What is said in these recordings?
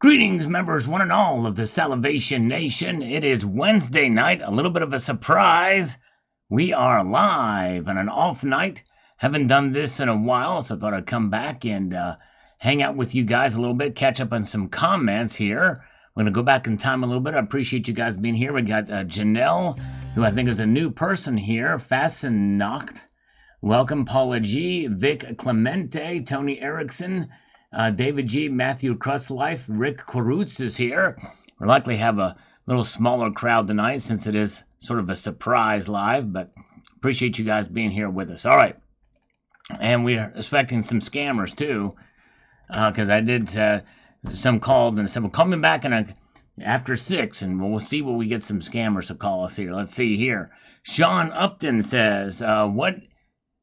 Greetings, members, one and all of the Salivation Nation. It is Wednesday night, a little bit of a surprise. We are live on an off night. Haven't done this in a while, so I thought I'd come back and hang out with you guys a little bit, catch up on some comments here. We're going to go back in time a little bit. I appreciate you guys being here. We got Janelle, who I think is a new person here. Fascinacht. Welcome, Paula G, Vic Clemente, Tony Erickson, David G, Matthew Crustlife, Rick Korutz is here. We'll likely have a little smaller crowd tonight since it is sort of a surprise live, but appreciate you guys being here with us. All right. And we are expecting some scammers too, because I did some called and said, well, call me back after 6, and we'll see what we get some scammers to call us here. Let's see here. Sean Upton says, what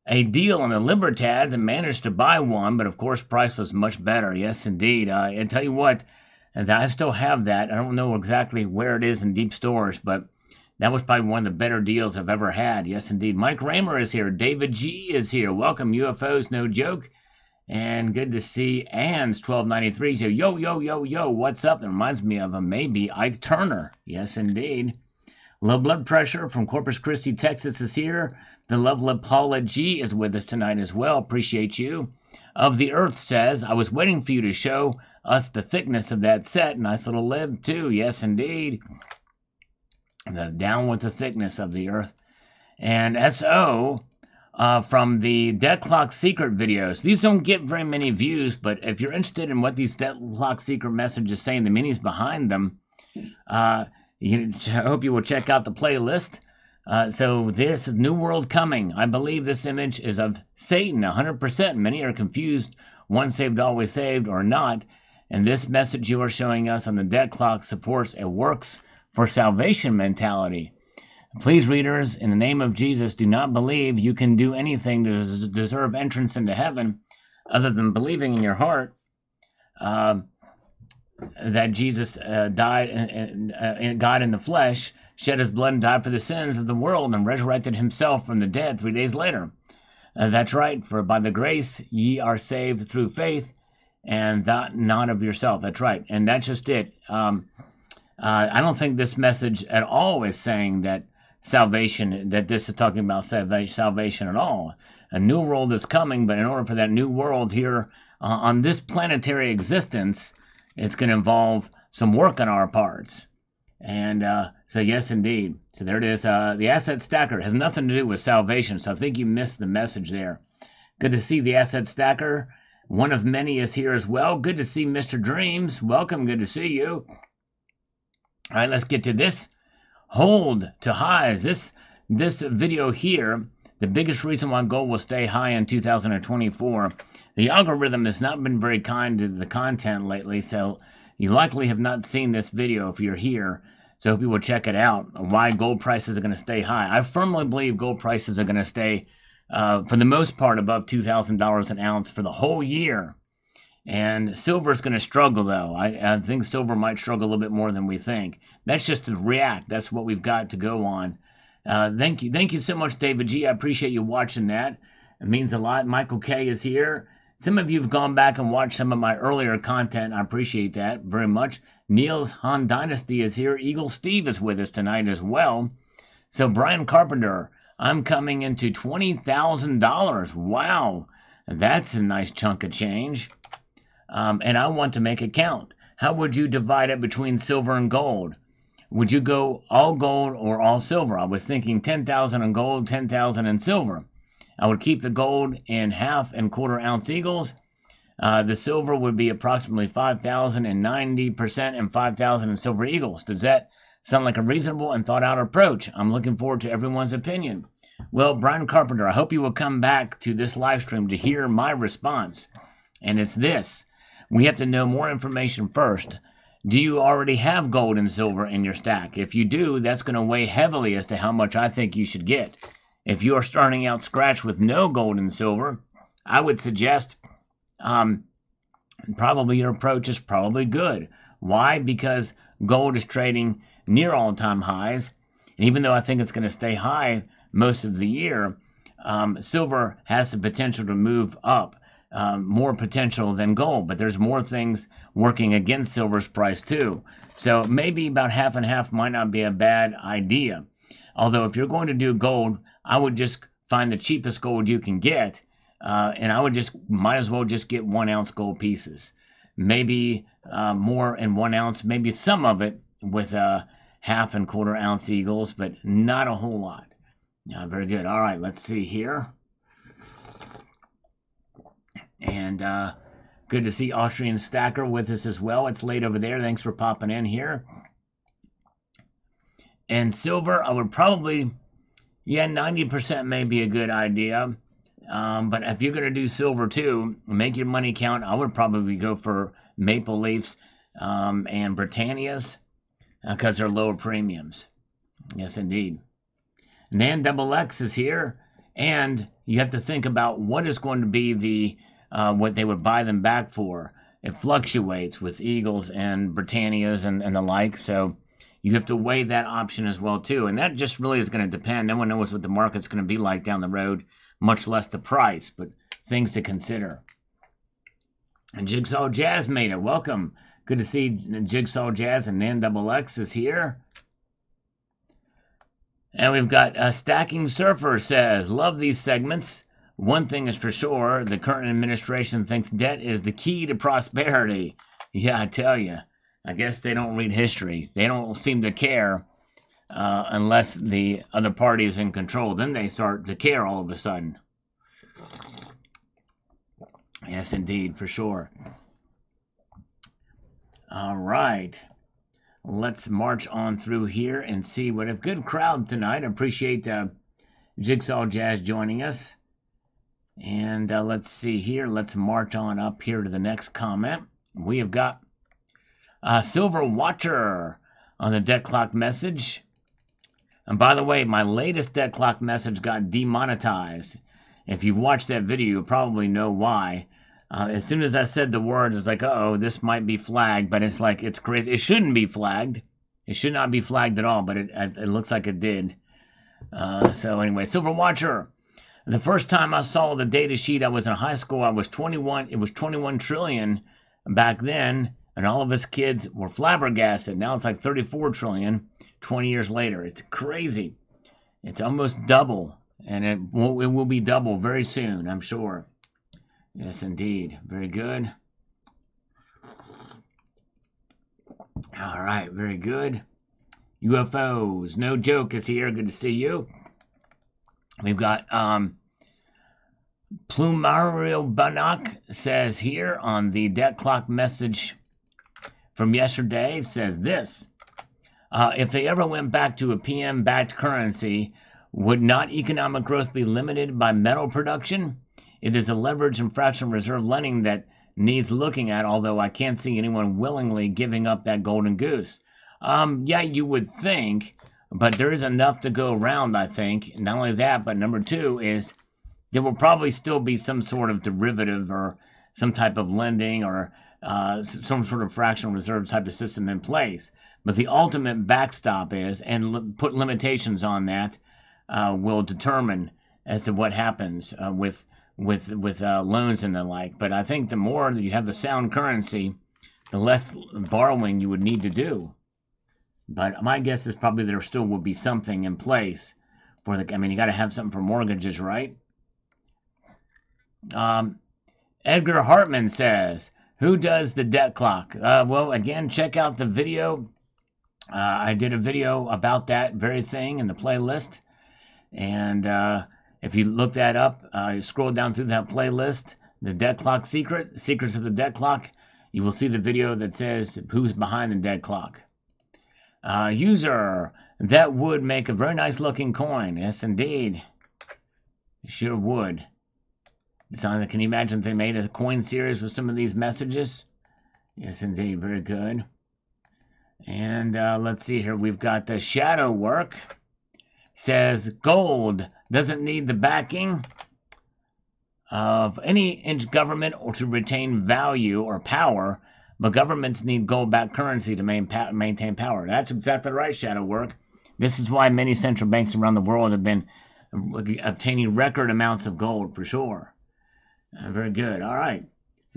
a deal on the Libertads, and managed to buy one, but of course price was much better. Yes, indeed. I tell you what, and I still have that. I don't know exactly where it is in deep storage, but that was probably one of the better deals I've ever had. Yes, indeed. Mike Raymer is here. David G is here. Welcome, UFOs, no joke. And good to see Ann's 1293. So, yo, what's up? It reminds me of a maybe Ike Turner. Yes, indeed. Low blood pressure from Corpus Christi, Texas is here. The lovely Paula G is with us tonight as well. Appreciate you. Of the Earth says, I was waiting for you to show us the thickness of that set. Nice little lib, too. Yes, indeed. Down with the thickness of the Earth. And SO from the Deadlock Secret videos. These don't get very many views, but if you're interested in what these Deadlock Secret messages say and the meanings behind them, I hope you will check out the playlist. So this is New World Coming. I believe this image is of Satan 100%. Many are confused, once saved, always saved, or not. And this message you are showing us on the dead clock supports a works for salvation mentality. Please, readers, in the name of Jesus, do not believe you can do anything to deserve entrance into heaven other than believing in your heart that Jesus died and God in the flesh, shed his blood and died for the sins of the world, and resurrected himself from the dead 3 days later. That's right, for by the grace ye are saved through faith, and that not of yourself. That's right, and that's just it. I don't think this message at all is saying that salvation, that this is talking about salvation at all. A new world is coming, but in order for that new world here on this planetary existence, it's going to involve some work on our parts. And so, yes, indeed. So there it is. The asset stacker has nothing to do with salvation, so I think you missed the message there. Good to see the asset stacker. One of many is here as well. Good to see Mr. Dreams. Welcome. Good to see you. All right, let's get to this. Hold to highs. This video here, the biggest reason why gold will stay high in 2024. The algorithm has not been very kind to the content lately, so you likely have not seen this video if you're here. So I hope you will check it out, why gold prices are going to stay high. I firmly believe gold prices are going to stay, for the most part, above $2,000 an ounce for the whole year. And silver is going to struggle, though. I think silver might struggle a little bit more than we think. That's just to react. That's what we've got to go on. Thank you so much, David G. I appreciate you watching that. It means a lot. Michael K. is here. Some of you have gone back and watched some of my earlier content. I appreciate that very much. Niels Han Dynasty is here. Eagle Steve is with us tonight as well. So Brian Carpenter, I'm coming into $20,000. Wow, that's a nice chunk of change. And I want to make it count. How would you divide it between silver and gold? Would you go all gold or all silver? I was thinking 10,000 in gold, 10,000 in silver. I would keep the gold in 1/2 and 1/4 ounce eagles. The silver would be approximately 5,000 and 90% and 5,000 in silver eagles. Does that sound like a reasonable and thought out approach? I'm looking forward to everyone's opinion. Well, Brian Carpenter, I hope you will come back to this live stream to hear my response. And it's this. We have to know more information first. Do you already have gold and silver in your stack? If you do, that's going to weigh heavily as to how much I think you should get. If you are starting out scratch with no gold and silver, I would suggest probably your approach is probably good. Why? Because gold is trading near all-time highs. And even though I think it's going to stay high most of the year, silver has the potential to move up. more potential than gold, but there's more things working against silver's price too. So maybe about half and half might not be a bad idea. Although if you're going to do gold, I would just find the cheapest gold you can get, and I would might as well just get 1 ounce gold pieces. Maybe more in 1 ounce, maybe some of it with half and quarter ounce eagles, but not a whole lot. Very good. All right, let's see here. And good to see Austrian Stacker with us as well. It's late over there. Thanks for popping in here. And silver, I would probably, 90% may be a good idea. But if you're going to do silver too, make your money count. I would probably go for Maple Leafs and Britannias because they're lower premiums. Yes, indeed. Nan XX is here, and you have to think about what is going to be the what they would buy them back for. It fluctuates with Eagles and Britannias and the like, so you have to weigh that option as well too. And that just really is going to depend. No one knows what the market's going to be like down the road, much less the price, but things to consider. And Jigsaw Jazz made it. Welcome. Good to see Jigsaw Jazz, and Nan XX is here. And we've got Stacking Surfer says, love these segments. One thing is for sure, the current administration thinks debt is the key to prosperity. Yeah, I tell you. I guess they don't read history. They don't seem to care unless the other party is in control. Then they start to care all of a sudden. Yes, indeed, for sure. All right. Let's march on through here and see what a good crowd tonight. I appreciate Jigsaw Jazz joining us. And let's see here. Let's march on up here to the next comment. We have got Silver Watcher on the debt clock message. And by the way, my latest debt clock message got demonetized. If you've watched that video, you probably know why. As soon as I said the words, it's like, uh-oh, this might be flagged, but it's like, it's crazy. It shouldn't be flagged. It should not be flagged at all, but it looks like it did. So anyway, Silver Watcher. The first time I saw the data sheet, I was in high school. I was 21. It was 21 trillion back then, and all of us kids were flabbergasted. Now it's like 34 trillion 20 years later. It's crazy. It's almost double, and it will be double very soon, I'm sure. Yes, indeed. Very good. All right, very good. UFOs, no joke is here. Good to see you. We've got Plumario Bannock says here on the debt clock message from yesterday, says this. If they ever went back to a PM-backed currency, would not economic growth be limited by metal production? It is a leverage and fractional reserve lending that needs looking at, although I can't see anyone willingly giving up that golden goose. Yeah, you would think, but there is enough to go around, I think. Not only that, but number two is there will probably still be some sort of derivative or some type of lending or some sort of fractional reserve type of system in place. But the ultimate backstop is, and put limitations on that, will determine as to what happens with loans and the like. But I think the more that you have the sound currency, the less borrowing you would need to do. But my guess is probably there still will be something in place for the. I mean, you got to have something for mortgages, right? Edgar Hartman says, "Who does the debt clock?" Well, again, check out the video. I did a video about that very thing in the playlist, and if you look that up, scroll down through that playlist, the debt clock secrets of the debt clock, you will see the video that says who's behind the debt clock. User, that would make a very nice looking coin. Yes, indeed. It sure would. Can you imagine if they made a coin series with some of these messages? Yes, indeed. Very good. And let's see here. We've got the shadow work. Says gold doesn't need the backing of any government or to retain value or power, but governments need gold-backed currency to maintain power. That's exactly right, shadow work. This is why many central banks around the world have been obtaining record amounts of gold, for sure. Very good. All right.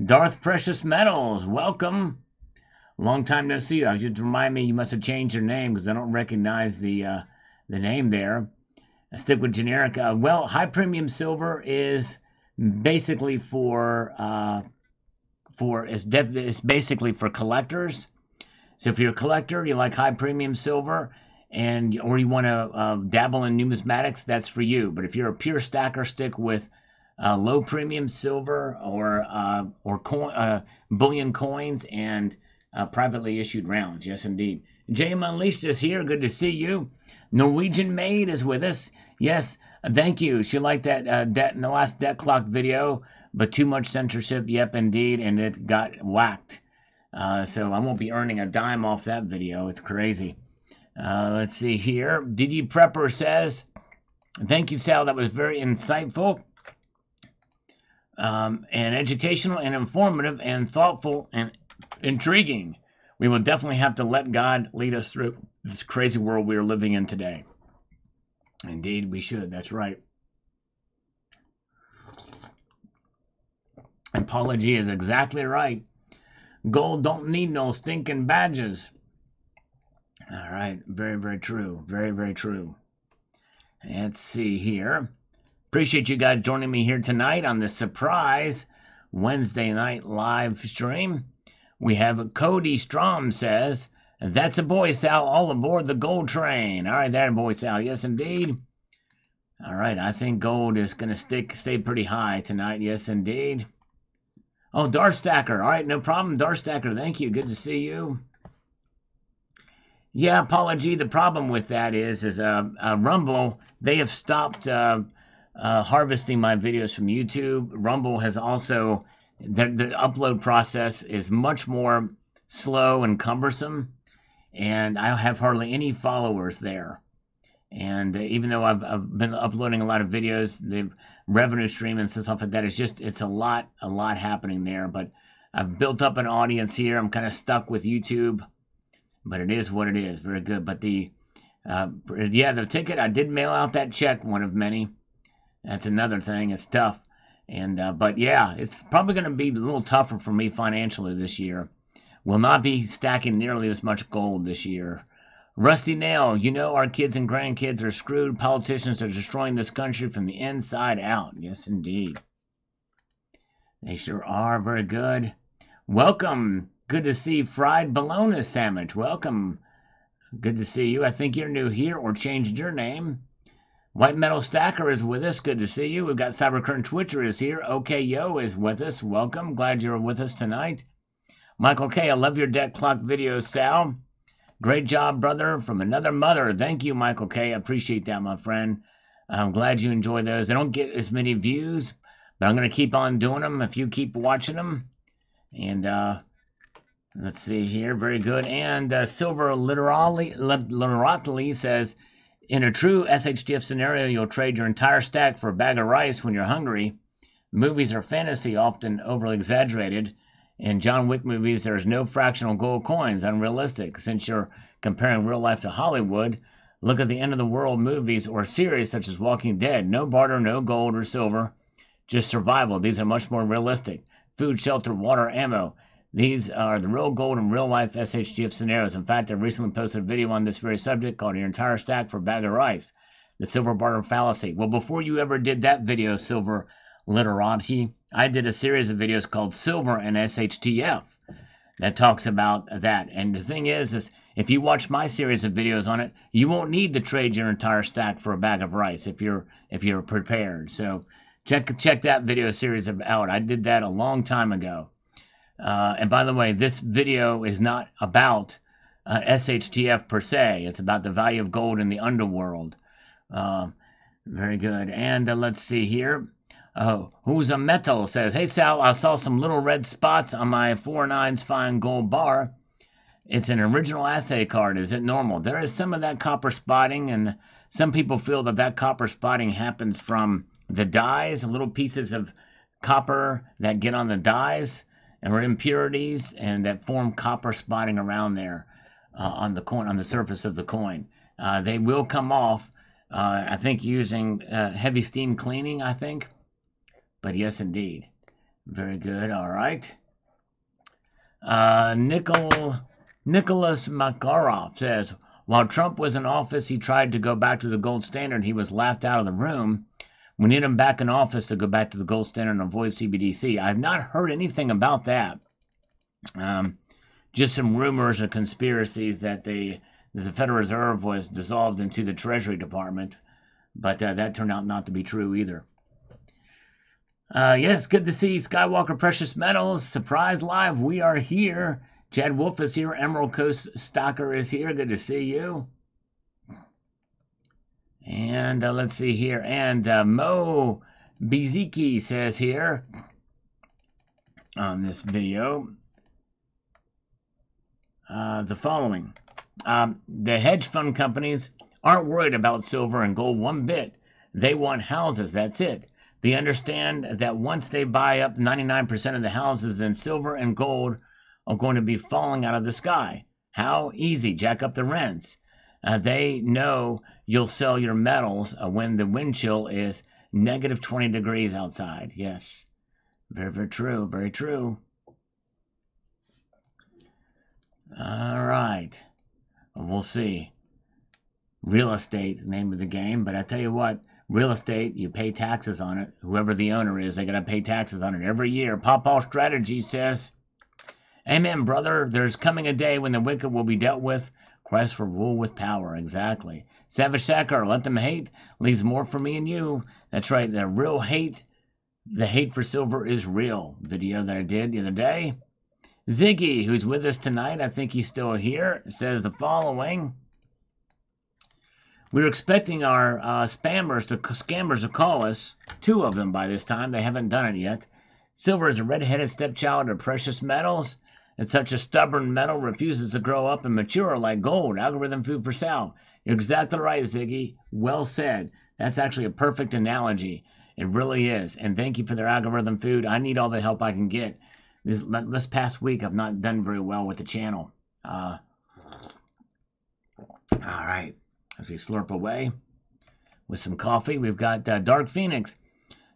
Darth Precious Metals, welcome. Long time no see. You just remind me you must have changed your name because I don't recognize the name there. I stick with generic. Well, high premium silver is basically it's basically for collectors. So if you're a collector, you like high premium silver, or you want to dabble in numismatics, that's for you. But if you're a pure stacker, stick with low premium silver or bullion coins and privately issued rounds. Yes, indeed. JM Unleashed is here. Good to see you. Norwegian Maid is with us. Yes, thank you. She liked that debt in the last debt clock video, but too much censorship. Yep, indeed, and it got whacked. So I won't be earning a dime off that video. It's crazy. Let's see here. DD Prepper says, thank you, Sal. That was very insightful and educational and informative and thoughtful and intriguing. We will definitely have to let God lead us through this crazy world we are living in today. Indeed, we should. That's right. And Paula G is exactly right. Gold don't need no stinking badges. All right. Very, very true. Very, very true. Let's see here. Appreciate you guys joining me here tonight on this surprise Wednesday night live stream. We have Cody Strom says, that's a boy, Sal, all aboard the gold train. All right, there, boy, Sal. Yes, indeed. All right, I think gold is going to stay pretty high tonight. Yes, indeed. Oh, Darth Stacker. All right, no problem. Darth Stacker, thank you. Good to see you. Yeah, apology. The problem with that is Rumble, they have stopped harvesting my videos from YouTube. Rumble has also, the upload process is much more slow and cumbersome, and I have hardly any followers there. And even though I've been uploading a lot of videos, the revenue stream and stuff like that, it's a lot happening there. But I've built up an audience here. I'm kind of stuck with YouTube, but it is what it is. Very good. But the ticket, I did mail out that check, one of many. That's another thing. It's tough. And but yeah, it's probably going to be a little tougher for me financially this year. Will not be stacking nearly as much gold this year. Rusty Nail, you know our kids and grandkids are screwed. Politicians are destroying this country from the inside out. Yes, indeed. They sure are. Very good. Welcome. Good to see Fried Bologna Sandwich. Welcome. Good to see you. I think you're new here or changed your name. White Metal Stacker is with us. Good to see you. We've got Cybercurrent Twitcher is here. OK Yo is with us. Welcome. Glad you're with us tonight. Michael K, I love your debt clock videos, Sal. Great job, brother, from another mother. Thank you, Michael K. I appreciate that, my friend. I'm glad you enjoy those. I don't get as many views, but I'm going to keep on doing them if you keep watching them. And let's see here. Very good. And Silver Literally says, in a true SHTF scenario, you'll trade your entire stack for a bag of rice when you're hungry. Movies are fantasy, often overly exaggerated. In John Wick movies, there is no fractional gold coins, unrealistic. Since you're comparing real life to Hollywood, look at the end of the world movies or series such as Walking Dead. No barter, no gold or silver, just survival. These are much more realistic. Food, shelter, water, ammo. These are the real gold in real life SHTF scenarios. In fact, I recently posted a video on this very subject called Your Entire Stack for a Bag of Rice. The Silver Barter Fallacy. Well, before you ever did that video, Silver Literati, I did a series of videos called Silver and SHTF that talks about that. And the thing is if you watch my series of videos on it, you won't need to trade your entire stack for a bag of rice if you're prepared. So check that video series out. I did that a long time ago. And by the way, this video is not about SHTF per se. It's about the value of gold in the underworld. Very good. And let's see here. Who's a metal says, hey Sal, I saw some little red spots on my 4/9's fine gold bar. It's an original assay card. Is it normal? There is some of that copper spotting, and some people feel that copper spotting happens from the dyes, little pieces of copper that get on the dyes and are impurities and that form copper spotting around there on the coin, on the surface of the coin. They will come off, I think, using heavy steam cleaning, I think. But yes, indeed. Very good. All right. Nicholas Makarov says, while Trump was in office, he tried to go back to the gold standard. He was laughed out of the room. We need him back in office to go back to the gold standard and avoid CBDC. I've not heard anything about that. Just some rumors or conspiracies that the Federal Reserve was dissolved into the Treasury Department, but that turned out not to be true either. Yes, good to see Skywalker Precious Metals. Surprise Live, we are here. Chad Wolf is here. Emerald Coast Stalker is here. Good to see you. And let's see here. And Mo Biziki says here on this video the following. The hedge fund companies aren't worried about silver and gold one bit. They want houses. That's it. They understand that once they buy up 99% of the houses, then silver and gold are going to be falling out of the sky. How easy? Jack up the rents. They know you'll sell your metals when the wind chill is negative 20 degrees outside. Yes. Very, very true. Very true. All right. We'll see. Real estate is the name of the game, but I tell you what, real estate, you pay taxes on it. Whoever the owner is, they got to pay taxes on it every year. Pawpaw Strategy says, amen, brother. There's coming a day when the wicked will be dealt with. Quest for rule with power. Exactly. Savage Sacker, let them hate. Leaves more for me and you. That's right. The real hate, the hate for silver is real. Video that I did the other day. Ziggy, who's with us tonight, I think he's still here, says the following. We're expecting our scammers to call us. 2 of them by this time. They haven't done it yet. Silver is a red-headed stepchild of precious metals. It's such a stubborn metal, refuses to grow up and mature like gold. Algorithm food for Sal. You're exactly right, Ziggy. Well said. That's actually a perfect analogy. It really is. And thank you for their algorithm food. I need all the help I can get. This past week, I've not done very well with the channel. All right. As we slurp away with some coffee, we've got Dark Phoenix.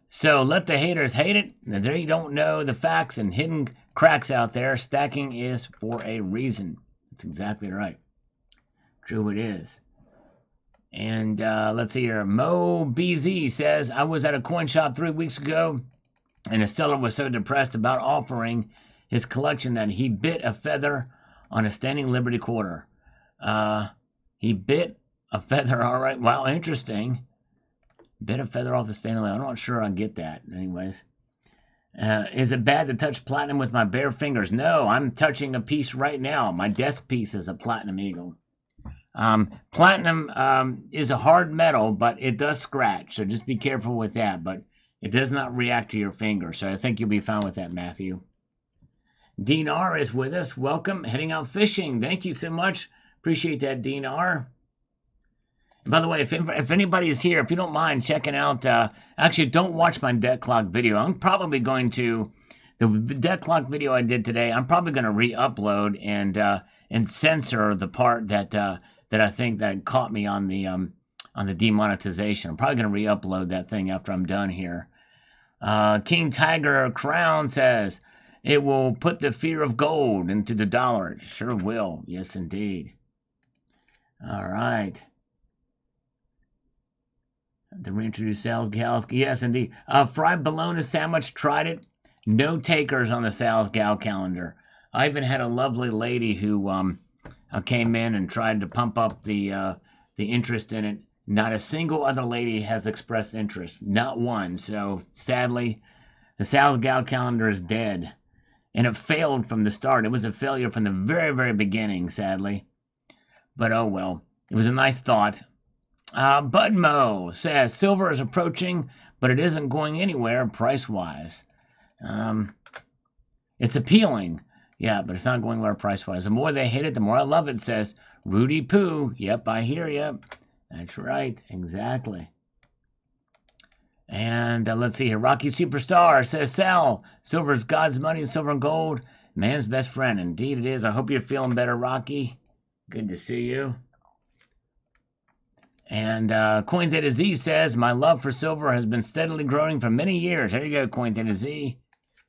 So let the haters hate it. They don't know the facts and hidden cracks out there. Stacking is for a reason. That's exactly right. True it is. And let's see here. Mo BZ says, I was at a coin shop 3 weeks ago, and the seller was so depressed about offering his collection that he bit a feather on a standing Liberty quarter. He bit a feather, all right. Wow, interesting. Bit a feather off the standing Liberty. I'm not sure I get that. Anyways. Is it bad to touch platinum with my bare fingers? No, I'm touching a piece right now. My desk piece is a platinum eagle. Platinum is a hard metal, but it does scratch. So just be careful with that. But it does not react to your finger. So I think you'll be fine with that, Matthew. Dean R is with us. Welcome. Heading out fishing. Thank you so much. Appreciate that, Dean R. By the way, if anybody is here, if you don't mind checking out, actually don't watch my debt clock video. I'm probably going to, the debt clock video I did today, I'm probably going to re-upload and censor the part that I think that caught me on the demonetization. I'm probably going to re-upload that thing after I'm done here. King Tiger Crown says, it will put the fear of gold into the dollar. It sure will. Yes, indeed. All right. To reintroduce sales gals. Yes, indeed. Fried bologna sandwich. Tried it. No takers on the sales gal calendar. I even had a lovely lady who came in and tried to pump up the interest in it. Not a single other lady has expressed interest. Not one. So sadly, the sales gal calendar is dead. And it failed from the start. It was a failure from the very, very beginning, sadly. But oh well. It was a nice thought. Budmo says, silver is approaching, but it isn't going anywhere price-wise. It's appealing. Yeah, but it's not going anywhere price-wise. The more they hate it, the more I love it, says Rudy Poo. Yep, I hear you. That's right. Exactly. And let's see here. Rocky Superstar says, Sal, silver is God's money and silver and gold. Man's best friend. Indeed it is. I hope you're feeling better, Rocky. Good to see you. And Coins A to Z says, my love for silver has been steadily growing for many years. There you go, Coins A to Z.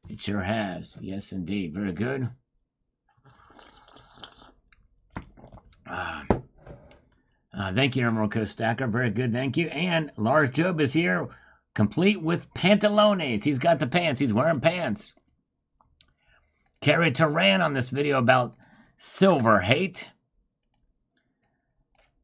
It sure has. Yes, indeed. Very good. Thank you, Emerald Coast Stacker. Very good. Thank you. And Lars Job is here, complete with pantalones. He's got the pants. He's wearing pants. Carrie Turan on this video about silver hate.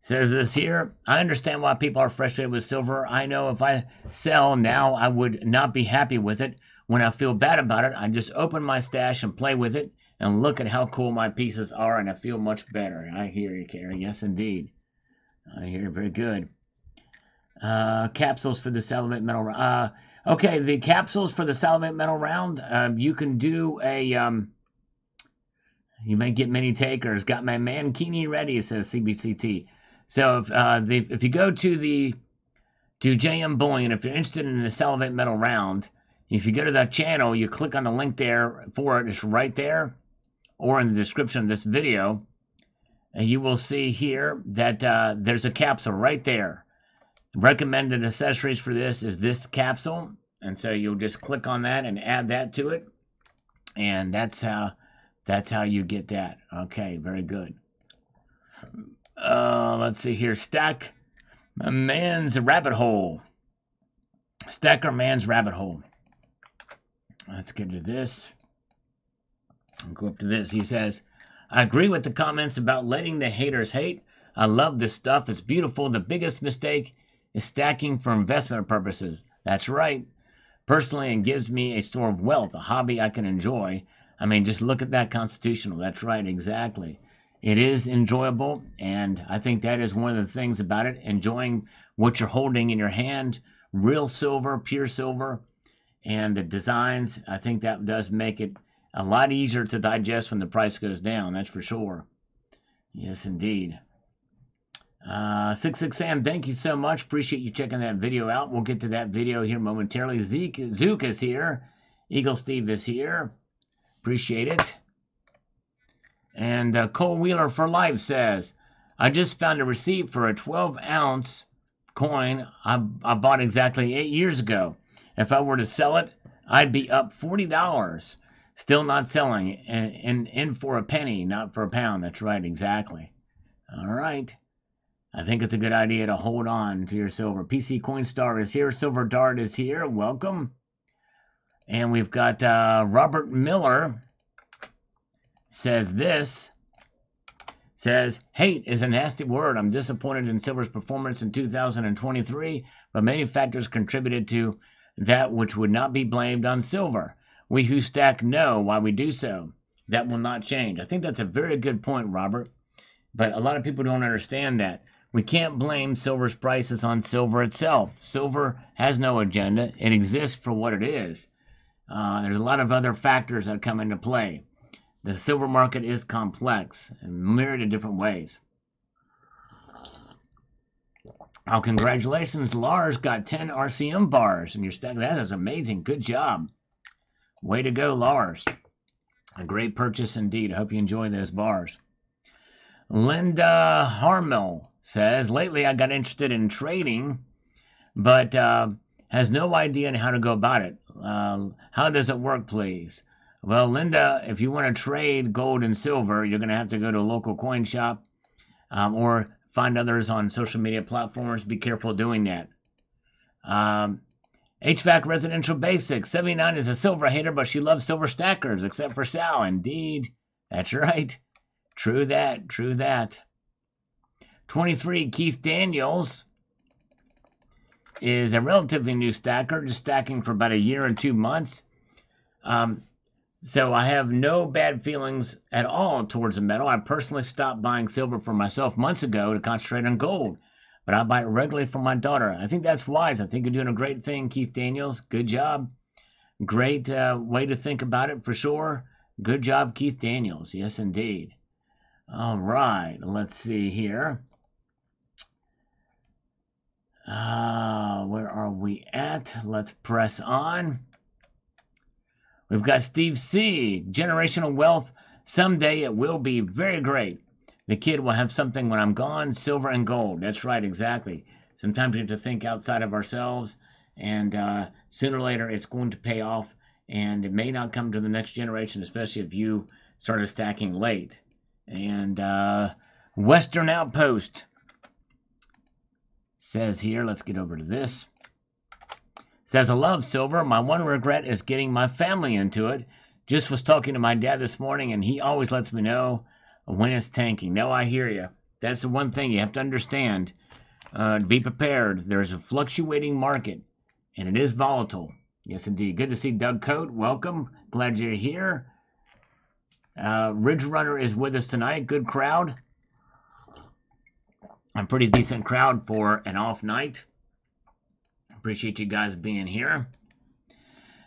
Says this here, I understand why people are frustrated with silver. I know if I sell now, I would not be happy with it. When I feel bad about it, I just open my stash and play with it and look at how cool my pieces are, and I feel much better. I hear you, Carrie. Yes, indeed. I hear you. Very good. Capsules for the salivate metal round. Okay, the capsules for the salivate metal round, you can do a... you may get many takers. Got my mankini ready, says CBCT. So if you go to JM Bullion, if you're interested in the salivate metal round, if you go to that channel, you click on the link there for it. It's right there, or in the description of this video, and you will see here that there's a capsule right there. Recommended accessories for this is this capsule, and so you'll just click on that and add that to it, and that's how you get that. Okay, very good. Let's see here. Stack Man's Rabbit Hole. Stacker Man's Rabbit Hole. Let's get to this. I'll go up to this. He says, I agree with the comments about letting the haters hate. I love this stuff. It's beautiful. The biggest mistake is stacking for investment purposes. That's right. Personally, it gives me a store of wealth, a hobby I can enjoy. I mean, just look at that constitutional. That's right, exactly. It is enjoyable, and I think that is one of the things about it, enjoying what you're holding in your hand, real silver, pure silver, and the designs. I think that does make it a lot easier to digest when the price goes down, that's for sure. Yes, indeed. 66 Sam, thank you so much. Appreciate you checking that video out. We'll get to that video here momentarily. Zook is here. Eagle Steve is here. Appreciate it. And Cole Wheeler for Life says, I just found a receipt for a 12-ounce coin I bought exactly 8 years ago. If I were to sell it, I'd be up $40. Still not selling, and in for a penny, not for a pound. That's right, exactly. All right. I think it's a good idea to hold on to your silver. PC Coinstar is here. Silver Dart is here. Welcome. And we've got Robert Miller says this. Says, hate is a nasty word. I'm disappointed in silver's performance in 2023, but many factors contributed to that which would not be blamed on silver. We who stack know why we do so. That will not change. I think that's a very good point, Robert. But a lot of people don't understand that. We can't blame silver's prices on silver itself. Silver has no agenda. It exists for what it is. There's a lot of other factors that come into play. The silver market is complex in myriad of different ways. Oh, congratulations, Lars got 10 RCM bars in your stack. That is amazing. Good job. Way to go, Lars. A great purchase indeed. I hope you enjoy those bars. Linda Harmel says, lately I got interested in trading, but has no idea on how to go about it. How does it work, please? Well, Linda, if you want to trade gold and silver, you're going to have to go to a local coin shop or find others on social media platforms. Be careful doing that. HVAC Residential Basics. 79 is a silver hater, but she loves silver stackers, except for Sal. Indeed. That's right. True that. True that. 23, Keith Daniels is a relatively new stacker, just stacking for about a year and 2 months. So I have no bad feelings at all towards the metal. I personally stopped buying silver for myself months ago to concentrate on gold, but I buy it regularly for my daughter. I think that's wise. I think you're doing a great thing, Keith Daniels. Good job. Great way to think about it for sure. Good job, Keith Daniels. Yes, indeed. All right. Let's see here. Where are we at? Let's press on. We've got Steve C. Generational wealth. Someday it will be very great. The kid will have something when I'm gone. Silver and gold. That's right, exactly. Sometimes we have to think outside of ourselves, and sooner or later it's going to pay off. and it may not come to the next generation, especially if you started stacking late. And Western Outpost says here, let's get over to this. Says, I love silver. My one regret is getting my family into it. Just was talking to my dad this morning, and he always lets me know when it's tanking. No, I hear you. That's the one thing you have to understand. Be prepared. There's a fluctuating market, and it is volatile. Yes, indeed. Good to see Doug Coate. Welcome. Glad you're here. Ridge Runner is with us tonight. Good crowd. A pretty decent crowd for an off night. Appreciate you guys being here.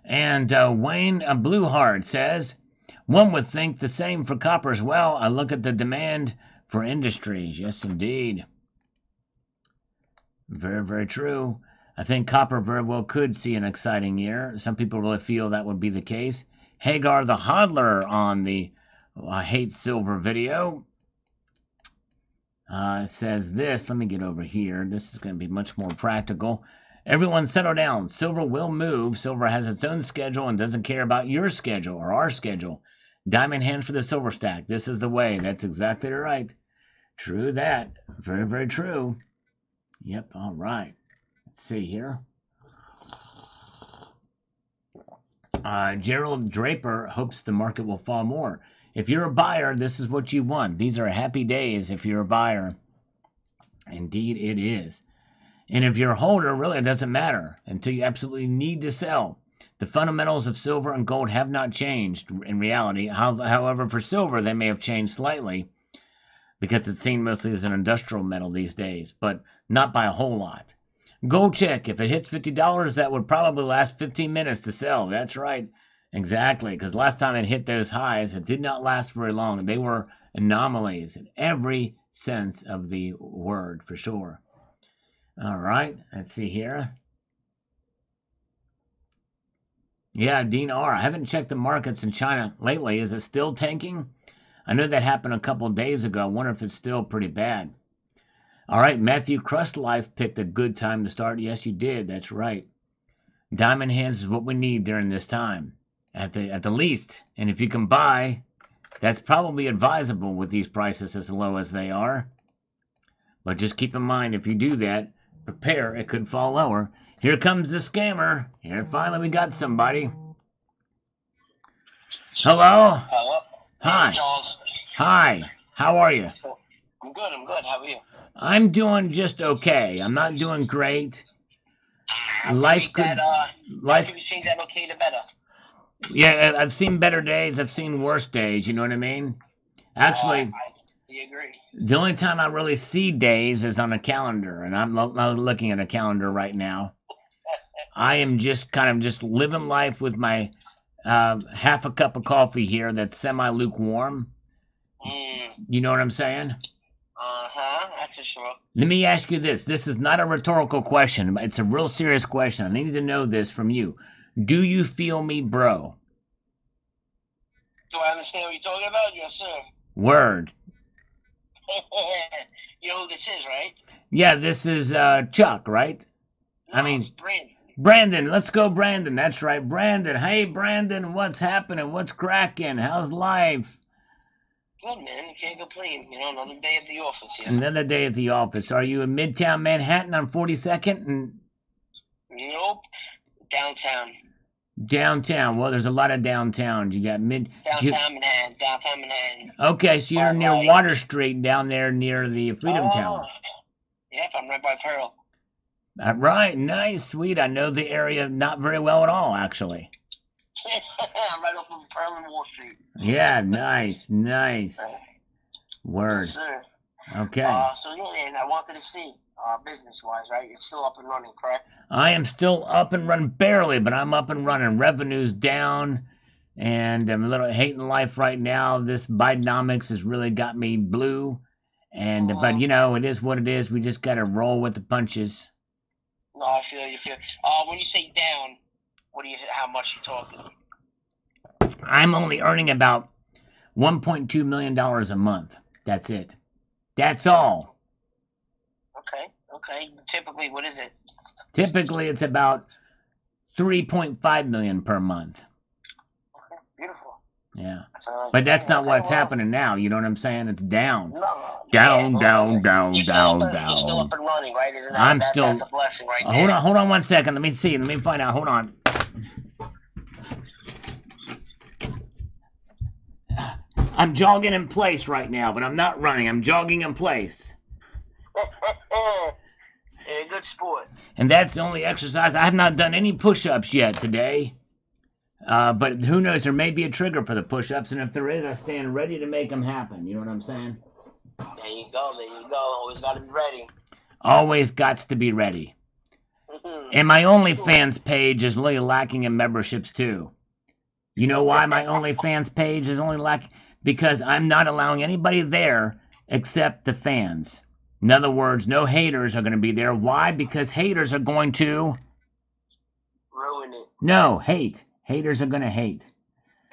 And Wayne Blueheart says, one would think the same for copper as well. I look at the demand for industries. Yes, indeed. Very, very true. I think copper very well could see an exciting year. Some people really feel that would be the case. Hagar the Hodler on the I Hate Silver video says this. Let me get over here. This is going to be much more practical. Everyone settle down. Silver will move. Silver has its own schedule and doesn't care about your schedule or our schedule. Diamond hands for the silver stack. This is the way. That's exactly right. True that. Very, very true. Yep, all right. Let's see here. Gerald Draper hopes the market will fall more. If you're a buyer, this is what you want. These are happy days if you're a buyer. Indeed, it is. And if you're a holder, really, it doesn't matter until you absolutely need to sell. The fundamentals of silver and gold have not changed in reality. However, for silver, they may have changed slightly because it's seen mostly as an industrial metal these days, but not by a whole lot. Gold check. If it hits $50, that would probably last 15 minutes to sell. That's right. Exactly, because last time it hit those highs, it did not last very long. They were anomalies in every sense of the word, for sure. All right, let's see here. Yeah, Dean R. I haven't checked the markets in China lately. Is it still tanking? I know that happened a couple of days ago. I wonder if it's still pretty bad. All right, Matthew Crustlife picked a good time to start. Yes, you did. That's right. Diamond hands is what we need during this time, at the least. And if you can buy, that's probably advisable with these prices as low as they are. But just keep in mind, if you do that, prepare, it could fall lower. Here comes the scammer. Here, finally, we got somebody. Hello? Hello? Hi. Hey, Charles. Hi. How are you? I'm good. How are you? I'm doing just okay. I'm not doing great. Life could change that okay to better. Yeah, I've seen better days. I've seen worse days. You know what I mean? Actually, I agree. the only time I really see days is on a calendar, and I'm looking at a calendar right now. I am just kind of living life with my half a cup of coffee here that's semi-lukewarm. You know what I'm saying? That's for sure. Let me ask you this. This is not a rhetorical question. It's a real serious question. I need to know this from you. Do you feel me, bro? Do I understand what you're talking about? Yes, sir. Word. You know who this is, right? Yeah, this is Chuck, right? No, I mean, it's Brandon. Brandon. Let's go, Brandon. That's right, Brandon. Hey, Brandon, what's happening? What's cracking? How's life? Good, man. You can't complain. You know, another day at the office here. Another day at the office. Are you in Midtown Manhattan on 42nd? Nope. Downtown. Downtown. Well, there's a lot of downtowns. You got Downtown Manhattan. Okay, so you're near Water Street down there near the Freedom Tower. Yep, I'm right by Pearl. Right, nice, sweet. I know the area not very well at all, actually. I'm right off of Pearl and Wall Street. Yeah, nice. Word. Yes, sir. Okay. So yeah, and I wanted to see, business-wise, right? You're still up and running, correct? I am still up and running, barely, but I'm up and running. Revenue's down, and I'm a little hating life right now. This Bidenomics has really got me blue, and but you know, it is what it is. We just got to roll with the punches. No, I feel you. When you say down, how much you talking? I'm only earning about $1.2 million a month. That's it. That's all. Okay. Typically, what is it? Typically, it's about $3.5 million per month. Beautiful. Yeah. So, But that's not okay, what's well, happening now. You know what I'm saying? It's down. no, Down, yeah, down, down, down, you're still up down. and running, right? Isn't I'm that's still. a blessing right Hold there? on, hold on 1 second. Let me see. Let me find out. Hold on. I'm jogging in place right now, but I'm not running. I'm jogging in place. Yeah, good sport. And that's the only exercise. I have not done any push-ups yet today. But who knows? There may be a trigger for the push-ups, and if there is, I stand ready to make them happen. You know what I'm saying? There you go. There you go. Always got to be ready. Always gots to be ready. And my OnlyFans page is really lacking in memberships too. You know why my OnlyFans page is only lacking? Because I'm not allowing anybody there except the fans. In other words, no haters are going to be there. Why? Because haters are going to Ruin it. no hate. Haters are going to hate.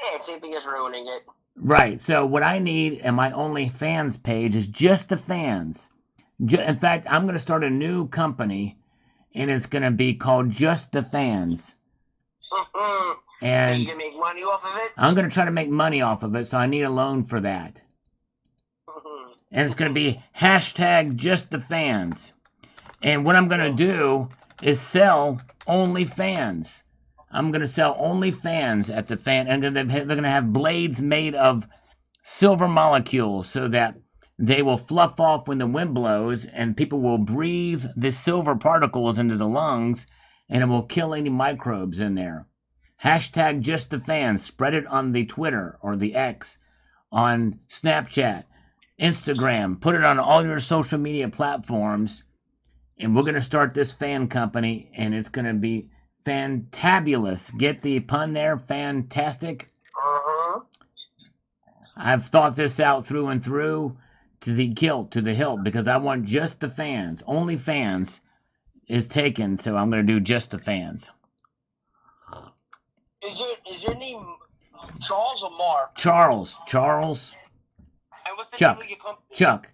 Yeah, same thing as ruining it. Right. So what I need in my OnlyFans page is just the fans. In fact, I'm going to start a new company, and it's going to be called Just the Fans. And you can make money off of it? I'm going to try to make money off of it, so I need a loan for that. And it's going to be hashtag Just the Fans. And what I'm going to do is sell OnlyFans. I'm going to sell OnlyFans at the fan, and they're going to have blades made of silver molecules so that they will fluff off when the wind blows, and people will breathe the silver particles into the lungs, and it will kill any microbes in there. Hashtag Just the Fans. Spread it on the Twitter or the X, on Snapchat, Instagram. Put it on all your social media platforms, and we're going to start this fan company, and it's going to be fantabulous. Get the pun there? Fantastic. I've thought this out through and through to the hilt, because I want just the fans. Only fans is taken, so I'm going to do just the fans. Is your name Charles or Mark? Charles. And what's the Chuck. name of your company? Chuck.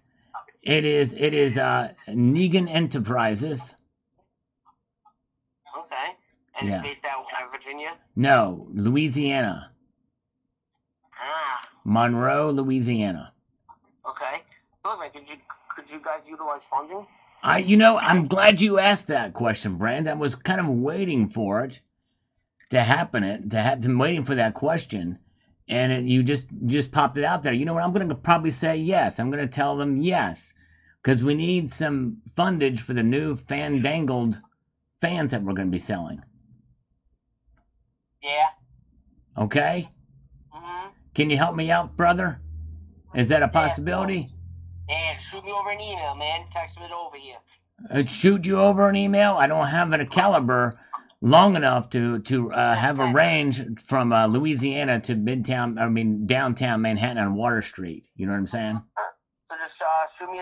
It is Negan Enterprises. Okay. And Yeah. it's based out in Virginia? No, Louisiana. Ah. Monroe, Louisiana. Okay. Look, man, could you guys utilize funding? I'm glad you asked that question, Brand. I was kind of waiting for it to happen. I'm waiting for that question, and you just popped it out there. You know what? I'm going to probably say yes. I'm going to tell them yes, because we need some fundage for the new fandangled fans that we're going to be selling. Yeah. Okay? Mm-hmm. Can you help me out, brother? Is that a possibility? Yeah, shoot me over an email, man. Text it over here. Shoot you over an email? I don't have a caliber long enough to have a range from Louisiana to downtown Manhattan on Water Street. You know what I'm saying? So just shoot me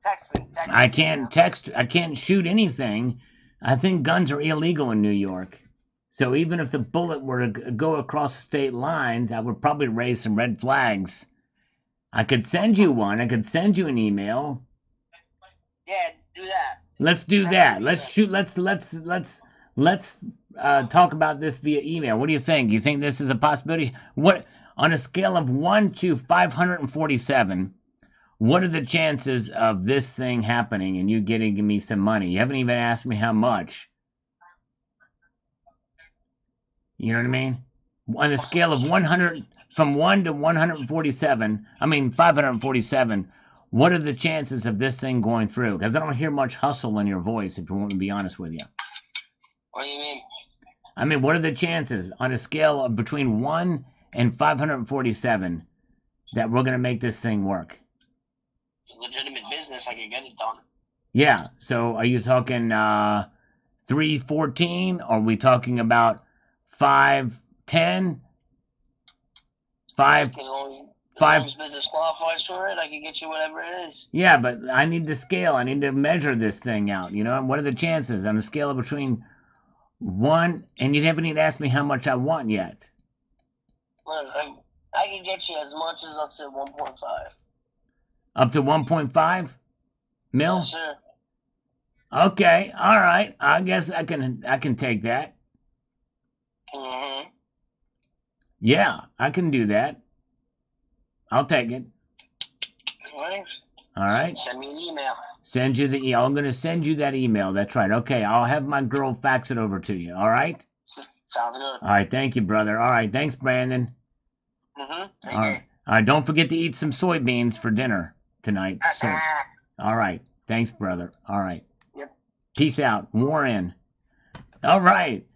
text me. I can't shoot anything. I think guns are illegal in New York. So even if the bullet were to go across state lines, I would probably raise some red flags. I could send you one. I could send you an email. Yeah, do that. Let's do that. Let's talk about this via email. What do you think? You think this is a possibility? What, on a scale of 1 to 547, what are the chances of this thing happening and you getting me some money? You haven't even asked me how much. You know what I mean? On a scale of 100, from 1 to 147, 547, what are the chances of this thing going through? Because I don't hear much hustle in your voice, if you want me to be honest with you. What do you mean? What are the chances on a scale of between 1 and 547 that we're going to make this thing work? Legitimate business, I can get it done. Yeah, so are you talking 314? Or are we talking about 510? Five business qualifies for it, I can get you whatever it is. Yeah, but I need the scale. I need to measure this thing out. What are the chances on the scale of between 1, and you haven't even asked me how much I want yet. Well, I can get you as much as up to 1.5. Up to 1.5 mil? Yes, sir. Okay, all right. I guess I can take that. Mm-hmm. Yeah, I can do that. I'll take it. Alright. All right. Send me an email. Send you the email. I'm going to send you that email. That's right. Okay, I'll have my girl fax it over to you. All right? Sounds good. All right, thank you, brother. All right, thanks, Brandon. Mm-hmm. All right. All right, don't forget to eat some soybeans for dinner tonight. So, all right. Thanks, brother. All right. Yep. Peace out. War in. All right.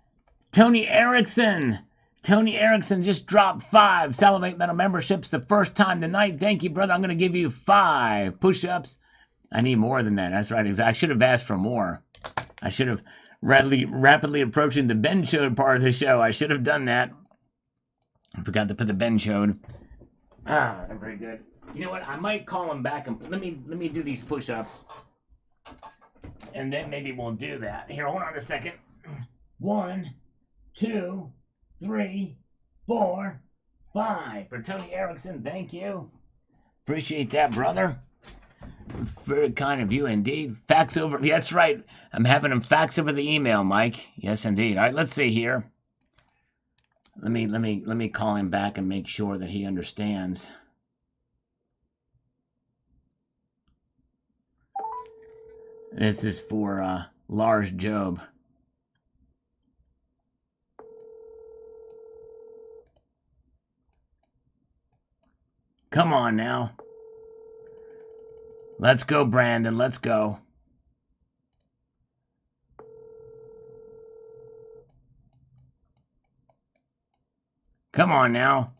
Tony Erickson. Tony Erickson just dropped 5 Salivate Metal memberships the first time tonight. Thank you, brother. I'm going to give you 5 push-ups. I need more than that. That's right. I should have asked for more. I should have rapidly approaching the Ben Showed part of the show. I should have done that. I forgot to put the Ben Showed. Very good. You know what? I might call him back and let me do these push-ups, and then maybe we'll do that. Here, hold on a second. 1, 2, 3, 4, 5 for Tony Erickson. Thank you. Appreciate that, brother. Very kind of you indeed. Fax over. That's right. I'm having him fax over the email, Mike. Yes, indeed. All right, let's see here. Let me call him back and make sure that he understands. This is for Lars Job. Come on now. Let's go, Brandon. Let's go. Come on now.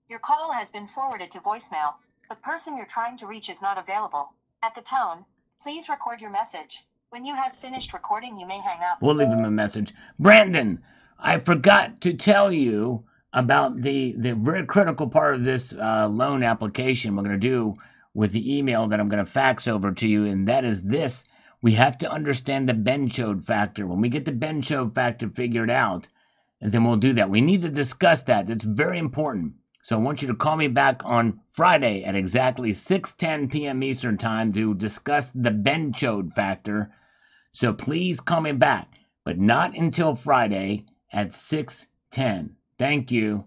Your call has been forwarded to voicemail. The person you're trying to reach is not available. At the tone, please record your message. When you have finished recording, you may hang up. We'll leave him a message. Brandon, I forgot to tell you about the very critical part of this loan application we're going to do with the email that I'm going to fax over to you, and that is this. We have to understand the Ben Showed factor. When we get the Ben Showed factor figured out, and then we'll do that. We need to discuss that. That's very important. So I want you to call me back on Friday at exactly 6:10 p.m. Eastern Time to discuss the Ben Showed factor. So please call me back, but not until Friday at 6:10. Thank you.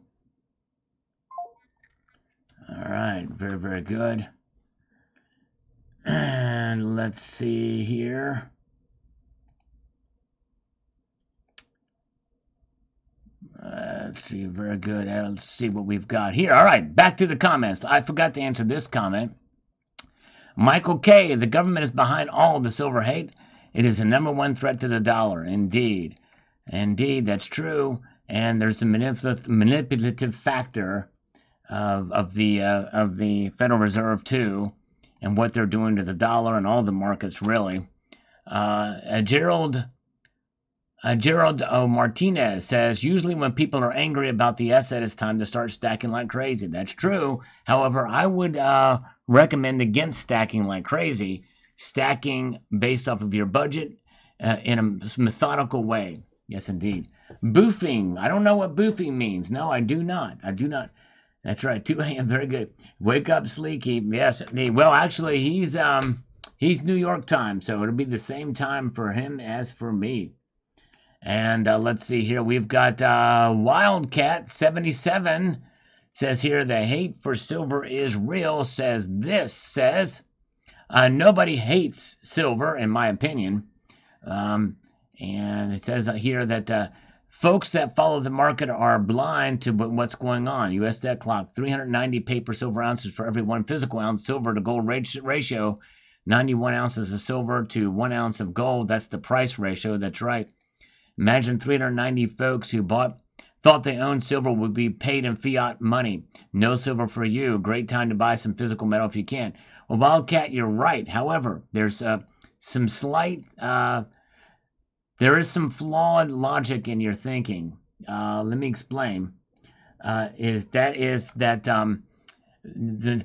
All right, very, very good. And let's see here. Let's see, very good. Let's see what we've got here. All right, back to the comments. I forgot to answer this comment. Michael K., the government is behind all the silver hate. It is the #1 threat to the dollar. Indeed. Indeed, that's true. And there's the manipulative factor of the Federal Reserve, too, and what they're doing to the dollar and all the markets, really. Gerald O. Martinez says, usually when people are angry about the asset, it's time to start stacking like crazy. That's true. However, I would recommend against stacking like crazy, stacking based off of your budget in a methodical way. Yes, indeed. Boofing. I don't know what boofing means. No, I do not. I do not. That's right. 2 a.m. Very good. Wake up, Sleeky. Yes, indeed. Well, actually, he's New York time, so it'll be the same time for him as for me. And let's see here. We've got Wildcat 77 says here, the hate for silver is real. Says nobody hates silver, in my opinion. And it says here that folks that follow the market are blind to what's going on. U.S. debt clock, 390 paper silver ounces for every 1 physical ounce. Silver to gold ratio, 91 ounces of silver to 1 ounce of gold. That's the price ratio. That's right. Imagine 390 folks who thought they owned silver would be paid in fiat money. No silver for you. Great time to buy some physical metal if you can. Well, Wildcat, you're right. However, there's some slight... there is some flawed logic in your thinking. Let me explain. The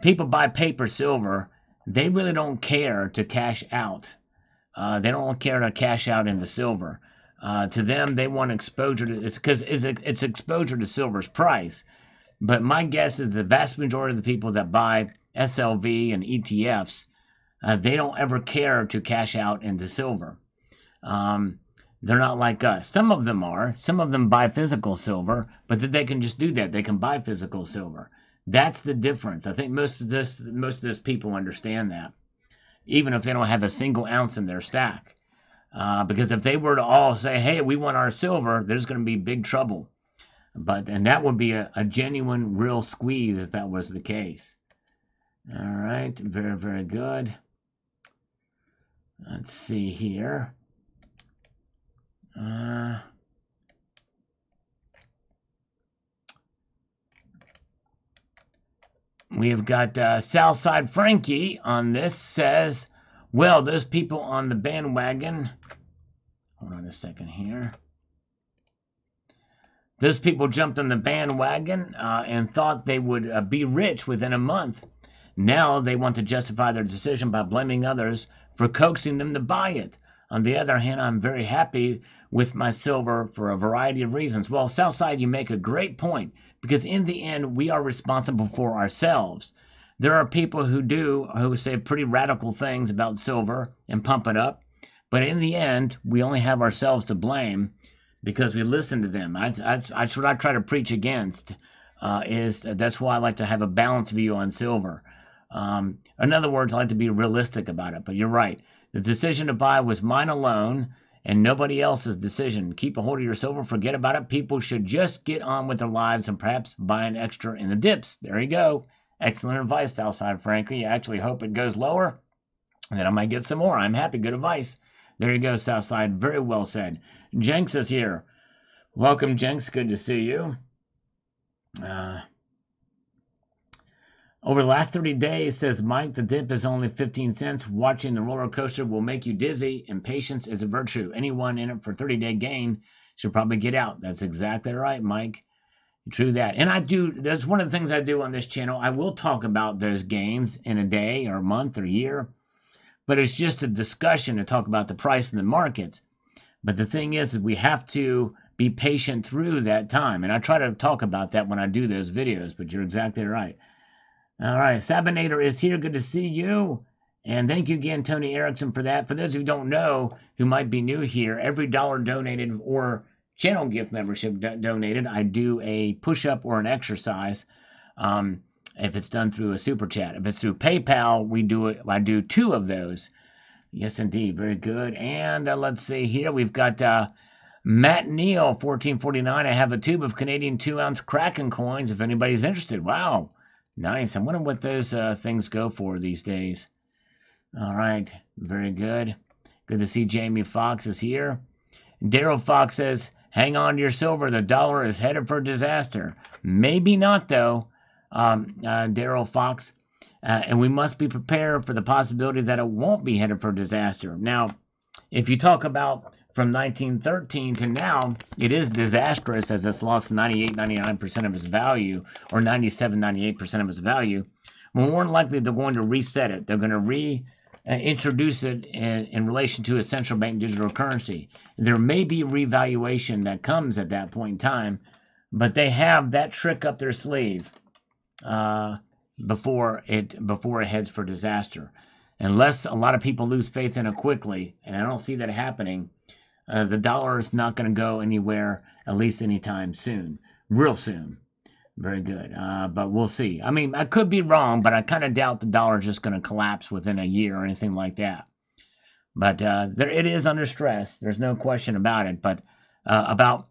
people buy paper silver, they really don't care to cash out. They don't care to cash out into silver. To them, they want exposure to it's because it's exposure to silver's price. But my guess is the vast majority of the people that buy SLV and ETFs, they don't ever care to cash out into silver. They're not like us. Some of them are. Some of them buy physical silver, but that they can just do that. They can buy physical silver. That's the difference. I think most of this people understand that, even if they don't have a single ounce in their stack. Because if they were to all say, "Hey, we want our silver," there's going to be big trouble. And that would be a genuine, real squeeze if that was the case. All right, very, very good. Let's see here. We have got Southside Frankie on this, says, well, those people on the bandwagon, hold on a second here. Those people jumped on the bandwagon and thought they would be rich within a month. Now they want to justify their decision by blaming others for coaxing them to buy it. On the other hand, I'm very happy with my silver for a variety of reasons. Well, Southside, you make a great point, because in the end, we are responsible for ourselves. There are people who say pretty radical things about silver and pump it up, but in the end, we only have ourselves to blame because we listen to them. That's what I try to preach against. That's why I like to have a balanced view on silver. In other words, I like to be realistic about it. But you're right. The decision to buy was mine alone and nobody else's decision. Keep a hold of your silver. Forget about it. People should just get on with their lives and perhaps buy an extra in the dips. There you go. Excellent advice, Southside Frankie. I actually hope it goes lower and then I might get some more. I'm happy. Good advice. There you go, Southside. Very well said. Jenks is here. Welcome, Jenks. Good to see you. Over the last 30 days, says Mike, the dip is only 15 cents. Watching the roller coaster will make you dizzy, and patience is a virtue. Anyone in it for 30-day gain should probably get out. That's exactly right, Mike. True that. And that's one of the things I do on this channel. I will talk about those gains in a day or month or year, but it's just a discussion to talk about the price in the market. But the thing is we have to be patient through that time. And I try to talk about that when I do those videos, but you're exactly right. All right, Sabinator is here. Good to see you. And thank you again, Tony Erickson, for that. For those who don't know, who might be new here, every dollar donated or channel gift membership donated, I do a push-up or an exercise if it's done through a super chat. If it's through PayPal, I do 2 of those. Yes, indeed. Very good. And let's see here. We've got Matt Neal, 1449. I have a tube of Canadian 2-ounce Kraken coins if anybody's interested. Wow. Nice. I wonder what those things go for these days. All right. Very good. Good to see Jamie Fox is here. Daryl Fox says, hang on to your silver. The dollar is headed for disaster. Maybe not, though, Daryl Fox. And we must be prepared for the possibility that it won't be headed for disaster. Now, if you talk about from 1913 to now, it is disastrous as it's lost 98, 99% of its value, or 97, 98% of its value. More than likely, they're going to reset it. They're going to reintroduce it in relation to a central bank digital currency. There may be revaluation that comes at that point in time, but they have that trick up their sleeve before it heads for disaster. Unless a lot of people lose faith in it quickly, and I don't see that happening, the dollar is not going to go anywhere, at least anytime soon. Real soon. Very good. But we'll see. I mean, I could be wrong, but I kind of doubt the dollar is just going to collapse within a year or anything like that. But it is under stress. There's no question about it. But about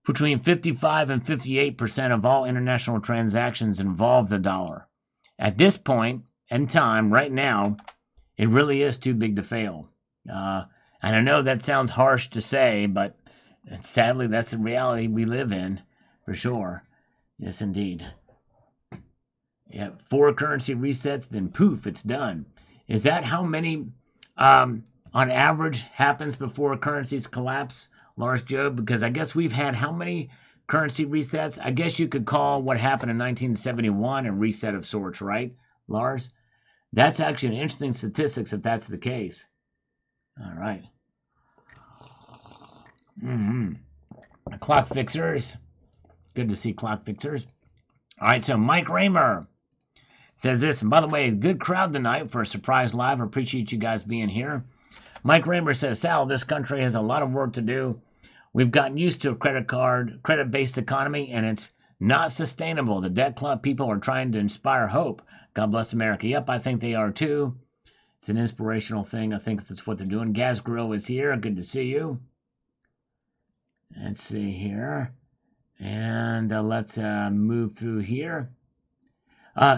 between 55 and 58% of all international transactions involve the dollar. At this point in time, right now, it really is too big to fail. And I know that sounds harsh to say, but sadly, that's the reality we live in, for sure. Yes, indeed. Yeah, 4 currency resets, then poof, it's done. Is that how many, on average, happens before currencies collapse, Lars Job? Because I guess we've had how many currency resets? I guess you could call what happened in 1971 a reset of sorts, right, Lars? That's actually an interesting statistics if that's the case. All right. Clock fixers. Good to see clock fixers. All right, so Mike Raymer says this. And by the way, good crowd tonight for a surprise live. I appreciate you guys being here. Mike Raymer says, Sal, this country has a lot of work to do. We've gotten used to a credit-based economy, and it's not sustainable. The debt club people are trying to inspire hope. God bless America. Yep, I think they are too. It's an inspirational thing. I think that's what they're doing. Gas Grill is here. Good to see you. Let's see here. And let's move through here.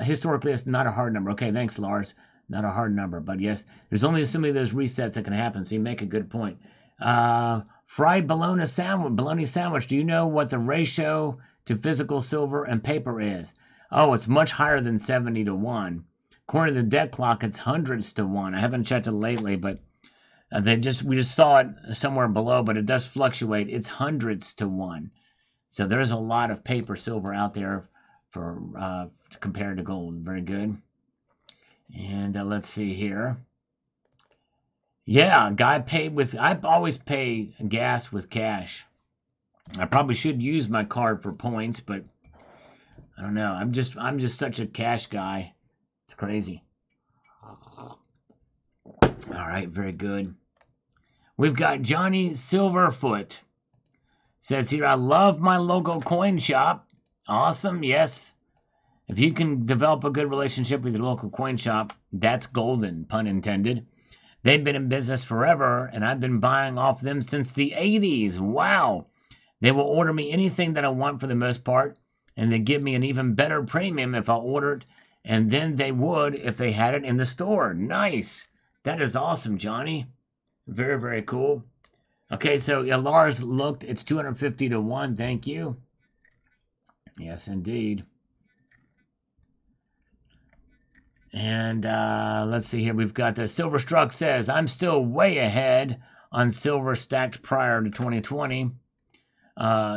Historically, it's not a hard number. Okay, thanks, Lars. Not a hard number. But yes, there's only so many of those resets that can happen. So you make a good point. Fried bologna sandwich. Do you know what the ratio to physical silver and paper is? Oh, it's much higher than 70 to 1. According to the debt clock, it's hundreds to 1. I haven't checked it lately, but we just saw it somewhere below, but it does fluctuate. It's hundreds to 1. So there's a lot of paper silver out there for compared to gold. Very good. And let's see here. Yeah, I always pay gas with cash. I probably should use my card for points, but I don't know. I'm just such a cash guy. It's crazy. All right, very good. We've got Johnny Silverfoot. Says here, I love my local coin shop. Awesome, yes. If you can develop a good relationship with your local coin shop, that's golden, pun intended. They've been in business forever, and I've been buying off them since the 80s. Wow. They will order me anything that I want for the most part, and they give me an even better premium if I order it, and then they would if they had it in the store. Nice. That is awesome, Johnny. Very, very cool. Okay, so yeah, Lars looked. It's 250 to 1. Thank you. Yes, indeed. And let's see here. We've got Silverstruck says, I'm still way ahead on silver stacked prior to 2020.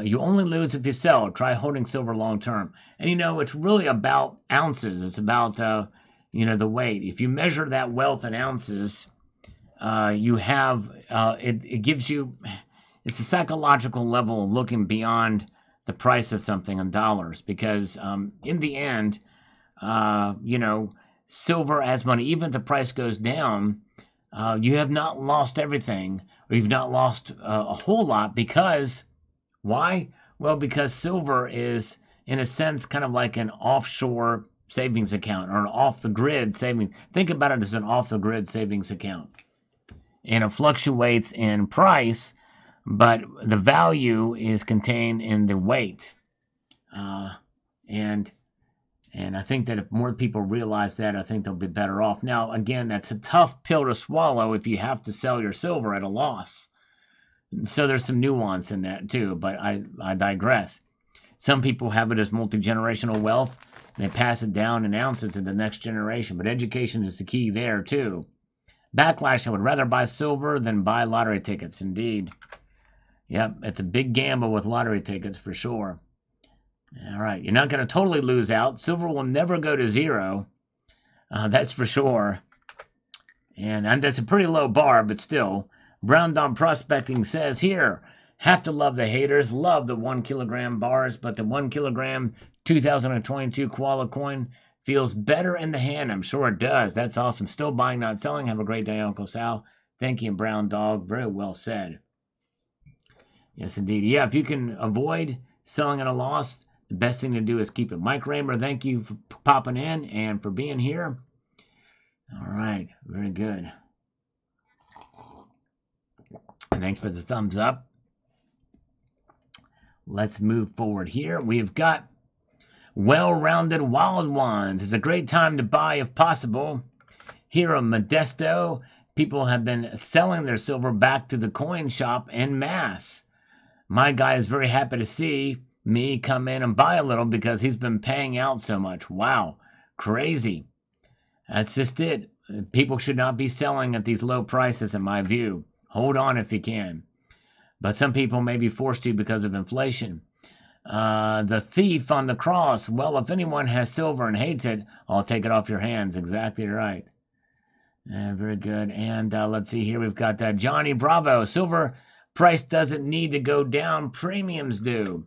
You only lose if you sell. Try holding silver long term. And it's really about ounces. It's about the weight. If you measure that wealth in ounces, you have it gives you. It's a psychological level of looking beyond the price of something in dollars, because in the end, silver as money, even if the price goes down, you have not lost everything, or you've not lost a whole lot. Because why? Well, because silver is, in a sense, kind of like an offshore savings account, or an off-the-grid savings. Think about it as an off-the-grid savings account. And it fluctuates in price, but the value is contained in the weight. And I think that if more people realize that, I think they'll be better off. Now, again, that's a tough pill to swallow if you have to sell your silver at a loss. So there's some nuance in that too, but I digress. Some people have it as multi-generational wealth. They pass it down in ounces to the next generation, but education is the key there too. Backlash, I would rather buy silver than buy lottery tickets, indeed. Yep, it's a big gamble with lottery tickets for sure. All right, you're not going to totally lose out. Silver will never go to zero. That's for sure. And that's a pretty low bar, but still. Brown Dom Prospecting says here, have to love the haters, love the 1 kilogram bars, but the 1 kilogram 2022 koala coin feels better in the hand. I'm sure it does. That's awesome. Still buying, not selling. Have a great day, Uncle Sal. Thank you, Brown Dog. Very well said. Yes, indeed. Yeah, if you can avoid selling at a loss, the best thing to do is keep it. Mike Raymer, thank you for popping in and for being here. All right, very good. And thanks for the thumbs up. Let's move forward here. We've got well-rounded wild ones. It's a great time to buy if possible. Here in Modesto, people have been selling their silver back to the coin shop en masse. My guy is very happy to see me come in and buy a little because he's been paying out so much. Wow, crazy. That's just it. People should not be selling at these low prices, in my view. Hold on if you can. But some people may be forced to because of inflation. The thief on the cross. Well, if anyone has silver and hates it, I'll take it off your hands. Exactly right. Very good. And let's see here. We've got Johnny Bravo. Silver price doesn't need to go down. Premiums do.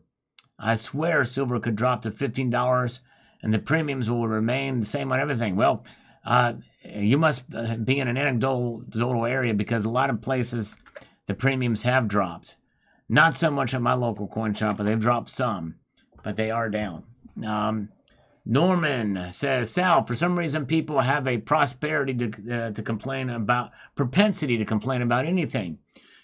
I swear silver could drop to $15 and the premiums will remain the same on everything. Well, You must be in an anecdotal area because a lot of places the premiums have dropped. Not so much at my local coin shop, but they've dropped some, but they are down. Norman says, Sal, for some reason people have a propensity to complain about anything.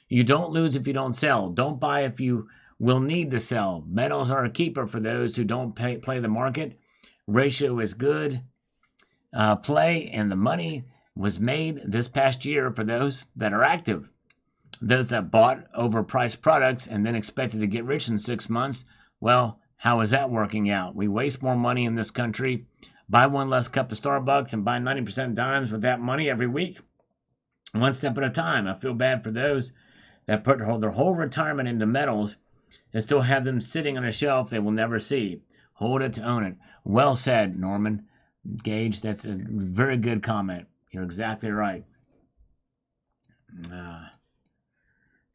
You don't lose if you don't sell. Don't buy if you will need to sell. Metals are a keeper for those who don't play the market. Ratio is good play, and the money was made this past year for those that are active. Those that bought overpriced products and then expected to get rich in 6 months, well, how is that working out? We waste more money in this country, buy one less cup of Starbucks and buy 90% dimes with that money every week, one step at a time. I feel bad for those that put their whole retirement into metals and still have them sitting on a shelf they will never see. Hold it to own it. Well said, Norman. Gage, that's a very good comment. You're exactly right.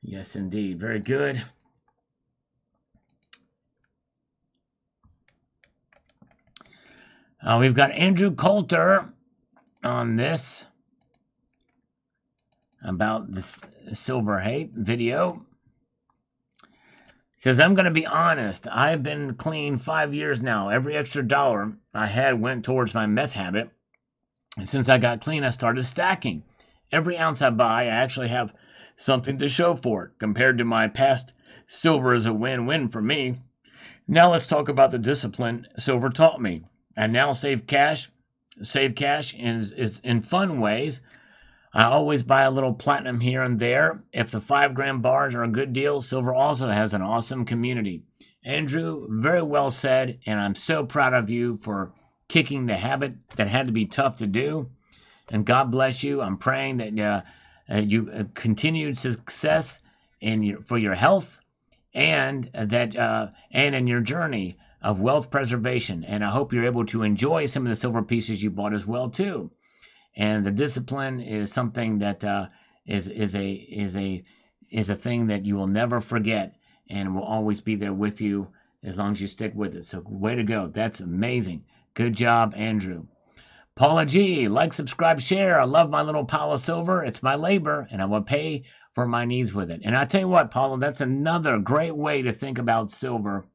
Yes, indeed. Very good. We've got Andrew Coulter on this about this silver hate video. He says, I'm going to be honest. I've been clean 5 years now. Every extra dollar I had went towards my meth habit. And since I got clean, I started stacking. Every ounce I buy, I actually have something to show for it. Compared to my past, silver is a win-win for me. Now let's talk about the discipline silver taught me. I now save cash in fun ways. I always buy a little platinum here and there. If the 5-gram bars are a good deal, silver also has an awesome community. Andrew, very well said, and I'm so proud of you for kicking the habit that had to be tough to do. And God bless you. I'm praying that you continued success for your health and in your journey of wealth preservation. And I hope you're able to enjoy some of the silver pieces you bought as well too. And the discipline is something that is a thing that you will never forget and will always be there with you as long as you stick with it. So way to go. That's amazing. Good job, Andrew. Paula G, like, subscribe, share. I love my little pile of silver. It's my labor, and I will pay for my needs with it. And I tell you what, Paula, that's another great way to think about silver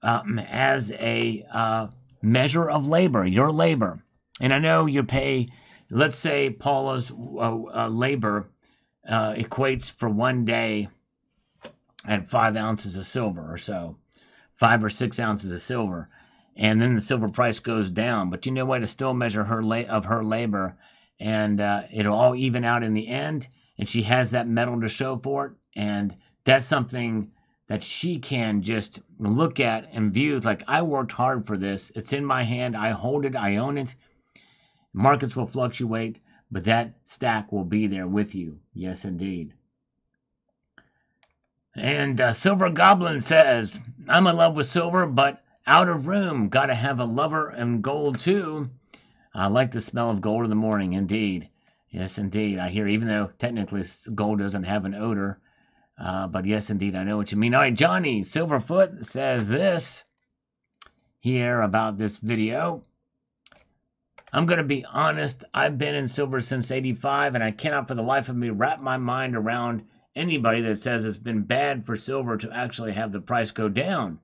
as a measure of labor, your labor. And I know you pay, let's say Paula's labor equates for 1 day at 5 ounces of silver or so, 5 or 6 ounces of silver. And then the silver price goes down. But you know what? To still measure her labor, and it'll all even out in the end. And she has that metal to show for it. And that's something that she can just look at and view. Like, I worked hard for this. It's in my hand. I hold it. I own it. Markets will fluctuate, but that stack will be there with you. Yes, indeed. And Silver Goblin says, I'm in love with silver, but out of room. Gotta have a lover and gold too. I like the smell of gold in the morning, indeed. Yes, indeed. I hear, even though technically gold doesn't have an odor. But yes, indeed, I know what you mean. All right, Johnny Silverfoot says this here about this video. I'm going to be honest. I've been in silver since 85, and I cannot for the life of me wrap my mind around anybody that says it's been bad for silver to actually have the price go down.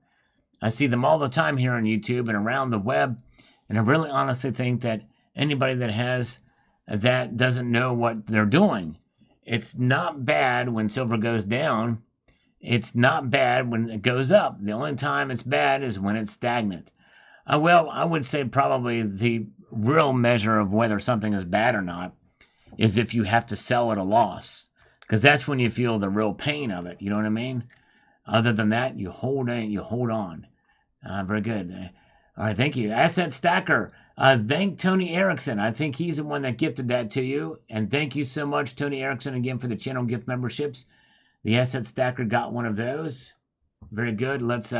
I see them all the time here on YouTube and around the web, and I really honestly think that anybody that has that doesn't know what they're doing. It's not bad when silver goes down. It's not bad when it goes up. The only time it's bad is when it's stagnant. Well, I would say probably the real measure of whether something is bad or not is if you have to sell at a loss, because that's when you feel the real pain of it. You know what I mean? Other than that, you hold on. Very good. All right, thank you. Asset Stacker. Thank Tony Erickson. I think he's the one that gifted that to you. And thank you so much, Tony Erickson, again for the channel gift memberships. The Asset Stacker got one of those. Very good. Let's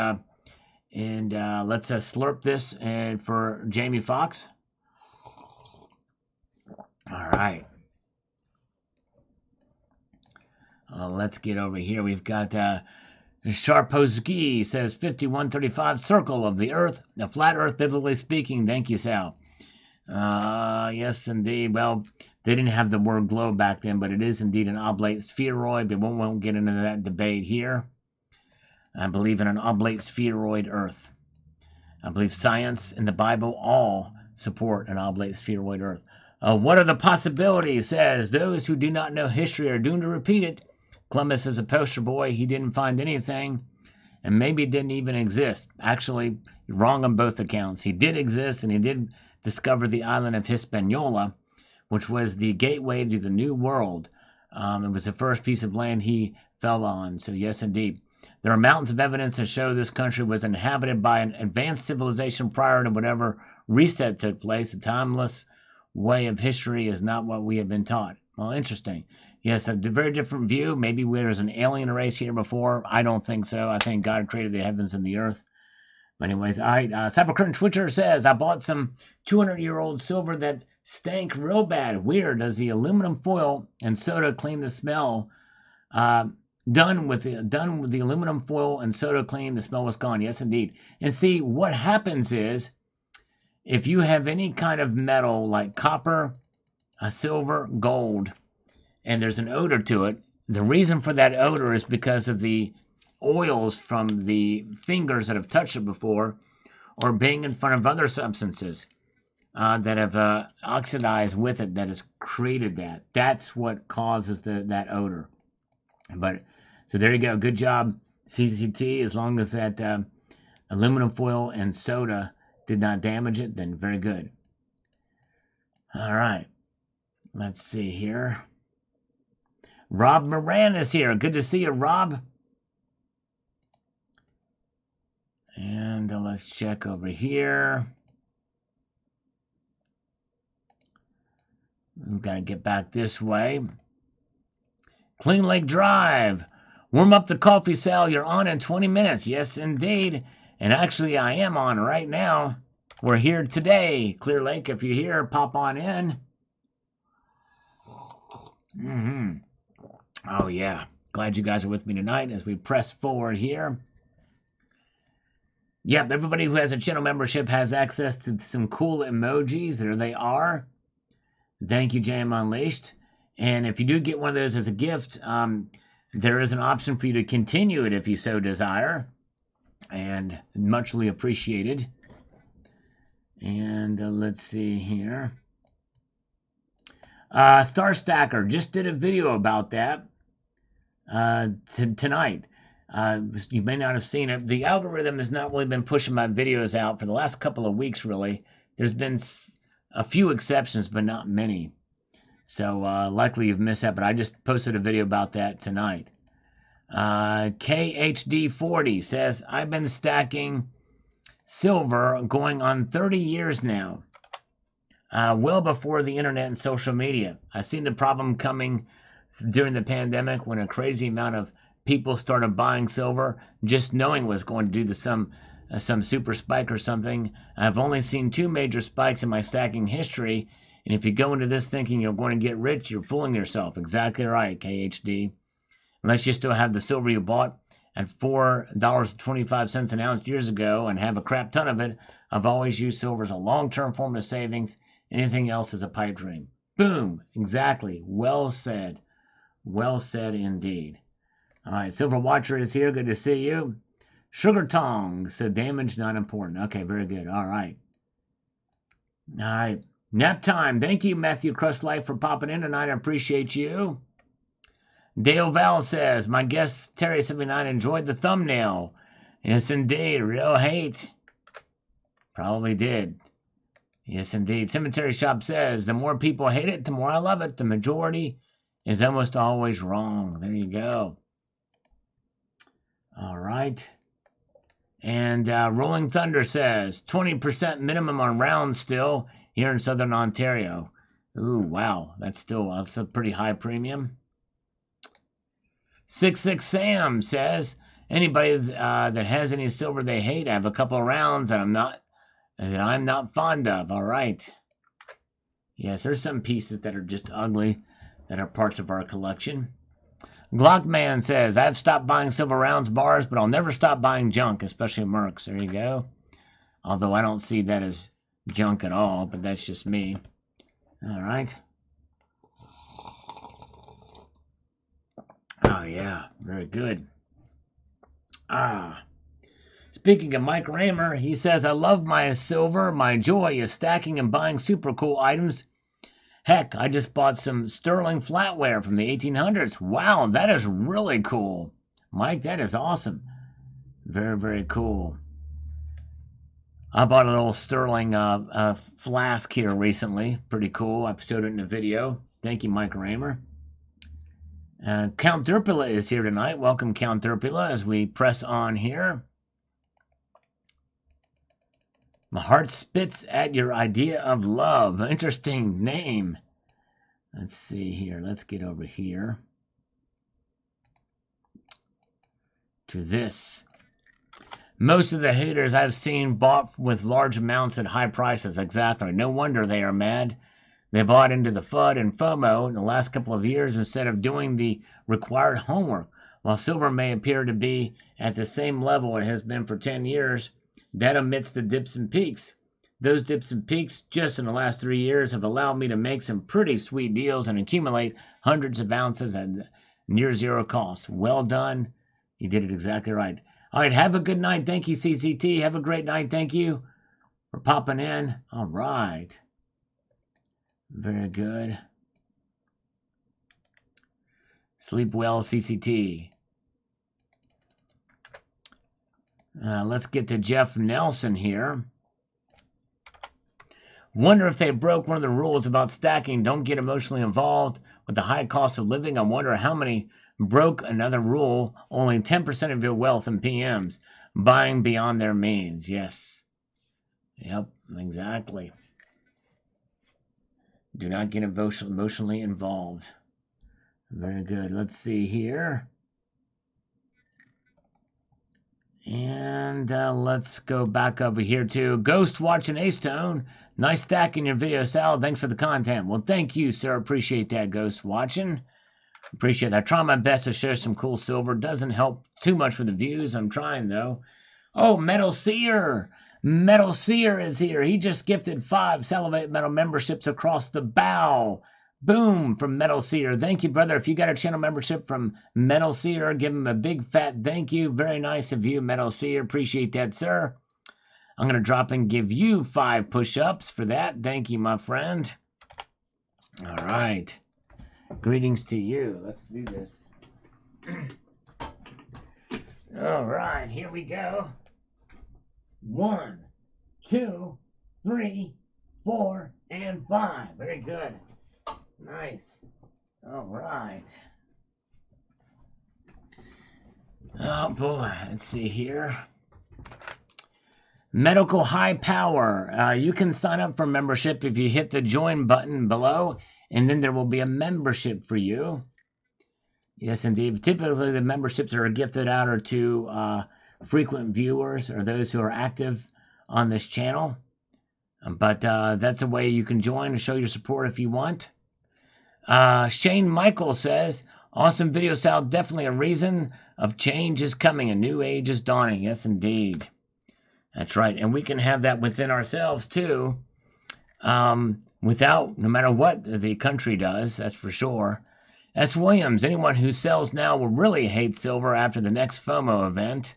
slurp this and for Jamie Foxx. All right. Let's get over here. We've got Sharposki says 5135 circle of the earth, a flat earth biblically speaking. Thank you, Sal. Yes, indeed. Well, they didn't have the word globe back then, but it is indeed an oblate spheroid, but we won't get into that debate here. I believe in an oblate spheroid Earth. I believe science and the Bible all support an oblate spheroid Earth. What are the possibilities? Says those who do not know history are doomed to repeat it. Columbus is a poster boy. He didn't find anything, and maybe it didn't even exist. Actually, you're wrong on both accounts. He did exist, and he did discover the island of Hispaniola, which was the gateway to the New World. It was the first piece of land he fell on. So yes, indeed. There are mountains of evidence that show this country was inhabited by an advanced civilization prior to whatever reset took place. A timeless way of history is not what we have been taught. Well, interesting. Yes, a very different view. Maybe there's an alien race here before. I don't think so. I think God created the heavens and the earth. But anyways, all right. Cybercurtain Twitcher says, I bought some 200-year-old silver that stank real bad. Weird. Does the aluminum foil and soda clean the smell? Done with the aluminum foil and soda clean, the smell was gone. Yes, indeed. And see, what happens is, if you have any kind of metal like copper, silver, gold, and there's an odor to it, the reason for that odor is because of the oils from the fingers that have touched it before, or being in front of other substances that have oxidized with it, that has created that. That's what causes that odor. But so there you go. Good job, CCT. As long as that aluminum foil and soda did not damage it, then very good. All right. Let's see here. Rob Moran is here. Good to see you, Rob. And let's check over here. We've got to get back this way. Clean Lake Drive. Warm up the coffee cell. You're on in 20 minutes. Yes, indeed. And actually, I am on right now. We're here today. Clear Lake, if you're here, pop on in. Oh, yeah. Glad you guys are with me tonight as we press forward here. Yep, everybody who has a channel membership has access to some cool emojis. There they are. Thank you, JM Unleashed. And if you do get one of those as a gift, there is an option for you to continue it if you so desire. And muchly appreciated. And let's see here. Star Stacker just did a video about that tonight. You may not have seen it. The algorithm has not really been pushing my videos out for the last couple of weeks, really. There's been a few exceptions, but not many. So likely you've missed that, but I just posted a video about that tonight. KHD40 says, I've been stacking silver going on 30 years now. Well before the internet and social media. I seen the problem coming during the pandemic when a crazy amount of people started buying silver, just knowing it was going to do some super spike or something. I've only seen 2 major spikes in my stacking history, and if you go into this thinking you're going to get rich, you're fooling yourself. Exactly right, KHD. Unless you still have the silver you bought at $4.25 an ounce years ago and have a crap ton of it, I've always used silver as a long-term form of savings. Anything else is a pipe dream. Boom. Exactly. Well said. Well said indeed. All right, Silver Watcher is here. Good to see you. Sugar Tongs said damage not important. Okay, very good. All right. All right. Nap time. Thank you, Matthew Crust Life, for popping in tonight. I appreciate you. Dale Val says, my guest Terry79 enjoyed the thumbnail. Yes, indeed. Real hate. Probably did. Yes, indeed. Cemetery Shop says, the more people hate it, the more I love it. The majority is almost always wrong. There you go. All right. And Rolling Thunder says, 20% minimum on rounds still here in Southern Ontario. Ooh, wow. That's a pretty high premium. 66 Sam says, anybody that has any silver they hate, I have a couple of rounds that I'm not fond of. All right. Yes, there's some pieces that are just ugly that are parts of our collection. Glockman says, I've stopped buying silver rounds bars, but I'll never stop buying junk, especially Mercs. There you go. Although I don't see that as junk at all, but that's just me. All right. Oh, yeah. Very good. Speaking of Mike Raymer, he says, I love my silver. My joy is stacking and buying super cool items. Heck, I just bought some sterling flatware from the 1800s. Wow, that is really cool. Mike, that is awesome. Very, very cool. I bought a little sterling flask here recently. Pretty cool. I showed it in a video. Thank you, Mike Raymer. Count Derpula is here tonight. Welcome, Count Derpula, as we press on here. My heart spits at your idea of love. Interesting name. Let's see here. Let's get over here to this. Most of the haters I've seen bought with large amounts at high prices. Exactly. No wonder they are mad. They bought into the FUD and FOMO in the last couple of years instead of doing the required homework. While silver may appear to be at the same level it has been for 10 years, that omits the dips and peaks. Those dips and peaks just in the last 3 years have allowed me to make some pretty sweet deals and accumulate hundreds of ounces at near zero cost. Well done. You did it exactly right. All right, have a good night. Thank you, CCT. Have a great night. Thank you for popping in. All right. Very good. Sleep well, CCT. Let's get to Jeff Nelson here. Wonder if they broke one of the rules about stacking. Don't get emotionally involved with the high cost of living. I wonder how many broke another rule. Only 10% of your wealth in PMs. Buying beyond their means. Yes. Yep, exactly. Do not get emotionally involved. Very good. Let's see here. And let's go back over here to Ghost watching A-Stone. Nice stack in your video, Sal. Thanks for the content. Well, thank you, sir. Appreciate that, Ghost watching. Appreciate that. I try my best to show some cool silver. Doesn't help too much for the views. I'm trying, though. Oh, Metal Seer. Metal Seer is here. He just gifted 5 Salivate Metal memberships across the bow. Boom, from Metal Seer. Thank you, brother. If you got a channel membership from Metal Seer, give him a big fat thank you. Very nice of you, Metal Seer. Appreciate that, sir. I'm going to drop and give you 5 push-ups for that. Thank you, my friend. All right. Greetings to you. Let's do this. All right, here we go. 1, 2, 3, 4, and 5. Very good. Nice. All right. Oh boy, let's see here. Medical High Power. You can sign up for membership if you hit the join button below, and then there will be a membership for you. Yes, indeed. Typically, the memberships that are gifted out are to frequent viewers or those who are active on this channel. But that's a way you can join and show your support if you want. Shane Michael says, awesome video, Sal. Definitely a reason of change is coming. A new age is dawning. Yes, indeed. That's right. And we can have that within ourselves, too. Without, no matter what the country does, that's for sure. S. Williams, anyone who sells now will really hate silver after the next FOMO event.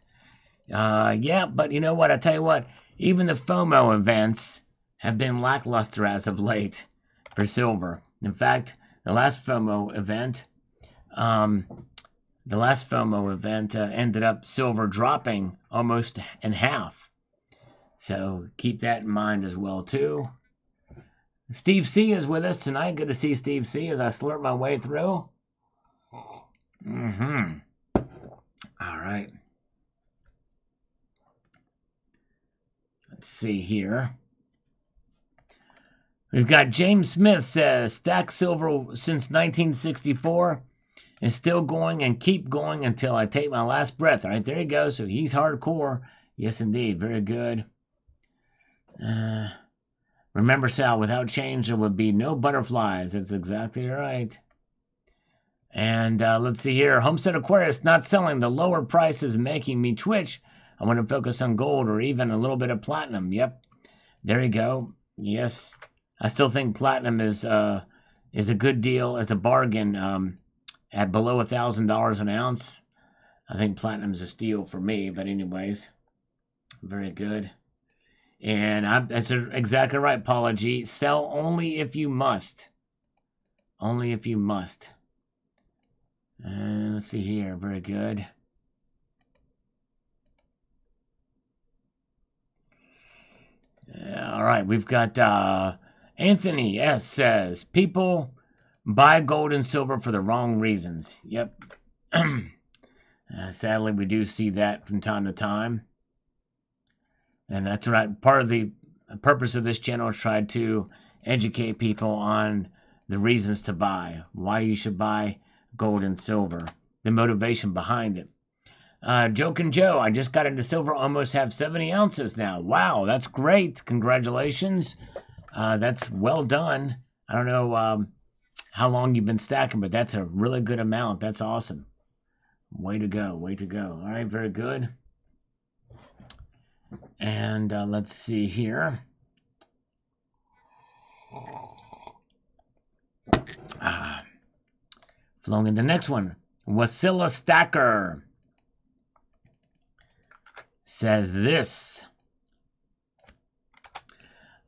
Yeah, but you know what? I tell you what, even the FOMO events have been lackluster as of late for silver. In fact, the last FOMO event, ended up silver dropping almost in half. So keep that in mind as well, too. Steve C is with us tonight. Good to see Steve C as I slurp my way through. All right. Let's see here. We've got James Smith says, stack silver since 1964 and still going and keep going until I take my last breath. All right, there you go. So he's hardcore. Yes, indeed. Very good. Remember, Sal, without change, there would be no butterflies. That's exactly right. And let's see here. Homestead Aquarius, not selling. The lower price is making me twitch. I want to focus on gold or even a little bit of platinum. Yep. There you go. Yes, I still think platinum is a good deal as a bargain at below $1,000 an ounce. I think platinum's a steal for me, but anyways, very good. And that's exactly right, Paula G. Sell only if you must. Only if you must. Let's see here. Very good. All right, we've got Anthony S. says, people buy gold and silver for the wrong reasons. Yep. Sadly, we do see that from time to time. And that's right. Part of the purpose of this channel is try to educate people on the reasons to buy, why you should buy gold and silver, the motivation behind it. Joke and Joe, I just got into silver, almost have 70 ounces now. Wow, that's great. Congratulations. That's well done. I don't know how long you've been stacking, but that's a really good amount. That's awesome. Way to go. Way to go. All right, very good. And let's see here. Flowing in the next one. Wasilla Stacker says this.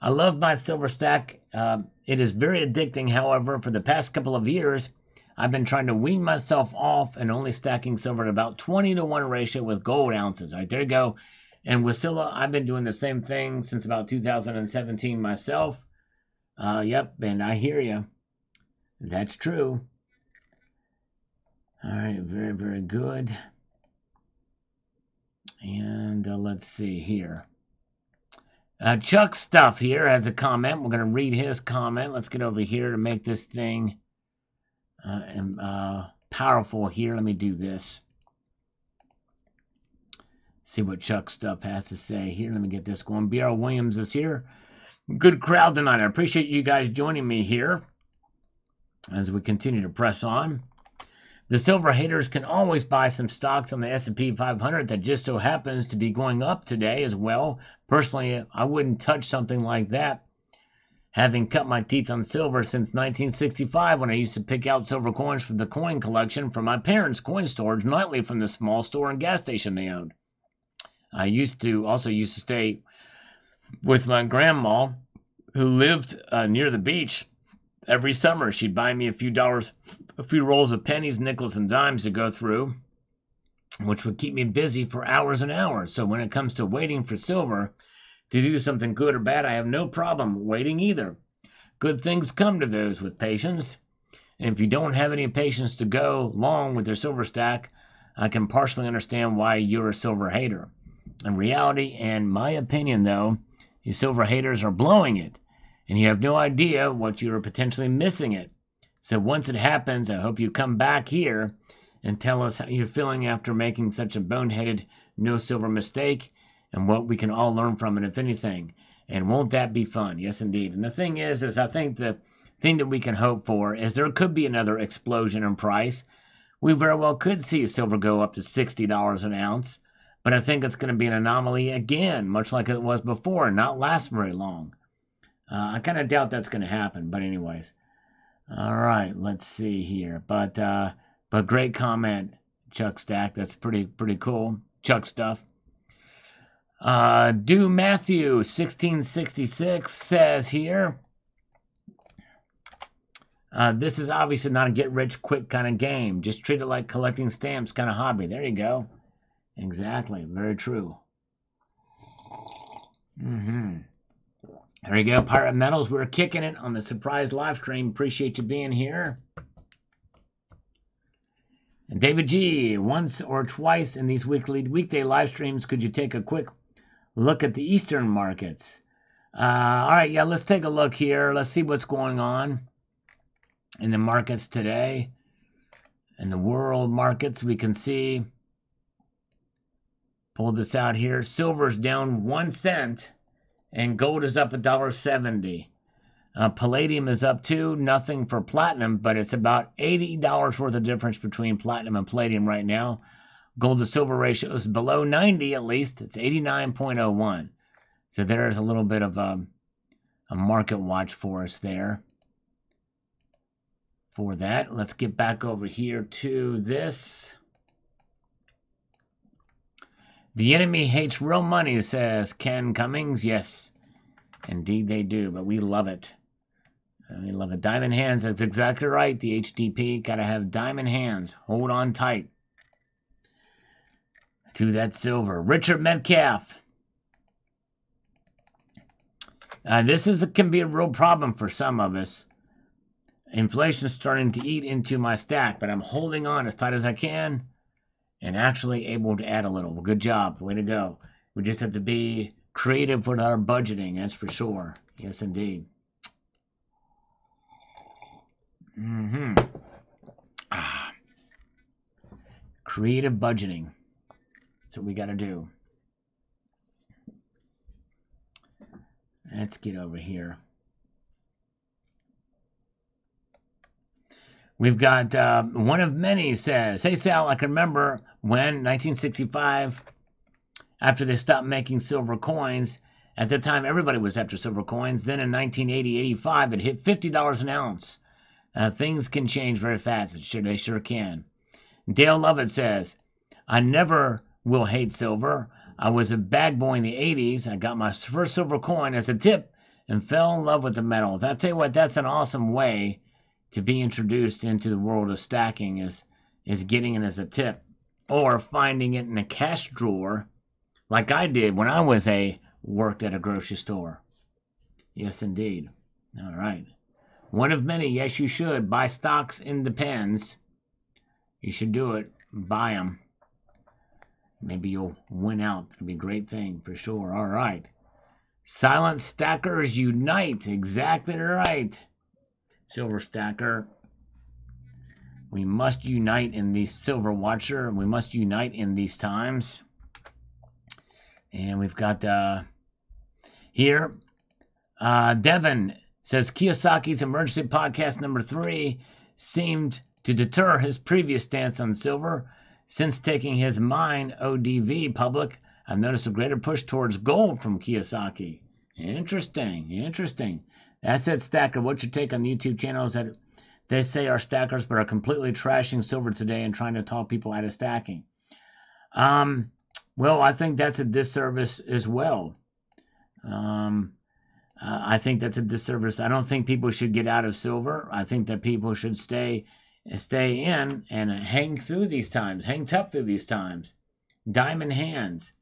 I love my silver stack. It is very addicting. However, for the past couple of years, I've been trying to wean myself off and only stacking silver at about 20-to-1 ratio with gold ounces. All right, there you go. And Wasilla, I've been doing the same thing since about 2017 myself. Yep, and I hear you. That's true. All right, very, very good. And let's see here. Chuck Stuff here has a comment. We're going to read his comment. Let's get over here to make this thing powerful here. Let me do this. See what Chuck Stuff has to say here. Let me get this going. B.R. Williams is here. Good crowd tonight. I appreciate you guys joining me here as we continue to press on. The silver haters can always buy some stocks on the S&P 500 that just so happens to be going up today as well. Personally, I wouldn't touch something like that, having cut my teeth on silver since 1965 when I used to pick out silver coins from the coin collection from my parents' coin storage nightly from the small store and gas station they owned. I used to stay with my grandma who lived near the beach. Every summer, she'd buy me a few rolls of pennies, nickels, and dimes to go through, which would keep me busy for hours and hours. So when it comes to waiting for silver to do something good or bad, I have no problem waiting either. Good things come to those with patience. And if you don't have any patience to go long with your silver stack, I can partially understand why you're a silver hater. In reality, and my opinion though, you silver haters are blowing it. And you have no idea what you are potentially missing it. So once it happens, I hope you come back here and tell us how you're feeling after making such a boneheaded no silver mistake and what we can all learn from it, if anything. And won't that be fun? Yes, indeed. And the thing is I think the thing that we can hope for is there could be another explosion in price. We very well could see silver go up to $60 an ounce, but I think it's going to be an anomaly again, much like it was before, and not last very long. I kind of doubt that's going to happen, but anyways. All right, let's see here. But great comment, Chuck Stack. That's pretty cool. Chuck Stuff. Do Matthew 1666 says here. This is obviously not a get-rich-quick kind of game. Just treat it like collecting stamps kind of hobby. There you go. Exactly. Very true. There you go, Pirate Metals. We're kicking it on the surprise live stream. Appreciate you being here. And David G, once or twice in these weekday live streams, could you take a quick look at the Eastern markets? All right, yeah, let's take a look here. Let's see what's going on in the markets today. In the world markets, we can see, pull this out here, silver's down 1 cent. And gold is up $1.70. Palladium is up too. Nothing for platinum, but it's about $80 worth of difference between platinum and palladium right now. Gold to silver ratio is below 90 at least. It's 89.01. So there's a little bit of a market watch for us there. For that, let's get back over here to this. The enemy hates real money, says Ken Cummings. Yes, indeed they do, but we love it. We love it. Diamond hands, that's exactly right. The HDP, gotta have diamond hands. Hold on tight to that silver. Richard Metcalf. This can be a real problem for some of us. Inflation is starting to eat into my stack, but I'm holding on as tight as I can and actually able to add a little. Well, good job. Way to go. We just have to be creative with our budgeting, that's for sure. Yes, indeed. Creative budgeting. That's what we got to do. Let's get over here. We've got one of many says, hey Sal, I can remember when 1965, after they stopped making silver coins, at the time everybody was after silver coins. Then in 1980-85, it hit $50 an ounce. Things can change very fast. They sure can. Dale Lovett says, I never will hate silver. I was a bag boy in the 80s. I got my first silver coin as a tip and fell in love with the metal. I'll tell you what, that's an awesome way to be introduced into the world of stacking is getting it as a tip or finding it in a cash drawer like I did when I worked at a grocery store. Yes, indeed. All right. One of many. Yes, you should. Buy stocks in the pens. You should do it. Buy them. Maybe you'll win out. It'll be a great thing for sure. All right. Silent stackers unite. Exactly right. Silver stacker. We must unite in the silver watcher. We must unite in these times. And we've got here. Devin says Kiyosaki's emergency podcast number 3 seemed to deter his previous stance on silver. Since taking his mine ODV public, I've noticed a greater push towards gold from Kiyosaki. Interesting. That's it, Stacker. What's your take on the YouTube channels that they say are stackers but are completely trashing silver today and trying to talk people out of stacking? Well, I think that's a disservice as well. I think that's a disservice. I don't think people should get out of silver. I think that people should stay in and hang through these times, hang tough through these times. Diamond hands.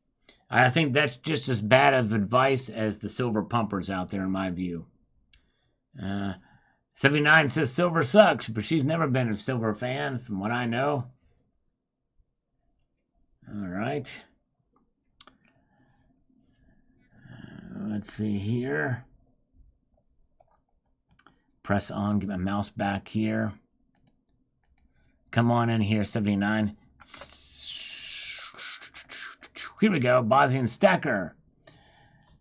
I think that's just as bad of advice as the silver pumpers out there, in my view. 79 says silver sucks, but she's never been a silver fan, from what I know. All right. Let's see here. Press on, get my mouse back here. Come on in here, 79. Here we go, Bosnian Stacker.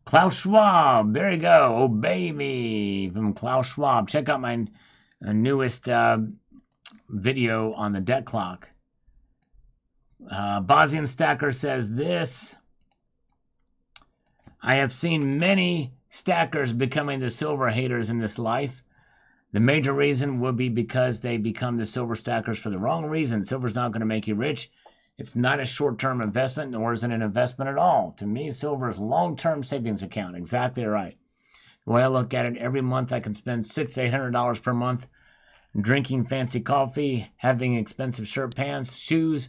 Klaus Schwab, there you go. Obey me from Klaus Schwab. Check out my newest video on the debt clock. Bosnian Stacker says this. I have seen many stackers becoming the silver haters in this life. The major reason would be because they become the silver stackers for the wrong reason. Silver's not going to make you rich. It's not a short-term investment, nor is it an investment at all. To me, silver is a long-term savings account. Exactly right. The way I look at it, every month I can spend $600 to $800 per month drinking fancy coffee, having expensive shirt, pants, shoes,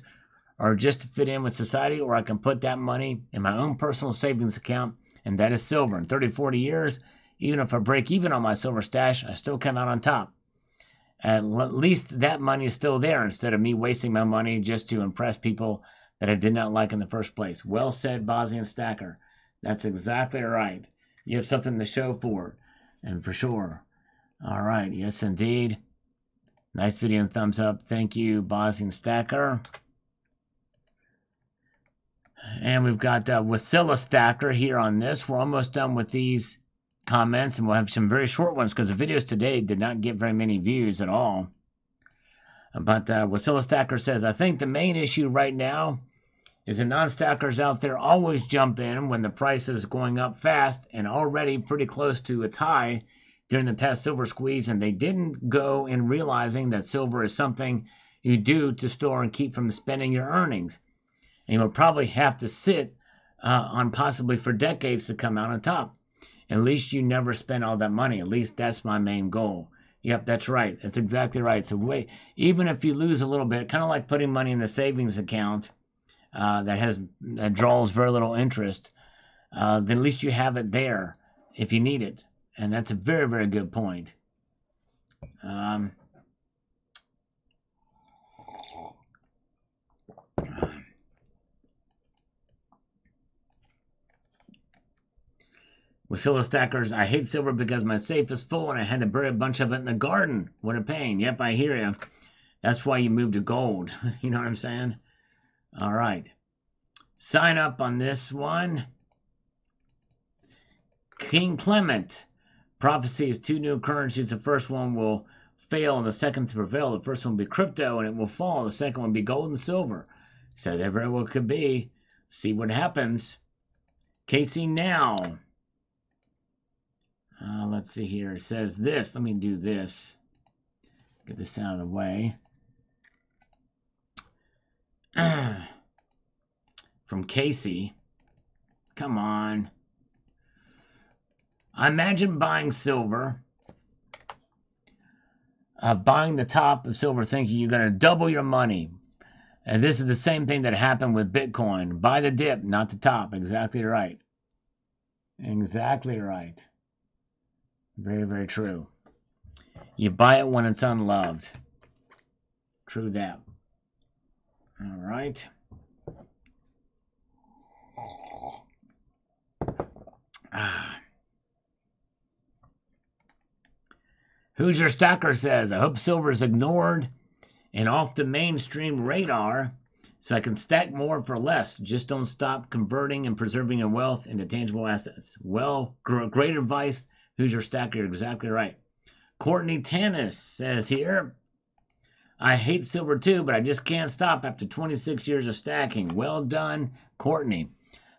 or just to fit in with society, or I can put that money in my own personal savings account, and that is silver. In 30, 40 years, even if I break even on my silver stash, I still come out on top. At least that money is still there instead of me wasting my money just to impress people that I did not like in the first place. Well said, Bosnian Stacker. That's exactly right. You have something to show for it, and for sure. All right, yes indeed. Nice video and thumbs up. Thank you, Bosnian Stacker. And we've got Wasilla Stacker here on this. We're almost done with these comments, and we'll have some very short ones because the videos today did not get very many views at all. But Wasilla Stacker says, I think the main issue right now is the non-stackers out there always jump in when the price is going up fast and already pretty close to its high during the past silver squeeze, and they didn't go in realizing that silver is something you do to store and keep from spending your earnings. And you will probably have to sit on possibly for decades to come out on top. At least you never spend all that money. At least that's my main goal. Yep, that's right. That's exactly right. So wait, even if you lose a little bit, kind of like putting money in a savings account that draws very little interest, then at least you have it there if you need it. And that's a very, very good point. With silver stackers, I hate silver because my safe is full and I had to bury a bunch of it in the garden. What a pain. Yep, I hear you. That's why you moved to gold. You know what I'm saying? All right. Sign up on this one. King Clement. Prophecy is 2 new currencies. The first one will fail and the second to prevail. The first one will be crypto and it will fall. The second one will be gold and silver. So that very well could be. See what happens. Casey now. Let's see here. It says this. Let me do this. Get this out of the way. From Casey. Come on. I imagine buying silver. Buying the top of silver thinking you're going to double your money. And this is the same thing that happened with Bitcoin. Buy the dip, not the top. Exactly right. Exactly right. Very, very true. You buy it when it's unloved. True that. All right. Who's Your Stacker says, I hope silver is ignored and off the mainstream radar so I can stack more for less. Just don't stop converting and preserving your wealth into tangible assets. Well, great advice. Who's Your Stacker? You're exactly right. Courtney Tannis says here, I hate silver too, but I just can't stop after 26 years of stacking. Well done, Courtney.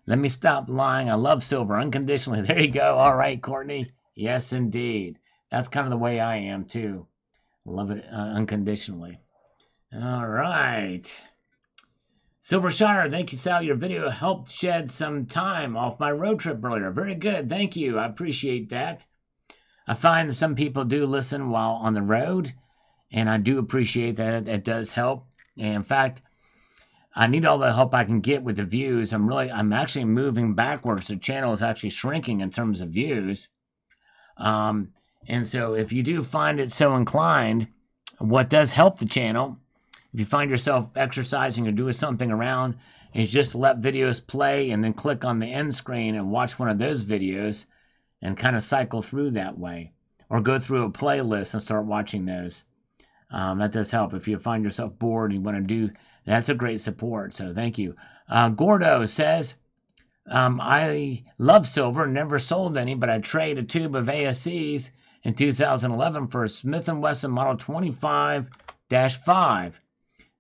Let me stop lying. I love silver unconditionally. There you go. All right, Courtney. Yes, indeed. That's kind of the way I am too. Love it unconditionally. All right. Silvershire, thank you, Sal. Your video helped shed some time off my road trip earlier. Very good. Thank you. I appreciate that. I find that some people do listen while on the road, and I do appreciate that. It does help. And in fact, I need all the help I can get with the views. I'm actually moving backwards. The channel is actually shrinking in terms of views. And so if you do find it so inclined, what does help the channel, if you find yourself exercising or doing something around, is just let videos play and then click on the end screen and watch one of those videos and kind of cycle through that way. Or go through a playlist and start watching those. That does help. If you find yourself bored and you want to do, that's a great support. So thank you. Gordo says, I love silver, never sold any, but I traded a tube of ASCs in 2011 for a Smith & Wesson Model 25-5,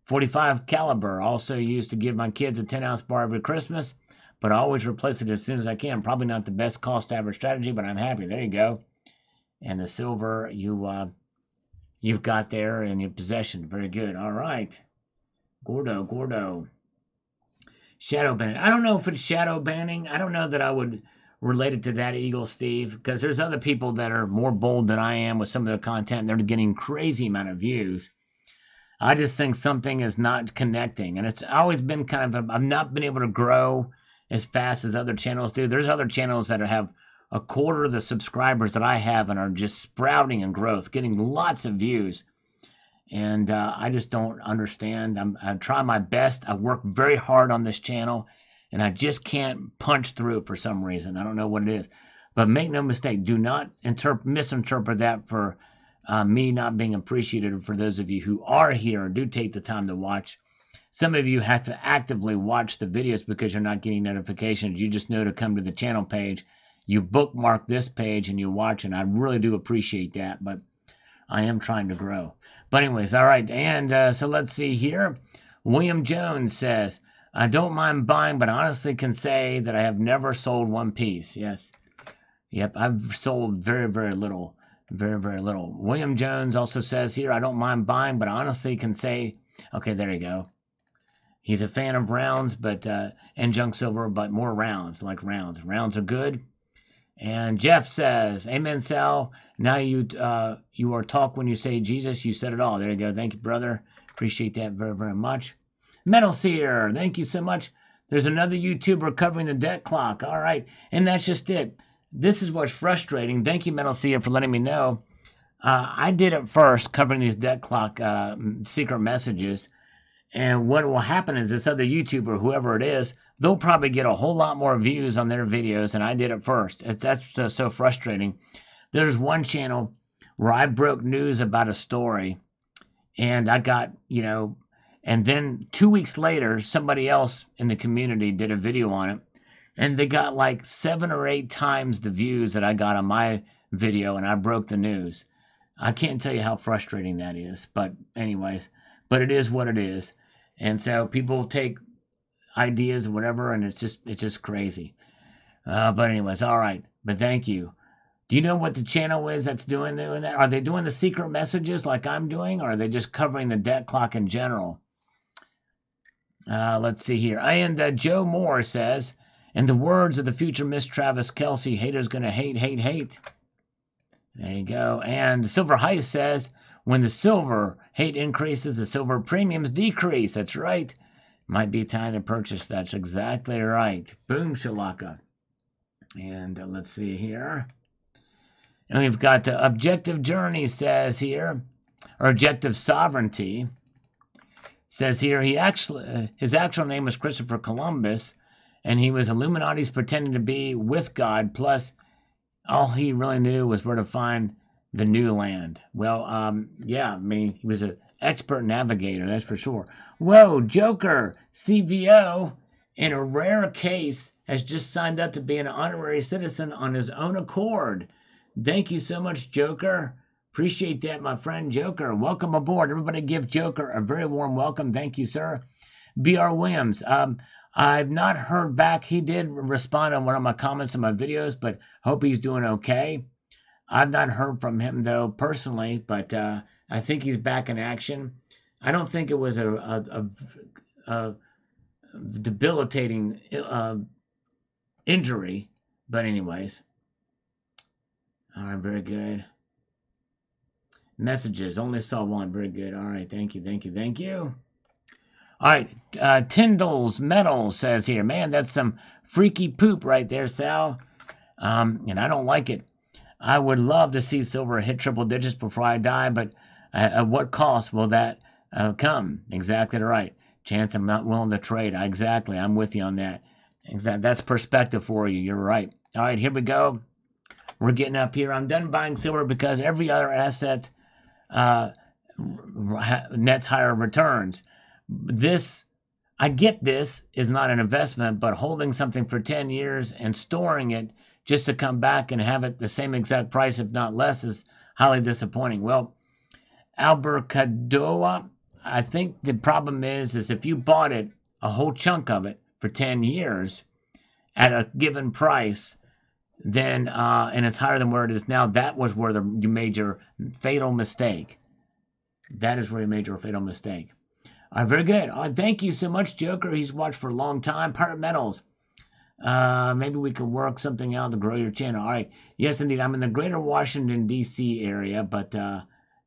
45 caliber. Also used to give my kids a 10-ounce bar every Christmas, but I always replace it as soon as I can. Probably not the best cost average strategy, but I'm happy. There you go. And the silver you've got there in your possession. Very good. All right. Gordo. Shadow banning. I don't know if it's shadow banning. I don't know that I would relate it to that, Eagle Steve, because there's other people that are more bold than I am with some of their content. They're getting crazy amount of views. I just think something is not connecting. And it's always been I've not been able to grow as fast as other channels do. There's other channels that have a quarter of the subscribers that I have and are just sprouting in growth, getting lots of views. And I just don't understand. I try my best. I work very hard on this channel, and I just can't punch through for some reason. I don't know what it is. But make no mistake, do not misinterpret that for me not being appreciated. For those of you who are here and do take the time to watch, some of you have to actively watch the videos because you're not getting notifications. You just know to come to the channel page. You bookmark this page and you watch, and I really do appreciate that. But I am trying to grow. But anyways, all right. And so let's see here. William Jones says, I don't mind buying, but I honestly can say that I have never sold one piece. Yes. Yep, I've sold very, very little. Very, very little. William Jones also says here, I don't mind buying, but I honestly can say, okay, there you go. He's a fan of rounds, but and junk silver, but more rounds, like rounds. Rounds are good. And Jeff says, Amen, Sal. Now you are talk when you say Jesus. You said it all. There you go. Thank you, brother. Appreciate that very, very much. Metal Seer, thank you so much. There's another YouTuber covering the debt clock. All right, and that's just it. This is what's frustrating. Thank you, Metal Seer, for letting me know. I did it first, covering these debt clock secret messages. And what will happen is this other YouTuber, whoever it is, they'll probably get a whole lot more views on their videos, and I did it first. That's so frustrating. There's one channel where I broke news about a story, and I got, and then 2 weeks later, somebody else in the community did a video on it, and they got like 7 or 8 times the views that I got on my video, and I broke the news. I can't tell you how frustrating that is, but anyways, but it is what it is. And so people take ideas or whatever, and it's just crazy. But anyways, all right. But thank you. Do you know what the channel is that's doing that? Are they doing the secret messages like I'm doing, or are they just covering the debt clock in general? Let's see here. And Joe Moore says, in the words of the future Miss Travis Kelsey, haters gonna hate, hate, hate. There you go. And Silver Heist says, when the silver hate increases, the silver premiums decrease. That's right. Might be time to purchase. That's exactly right. Boom, shalaka. And let's see here. And we've got Objective Journey says here, or Objective Sovereignty says here, his actual name was Christopher Columbus, and he was Illuminati's pretending to be with God, plus all he really knew was where to find the new land. Well, yeah, I mean, he was an expert navigator, that's for sure. Whoa, Joker, CVO, in a rare case, has just signed up to be an honorary citizen on his own accord. Thank you so much, Joker. Appreciate that, my friend Joker. Welcome aboard. Everybody give Joker a very warm welcome. Thank you, sir. B.R. Williams, I've not heard back. He did respond on one of my comments in my videos, but hope he's doing okay. I've not heard from him, though, personally, but I think he's back in action. I don't think it was a debilitating injury, but anyways. All right, very good. Messages, only saw one. Very good. All right, thank you, thank you, thank you. All right, Tyndall's Metal says here, man, that's some freaky poop right there, Sal. And I don't like it. I would love to see silver hit triple digits before I die, but at what cost will that come? Exactly right. Chance I'm not willing to trade. Exactly, I'm with you on that. Exactly, that's perspective for you. You're right. All right, here we go. We're getting up here. I'm done buying silver because every other asset nets higher returns. I get this is not an investment, but holding something for 10 years and storing it just to come back and have it the same exact price, if not less, is highly disappointing. Well, Albercadoa, I think the problem is if you bought it, a whole chunk of it, for 10 years at a given price, then and it's higher than where it is now, that was where you made your fatal mistake. That is where you made your fatal mistake. All right, very good. Thank you so much, Joker. He's watched for a long time. Pirate Metals. Maybe we could work something out to grow your channel. All right. Yes, indeed. I'm in the greater Washington, D.C. area, but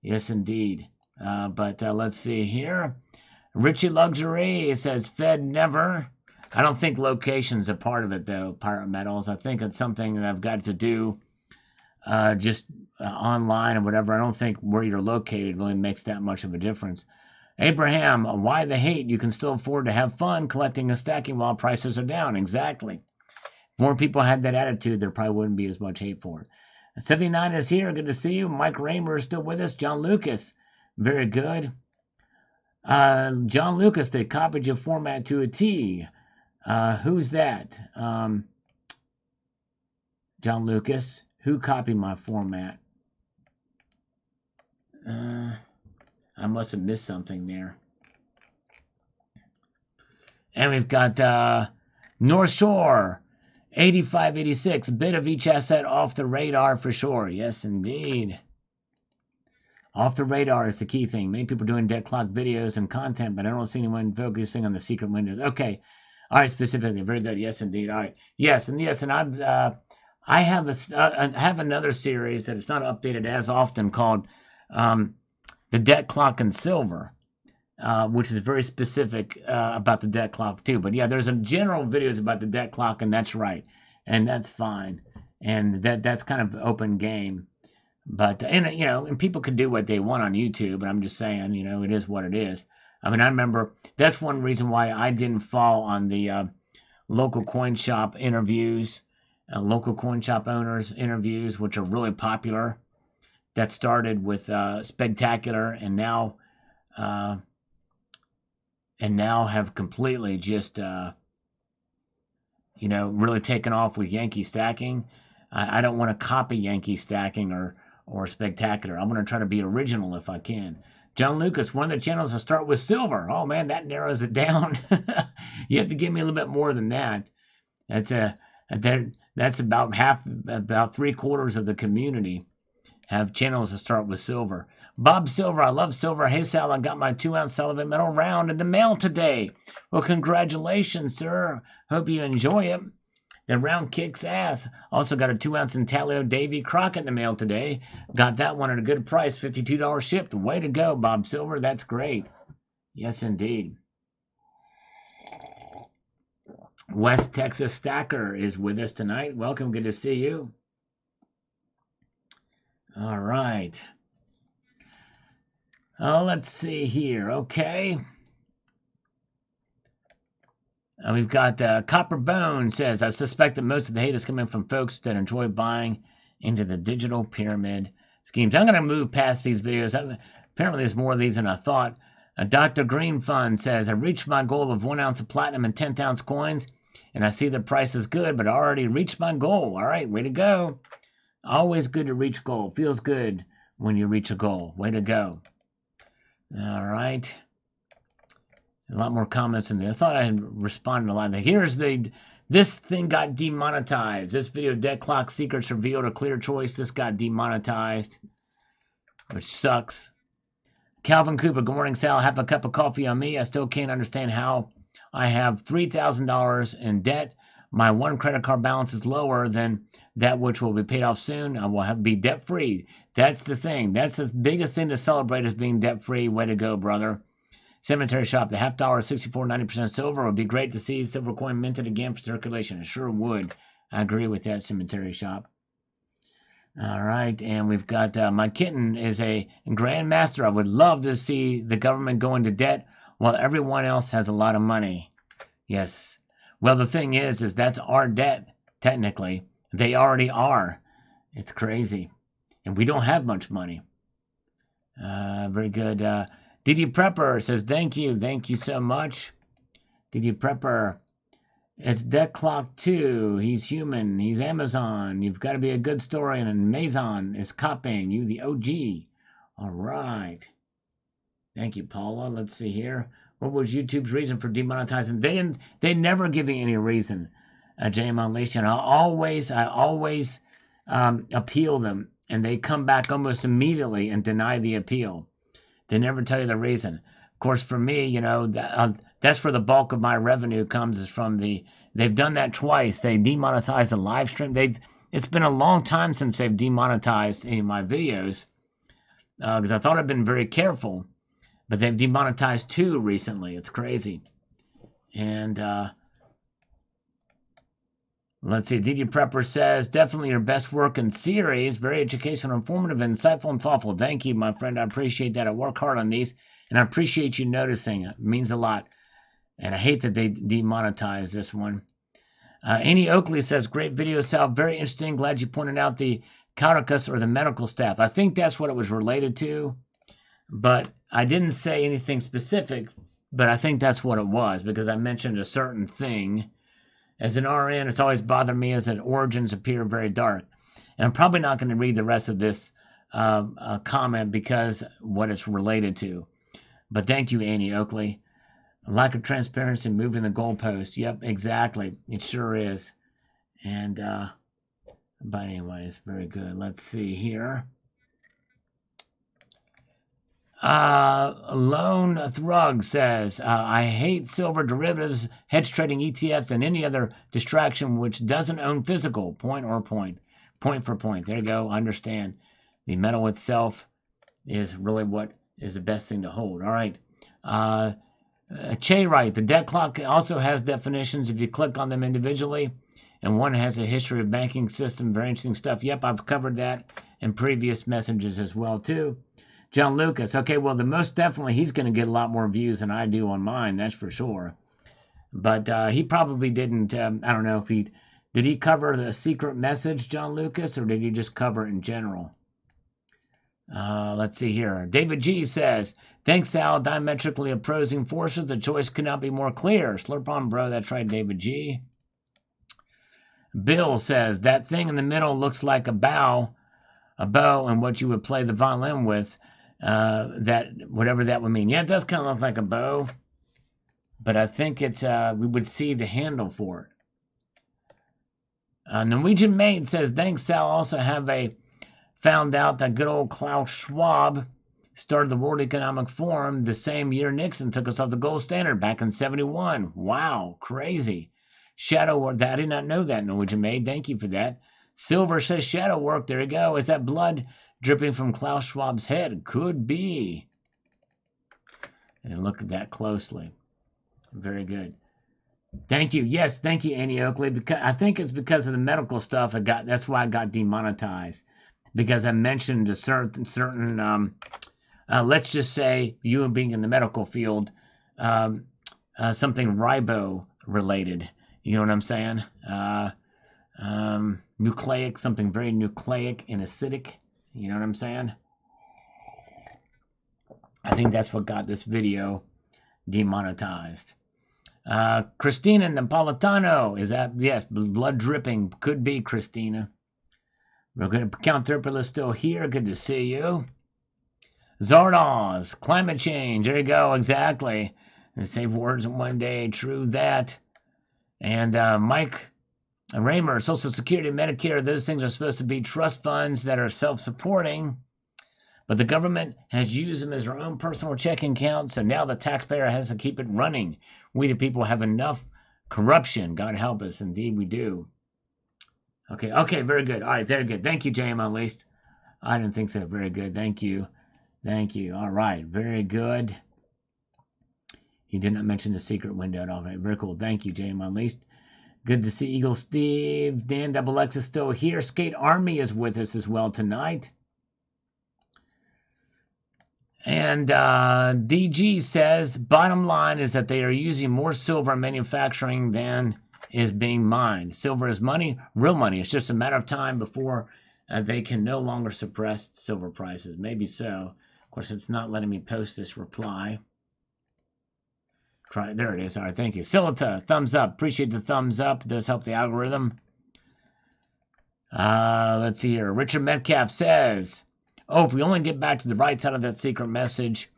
yes, indeed. But let's see here. Richie Luxury says, Fed never. I don't think location's a part of it, though, Pirate Metals. I think it's something that I've got to do just online or whatever. I don't think where you're located really makes that much of a difference. Abraham, why the hate? You can still afford to have fun collecting and stacking while prices are down. Exactly. If more people had that attitude, there probably wouldn't be as much hate for it. 79 is here. Good to see you. Mike Raymer is still with us. John Lucas, very good. John Lucas, they copied your format to a T. Who's that? John Lucas, who copied my format? I must have missed something there. And we've got North Shore, 8586. A bit of each asset off the radar for sure. Yes, indeed. Off the radar is the key thing. Many people are doing dead clock videos and content, but I don't see anyone focusing on the secret windows. Okay. All right, specifically. Very good. Yes, indeed. All right. Yes, and I have another series that is not updated as often called The Debt Clock in Silver, which is very specific about the debt clock too. But yeah, there's a general videos about the debt clock, and that's right. And that's fine. And that's kind of open game. But, and people can do what they want on YouTube, and I'm just saying, it is what it is. I mean, I remember that's one reason why I didn't fall on the local coin shop interviews, local coin shop owners interviews, which are really popular. That started with Spectacular, and now have completely just, really taken off with Yankee stacking. I don't want to copy Yankee stacking or Spectacular. I'm going to try to be original if I can. John Lucas, one of the channels will start with silver. Oh man, that narrows it down. You have to give me a little bit more than that. That's about about 3/4 of the community have channels that start with silver. Bob Silver, I love silver. Hey Sal, I got my 2-ounce Sullivan metal round in the mail today. Well, congratulations, sir. Hope you enjoy it. The round kicks ass. Also got a 2-ounce intaglio Davy Crockett in the mail today. Got that one at a good price, $52 shipped. Way to go, Bob Silver. That's great. Yes, indeed. West Texas Stacker is with us tonight. Welcome. Good to see you. All right. Oh, let's see here. Okay. We've got Copper Bone says, I suspect that most of the hate is coming from folks that enjoy buying into the digital pyramid schemes. I'm going to move past these videos. Apparently, there's more of these than I thought. Dr. Green Fund says, I reached my goal of 1 ounce of platinum and 10th-ounce coins, and I see the price is good, but I already reached my goal. All right, way to go. Always good to reach goal. Feels good when you reach a goal. Way to go. All right. A lot more comments in there. I thought I had responded a lot. Here's this thing got demonetized. This video, Dead Clock Secrets revealed a clear choice. This got demonetized, which sucks. Calvin Cooper, good morning, Sal. Have a cup of coffee on me. I still can't understand how I have $3,000 in debt. My one credit card balance is lower than that which will be paid off soon. I will be debt-free. That's the thing. That's the biggest thing to celebrate is being debt-free. Way to go, brother. Cemetery Shop, the $50 64 90% silver. It would be great to see silver coin minted again for circulation. It sure would. I agree with that, Cemetery Shop. All right, and we've got my kitten is a grandmaster. I would love to see the government go into debt while everyone else has a lot of money. Yes. Well, the thing is that's our debt, technically. They already are. It's crazy. And we don't have much money. Very good. Didi Prepper says, thank you. Thank you so much. Didi Prepper. It's Debt Clock 2. He's human. He's Amazon. You've got to be a good story. And Amazon is copying you, the OG. All right. Thank you, Paula. Let's see here. What was YouTube's reason for demonetizing? They never give me any reason. JM Unleashed. I always appeal them. And they come back almost immediately and deny the appeal. They never tell you the reason. Of course, for me, that's where the bulk of my revenue comes is from they've done that twice. They demonetized the live stream. It's been a long time since they've demonetized any of my videos because I thought I'd been very careful, but they've demonetized 2 recently. It's crazy. And let's see. Didi Prepper says, definitely your best work in series. Very educational, informative, insightful, and thoughtful. Thank you, my friend. I appreciate that. I work hard on these, and I appreciate you noticing. It means a lot. And I hate that they demonetize this one. Annie Oakley says, great video, Sal. Very interesting. Glad you pointed out the Caucus or the medical staff. I think that's what it was related to. But I didn't say anything specific, but I think that's what it was because I mentioned a certain thing. As an RN, it's always bothered me as that origins appear very dark. And I'm probably not going to read the rest of this comment because what it's related to. But thank you, Annie Oakley. A lack of transparency, moving the goalpost. Yep, exactly. It sure is. And, but anyways, very good. Let's see here. Lone Thrug says, I hate silver derivatives, hedge trading ETFs, and any other distraction which doesn't own physical. Point or point. Point for point. There you go. Understand. The metal itself is really what is the best thing to hold. All right. Che Wright, the debt clock also has definitions if you click on them individually, and one has a history of banking system, very interesting stuff. Yep, I've covered that in previous messages as well, too. John Lucas, okay, well, the most definitely he's going to get a lot more views than I do on mine, that's for sure. But he probably didn't, I don't know if did he cover the secret message, John Lucas, or did he just cover it in general? Let's see here. David G says, thanks, Sal. Diametrically opposing forces. The choice could not be more clear. Slurp on, bro. That's right, David G. Bill says, that thing in the middle looks like a bow, and what you would play the violin with. That whatever that would mean. Yeah, it does kind of look like a bow, but I think it's we would see the handle for it. Norwegian Maid says, thanks, Sal. Also have found out that good old Klaus Schwab started the World Economic Forum the same year Nixon took us off the gold standard back in 71. Wow, crazy. Shadow work. I did not know that, Norwegian Maid. Thank you for that. Silver says shadow work. There you go. Is that blood dripping from Klaus Schwab's head? Could be. And look at that closely. Very good. Thank you. Yes, thank you, Annie Oakley. Because I think it's because of the medical stuff. That's why I got demonetized. Because I mentioned a certain let's just say you being in the medical field, something ribo related. You know what I'm saying? Nucleic, something very nucleic and acidic. You know what I'm saying? I think that's what got this video demonetized. Christina Napolitano, is that? Yes, blood dripping. Could be, Christina. We're going to count is still here. Good to see you. Zardoz, climate change. There you go, exactly. The same words in one day. True that. And Mike Raymer, Social Security, Medicare, those things are supposed to be trust funds that are self-supporting. But the government has used them as their own personal checking account, so now the taxpayer has to keep it running. We the people have enough corruption. God help us. Indeed we do. Okay, very good. All right, very good. Thank you, JM Unleashed. I didn't think so. Very good. Thank you. All right, very good. He did not mention the secret window at all. Okay, very cool. Thank you, JM Unleashed. Good to see Eagle Steve. Dan Double X is still here. Skate Army is with us as well tonight. And DG says, bottom line is that they are using more silver in manufacturing than is being mined. Silver is money, real money. It's just a matter of time before they can no longer suppress silver prices. Maybe so. Of course, it's not letting me post this reply. There it is. All right, thank you. Silita, thumbs up. Appreciate the thumbs up. It does help the algorithm. Let's see here. Richard Metcalf says, oh, if we only get back to the right side of that secret message.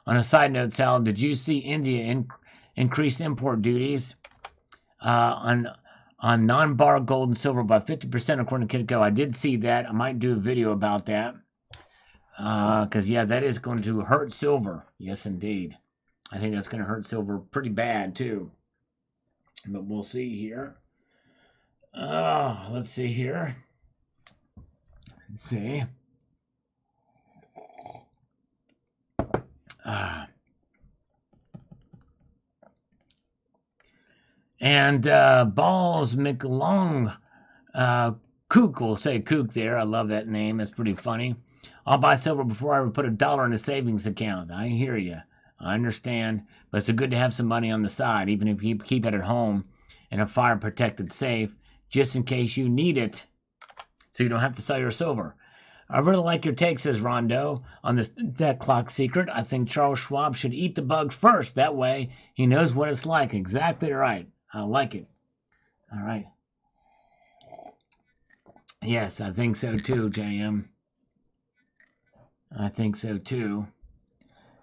On a side note, Sal, did you see India increase import duties on non-bar gold and silver by 50% according to Kitco? I did see that. I might do a video about that. Because, yeah, that is going to hurt silver. Yes, indeed. I think that's going to hurt silver pretty bad, too. But we'll see here. Let's see here. Let's see. And Balls McLong, Kook, will say Kook there. I love that name. It's pretty funny. I'll buy silver before I ever put $1 in a savings account. I hear you. I understand. But it's good to have some money on the side, even if you keep it at home in a fire-protected safe, just in case you need it, so you don't have to sell your silver. I really like your take, says Rondo, on that clock secret. I think Charles Schwab should eat the bug first. That way, he knows what it's like. Exactly right. I like it. All right. Yes, I think so too, JM. I think so too.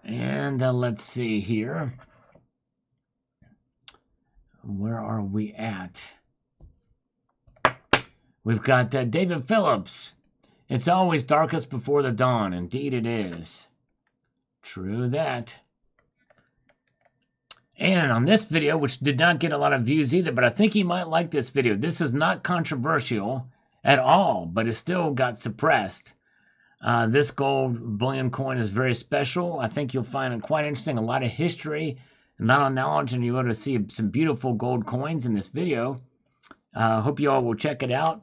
And let's see here. Where are we at? We've got David Phillips. It's always darkest before the dawn. Indeed it is. True that. And on this video, which did not get a lot of views either, but I think you might like this video. This is not controversial at all, but it still got suppressed. This gold bullion coin is very special. I think you'll find it quite interesting. A lot of history, a lot of knowledge, and you're able to see some beautiful gold coins in this video. Hope you all will check it out.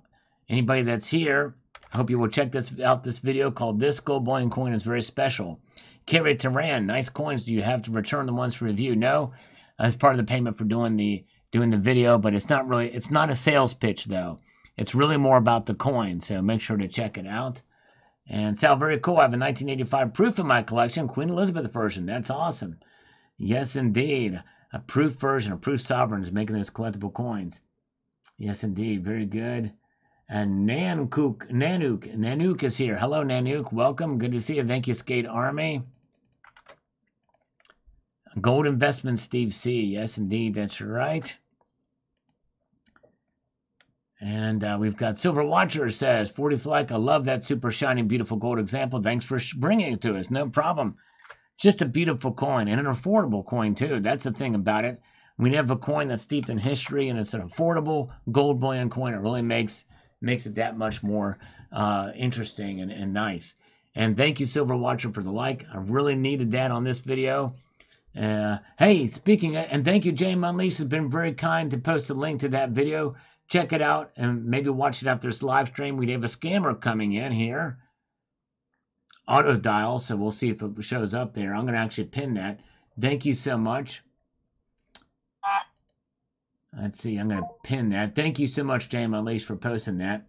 Anybody that's here, I hope you will check this video called This Gold Bullion Coin is Very Special. Kerry Turan, nice coins. Do you have to return the ones for review? No, as part of the payment for doing the video, but it's not a sales pitch though. It's really more about the coin, so make sure to check it out. And Sal, very cool. I have a 1985 proof in my collection, Queen Elizabeth version. That's awesome. Yes, indeed. A proof version, a proof sovereign is making those collectible coins. Yes, indeed. Very good. And Nanook is here. Hello, Nanook. Welcome. Good to see you. Thank you, Skate Army. Gold Investment, Steve C. Yes, indeed. That's right. And we've got Silver Watcher says, 40 Fleck, I love that super shiny, beautiful gold example. Thanks for bringing it to us. No problem. Just a beautiful coin and an affordable coin, too. That's the thing about it. We have a coin that's steeped in history and it's an affordable gold bullion coin. It really makes it that much more interesting and nice. And thank you, Silver Watcher, for the like. I really needed that on this video. Hey, speaking of, and thank you, Jane Unleashed has been very kind to post a link to that video. Check it out and maybe watch it after this live stream. We have a scammer coming in here. Auto dial, so we'll see if it shows up there. I'm going to actually pin that. Thank you so much. Let's see, I'm going to pin that. Thank you so much, Jane Unleashed, for posting that.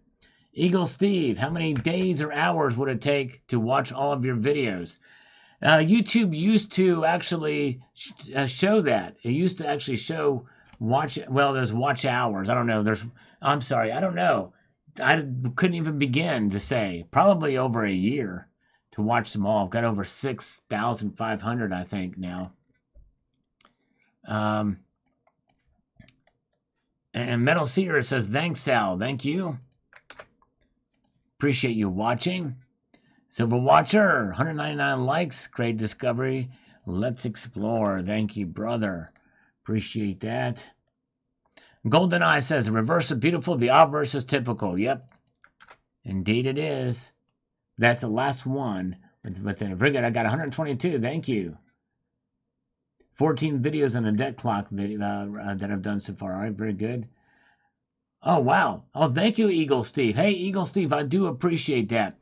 Eagle Steve, how many days or hours would it take to watch all of your videos? YouTube used to actually show that. It used to actually show there's watch hours. I don't know. I'm sorry. I don't know. I couldn't even begin to say. Probably over a year to watch them all. I've got over 6,500, I think, now. And Metal Seer says, thanks, Sal. Thank you. Appreciate you watching. Silver Watcher, 199 likes. Great discovery. Let's explore. Thank you, brother. Appreciate that. Golden Eye says, the reverse is beautiful, the obverse is typical. Yep. Indeed it is. That's the last one. But then, very good. I got 122. Thank you. 14 videos on the debt clock video that I've done so far. All right, very good. Oh, wow. Oh, thank you, Eagle Steve. Hey, Eagle Steve, I do appreciate that.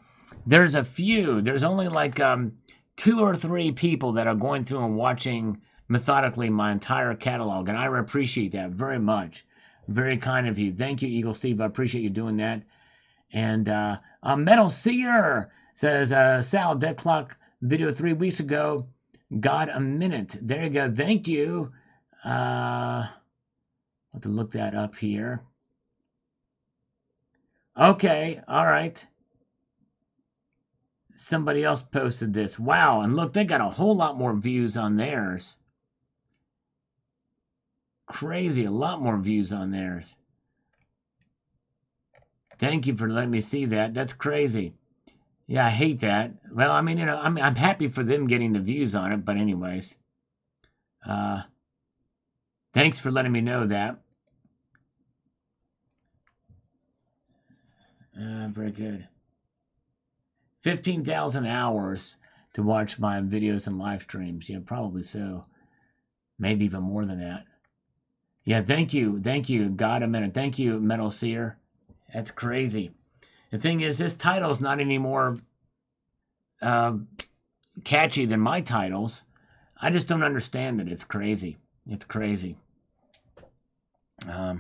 There's a few. There's only like 2 or 3 people that are going through and watching methodically my entire catalog, and I appreciate that very much. Very kind of you. Thank you, Eagle Steve. I appreciate you doing that. And Metal Seer says, Sal, debt clock video 3 weeks ago. Got a minute. There you go. Thank you. I'll have to look that up here. Okay. All right. Somebody else posted this. Wow. And look, they got a whole lot more views on theirs. Crazy. A lot more views on theirs. Thank you for letting me see that. That's crazy. Yeah, I hate that. Well, I mean, I'm happy for them getting the views on it, but anyways. Thanks for letting me know that. Very good. 15,000 hours to watch my videos and live streams. Yeah, probably so. Maybe even more than that. Yeah, thank you. Thank you. God, a minute. Thank you, Metal Seer. That's crazy. The thing is, this title's not any more catchy than my titles. I just don't understand it. It's crazy. It's crazy. All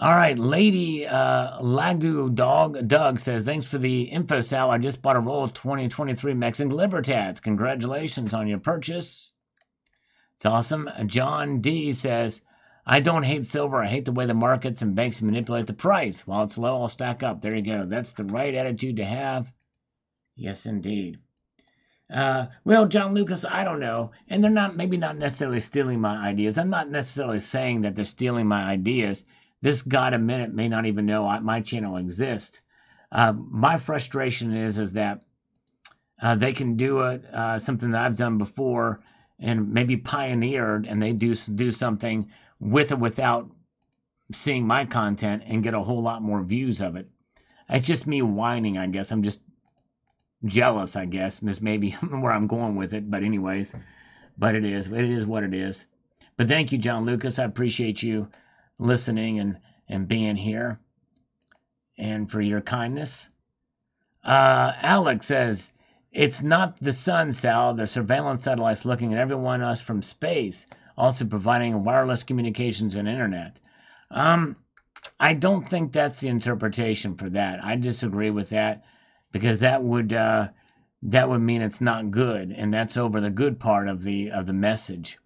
right, Lady Lagu Doug says, thanks for the info, Sal. I just bought a roll of 2023 Mexican Libertads. Congratulations on your purchase. It's awesome. John D says, I don't hate silver. I hate the way the markets and banks manipulate the price. While it's low, I'll stack up. There you go. That's the right attitude to have. Yes, indeed. Well, John Lucas, I don't know. And they're not, maybe not necessarily stealing my ideas. I'm not necessarily saying that they're stealing my ideas. This God a minute may not even know my channel exists. My frustration is that they can do it, something that I've done before and maybe pioneered, and they do something with or without seeing my content and get a whole lot more views of it. It's just me whining, I guess. I'm just jealous, I guess, is maybe where I'm going with it. But anyways, but it is what it is. But thank you, John Lucas. I appreciate you listening and being here, and for your kindness. Alex says, it's not the sun, Sal. The surveillance satellites looking at everyone else from space, also providing wireless communications and internet. I don't think that's the interpretation for that. I disagree with that, because that would mean it's not good, and that's over the good part of the message.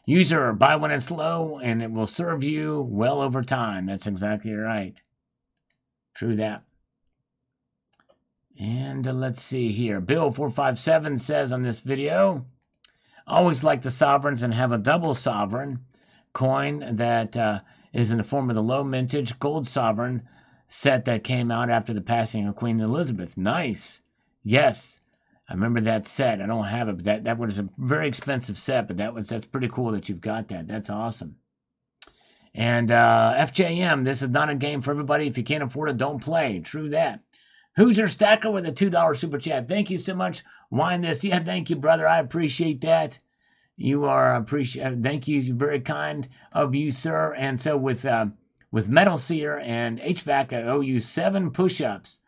User, buy when it's low, and it will serve you well over time. That's exactly right. True that. And let's see here. Bill457 says on this video, always like the sovereigns and have a double sovereign coin that is in the form of the low mintage gold sovereign set that came out after the passing of Queen Elizabeth. Nice. Yes. I remember that set. I don't have it, but that was a very expensive set, but that's pretty cool that you've got that. That's awesome. And FJM, this is not a game for everybody. If you can't afford it, don't play. True that. Hoosier Stacker with a $2 super chat. Thank you so much. Wine this. Yeah, thank you, brother. I appreciate that. You are thank you. Very kind of you, sir. And so with Metal Seer and HVAC, I owe you 7 push-ups.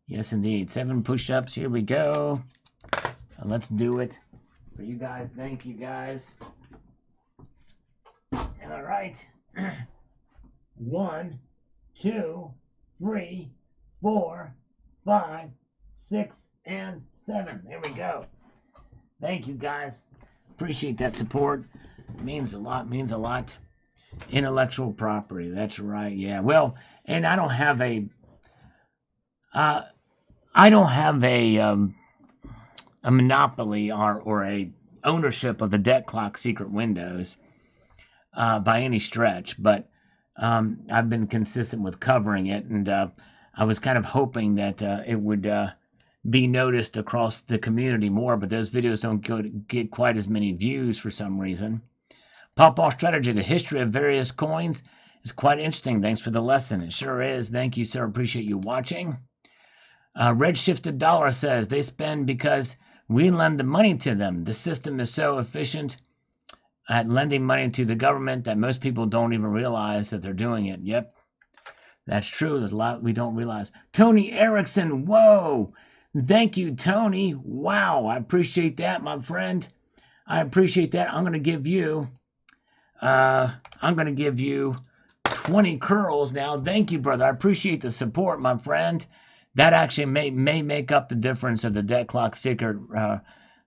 Yes, indeed. 7 push-ups. Here we go. Let's do it for you guys. Thank you, guys. All right. 1, 2, 3, 4, 5, 6, and 7. There we go. Thank you, guys. Appreciate that support. It means a lot. Means a lot. Intellectual property. That's right. Yeah. Well, and I don't have a monopoly or a ownership of the debt clock secret windows by any stretch, but I've been consistent with covering it, and I was kind of hoping that it would be noticed across the community more, but those videos don't get quite as many views for some reason. Pawpaw Strategy, the history of various coins is quite interesting. Thanks for the lesson. It sure is. Thank you, sir. Appreciate you watching. Redshifted Dollar says, they spend because we lend the money to them. The system is so efficient at lending money to the government that most people don't even realize that they're doing it. Yep, that's true. There's a lot we don't realize. Tony Erickson, whoa. Thank you, Tony. Wow, I appreciate that, my friend. I appreciate that. I'm going to give you 20 curls now. Thank you, brother. I appreciate the support, my friend. That actually may make up the difference of the debt clock secret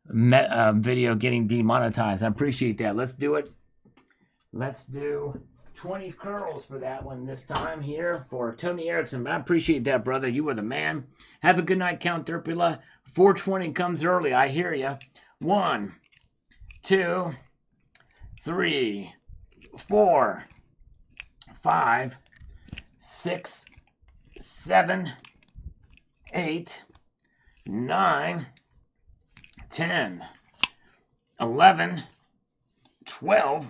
video getting demonetized. I appreciate that. Let's do it. Let's do 20 curls for that one this time here for Tony Erickson. I appreciate that, brother. You were the man. Have a good night, Count Derpula. 420 comes early. I hear you. 1, 2, 3, 4, 5, 6, 7, 8, 9, 10, 11, 12,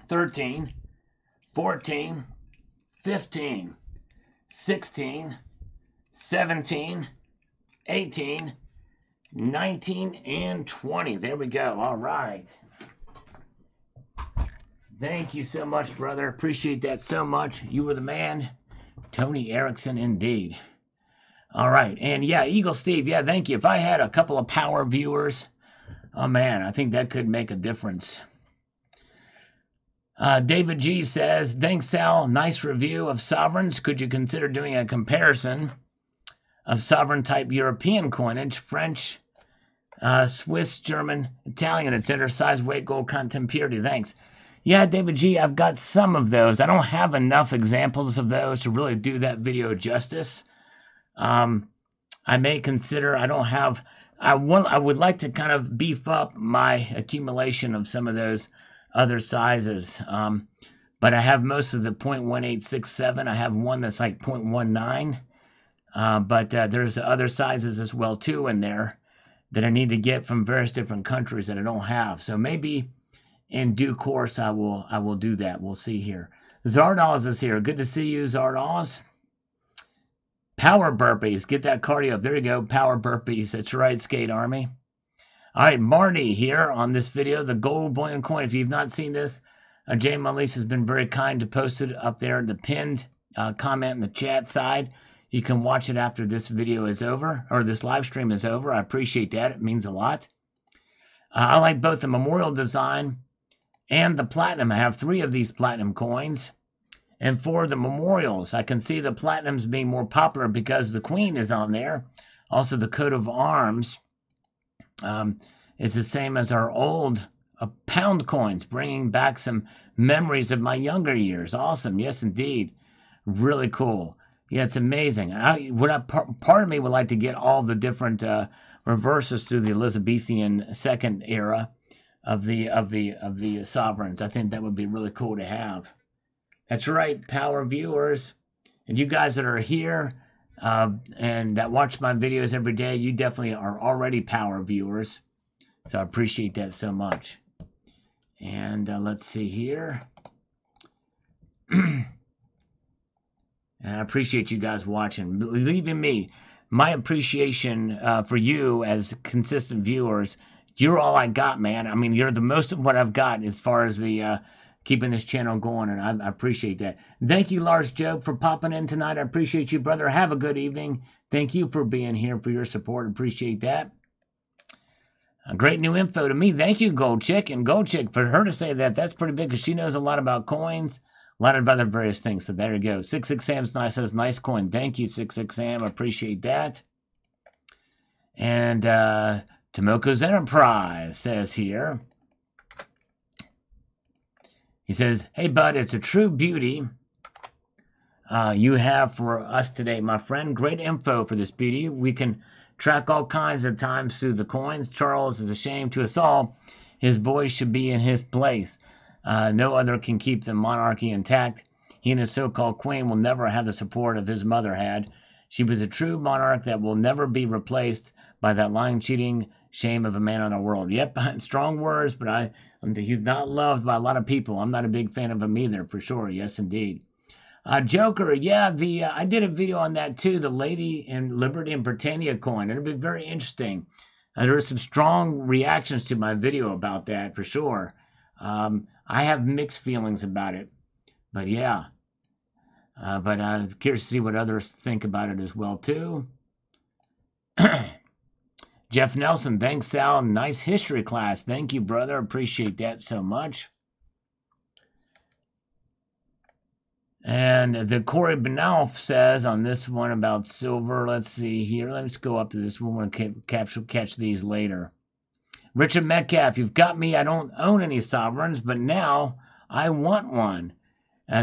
13, 14, 15, 16, 17, 18, 19, and 20. There we go. All right. Thank you so much, brother. Appreciate that so much. You were the man. Tony Erickson, indeed. All right. And yeah, Eagle Steve, yeah, thank you. If I had a couple of power viewers, oh man, I think that could make a difference. David G says, thanks, Sal. Nice review of sovereigns. Could you consider doing a comparison of sovereign-type European coinage, French, Swiss, German, Italian, etc., size, weight, gold, content, purity? Thanks. Yeah, David G, I've got some of those. I don't have enough examples of those to really do that video justice. I may consider, I don't have I would like to kind of beef up my accumulation of some of those other sizes. But I have most of the 0.1867. I have one that's like 0.19. But there's other sizes as well too in there that I need to get from various different countries that I don't have. So maybe in due course I will do that. We'll see here. Zardoz is here. Good to see you, Zardoz. Power burpees. Get that cardio up. There you go. Power burpees. That's right, Skate Army. All right, Marty here on this video, the gold bullion coin. If you've not seen this, Jay Mullis has been very kind to post it up there in the pinned comment in the chat side. You can watch it after this video is over, or this live stream is over. I appreciate that. It means a lot. I like both the memorial design and the platinum. I have 3 of these platinum coins. And for the memorials, I can see the platinums being more popular because the queen is on there. Also, the coat of arms is the same as our old pound coins, bringing back some memories of my younger years. Awesome. Yes, indeed. Really cool. Yeah, it's amazing. Part of me would like to get all the different reverses through the Elizabethan second era of the sovereigns. I think that would be really cool to have. That's right, power viewers, and you guys that are here and that watch my videos every day, you definitely are already power viewers. So I appreciate that so much. And let's see here. And I appreciate you guys watching. Believe me, my appreciation for you as consistent viewers, you're all I got, man. I mean, you're the most of what I've got as far as the keeping this channel going, and I appreciate that. Thank you, Lars Joe, for popping in tonight. I appreciate you, brother. Have a good evening. Thank you for being here, for your support. Appreciate that. Great new info to me. Thank you, Gold Chick. And Gold Chick, for her to say that, that's pretty big because she knows a lot about coins, a lot of other various things. So there you go. 66 Sam's nice, says nice coin. Thank you, 66 Sam. I appreciate that. And Tomoko's Enterprise says here. He says, hey, bud, it's a true beauty you have for us today, my friend. Great info for this beauty. We can track all kinds of times through the coins. Charles is a shame to us all. His boys should be in his place. No other can keep the monarchy intact. He and his so-called queen will never have the support of his mother had. She was a true monarch that will never be replaced by that lying, cheating shame of a man on the world. Yep, strong words, but he's not loved by a lot of people. I'm not a big fan of him either, for sure. Yes, indeed. Joker, yeah, I did a video on that too, the Lady in Liberty and Britannia coin. It'll be very interesting. There were some strong reactions to my video about that, for sure. I have mixed feelings about it, but yeah. But I'm curious to see what others think about it as well too. Jeff Nelson, thanks, Sal. Nice history class. Thank you, brother. Appreciate that so much. And the Corey Benalf says on this one about silver, let's see here. Let's go up to this one. We're going to catch these later. Richard Metcalf, you've got me. I don't own any sovereigns, but now I want one.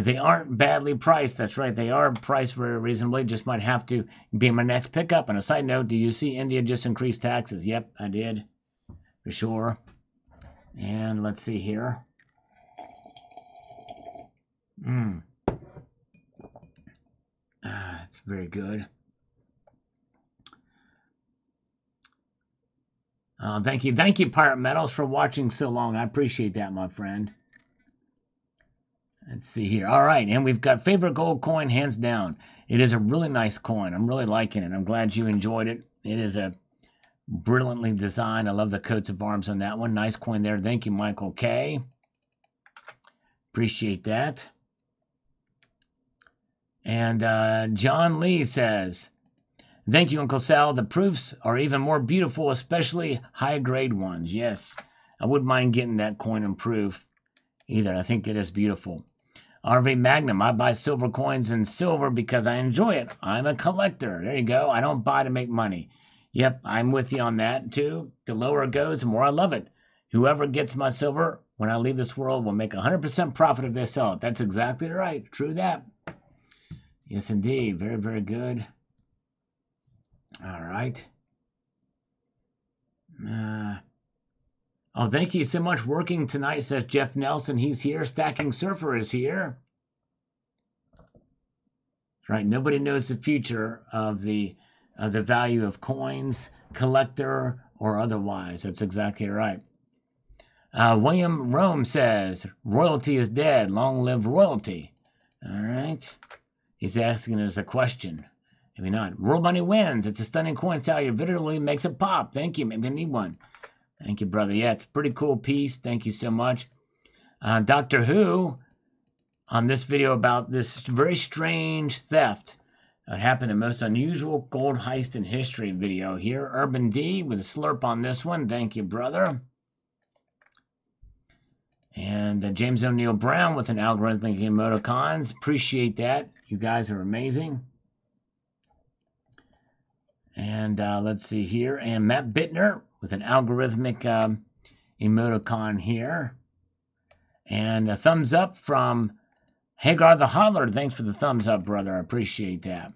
They aren't badly priced. That's right. They are priced very reasonably. Just might have to be my next pickup. And a side note, do you see India just increased taxes? Yep, I did. For sure. And let's see here. It's very good. Thank you. Thank you, Pirate Metals, for watching so long. I appreciate that, my friend. Let's see here. All right, and we've got favorite gold coin, hands down. It is a really nice coin. I'm really liking it. I'm glad you enjoyed it. It is a brilliantly designed. I love the coats of arms on that one. Nice coin there. Thank you, Michael K. Appreciate that. And John Lee says, thank you, Uncle Sal. The proofs are even more beautiful, especially high-grade ones. Yes, I wouldn't mind getting that coin in proof either. I think it is beautiful. RV Magnum, I buy silver coins in silver because I enjoy it. I'm a collector. There you go. I don't buy to make money. Yep, I'm with you on that, too. The lower it goes, the more I love it. Whoever gets my silver when I leave this world will make 100% profit if they sell it. That's exactly right. True that. Yes, indeed. Very, very good. All right. Oh, thank you so much. Working tonight, says Jeff Nelson. He's here. Stacking Surfer is here. Right. Nobody knows the future of the value of coins, collector or otherwise. That's exactly right. William Rome says, royalty is dead. Long live royalty. All right. He's asking us a question. Maybe not. World money wins. It's a stunning coin salary. Literally makes it pop. Thank you. Maybe I need one. Thank you, brother. Yeah, it's a pretty cool piece. Thank you so much. Doctor Who, on this video about this very strange theft that happened, the most unusual gold heist in history video here. Urban D with a slurp on this one. Thank you, brother. And James O'Neill Brown with an algorithmic emoticons. Appreciate that. You guys are amazing. And let's see here. And Matt Bittner with an algorithmic emoticon here. And a thumbs up from Hagar the Hodler. Thanks for the thumbs up, brother. I appreciate that.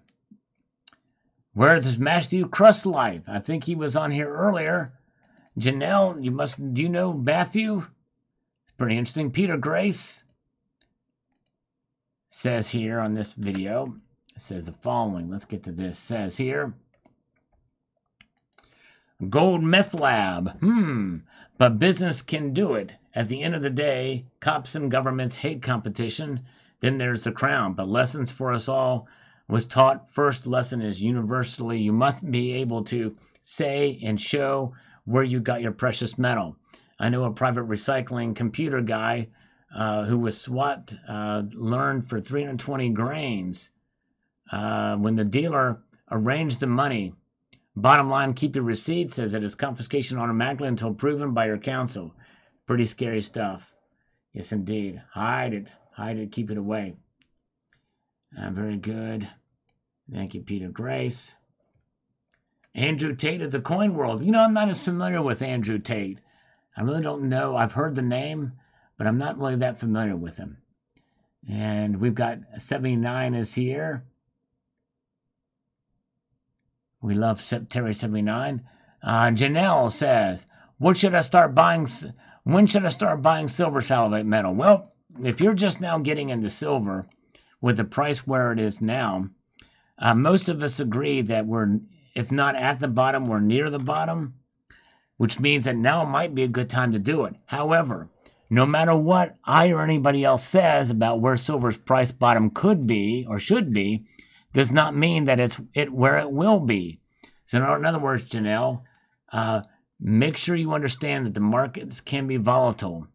Where's Matthew Crust Life? I think he was on here earlier. Janelle, do you know Matthew? Pretty interesting. Peter Grace says here on this video, it says the following. Let's get to this. It says here, Gold Meth Lab. But business can do it. At the end of the day, cops and governments hate competition. Then there's the crown. But lessons for us all was taught. First lesson is universally, you must be able to say and show where you got your precious metal. I know a private recycling computer guy who was SWAT learned for 320 grains when the dealer arranged the money. Bottom line, keep your receipts as it is confiscation automatically until proven by your counsel. Pretty scary stuff. Yes, indeed. Hide it, keep it away. Very good. Thank you, Peter Grace. Andrew Tate of the Coin World. You know, I'm not as familiar with Andrew Tate. I really don't know. I've heard the name, but I'm not really that familiar with him. And we've got 79 is here. We love Terry 79. Janelle says, when should I start buying silver salivate metal? Well, if you're just now getting into silver with the price where it is now, most of us agree that we're, if not at the bottom, we're near the bottom, which means that now might be a good time to do it. However, no matter what I or anybody else says about where silver's price bottom could be or should be, does not mean that it's where it will be. So in other words, Janelle, make sure you understand that the markets can be volatile.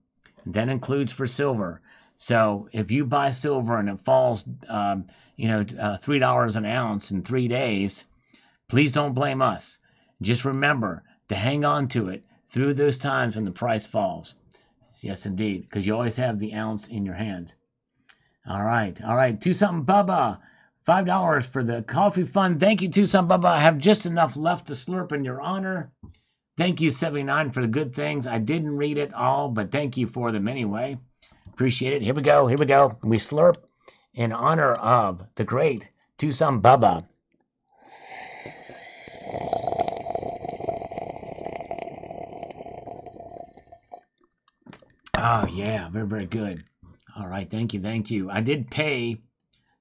That includes for silver. So if you buy silver and it falls, $3 an ounce in 3 days, please don't blame us. Just remember to hang on to it through those times when the price falls. Yes, indeed, because you always have the ounce in your hand. All right. Two-something Bubba, $5 for the coffee fund. Thank you, Two-something Bubba. I have just enough left to slurp in your honor. Thank you, 79, for the good things. I didn't read it all, but thank you for them anyway. Appreciate it. Here we go. We slurp in honor of the great Two-something Bubba. Oh, yeah. Very, very good. All right. Thank you. I did pay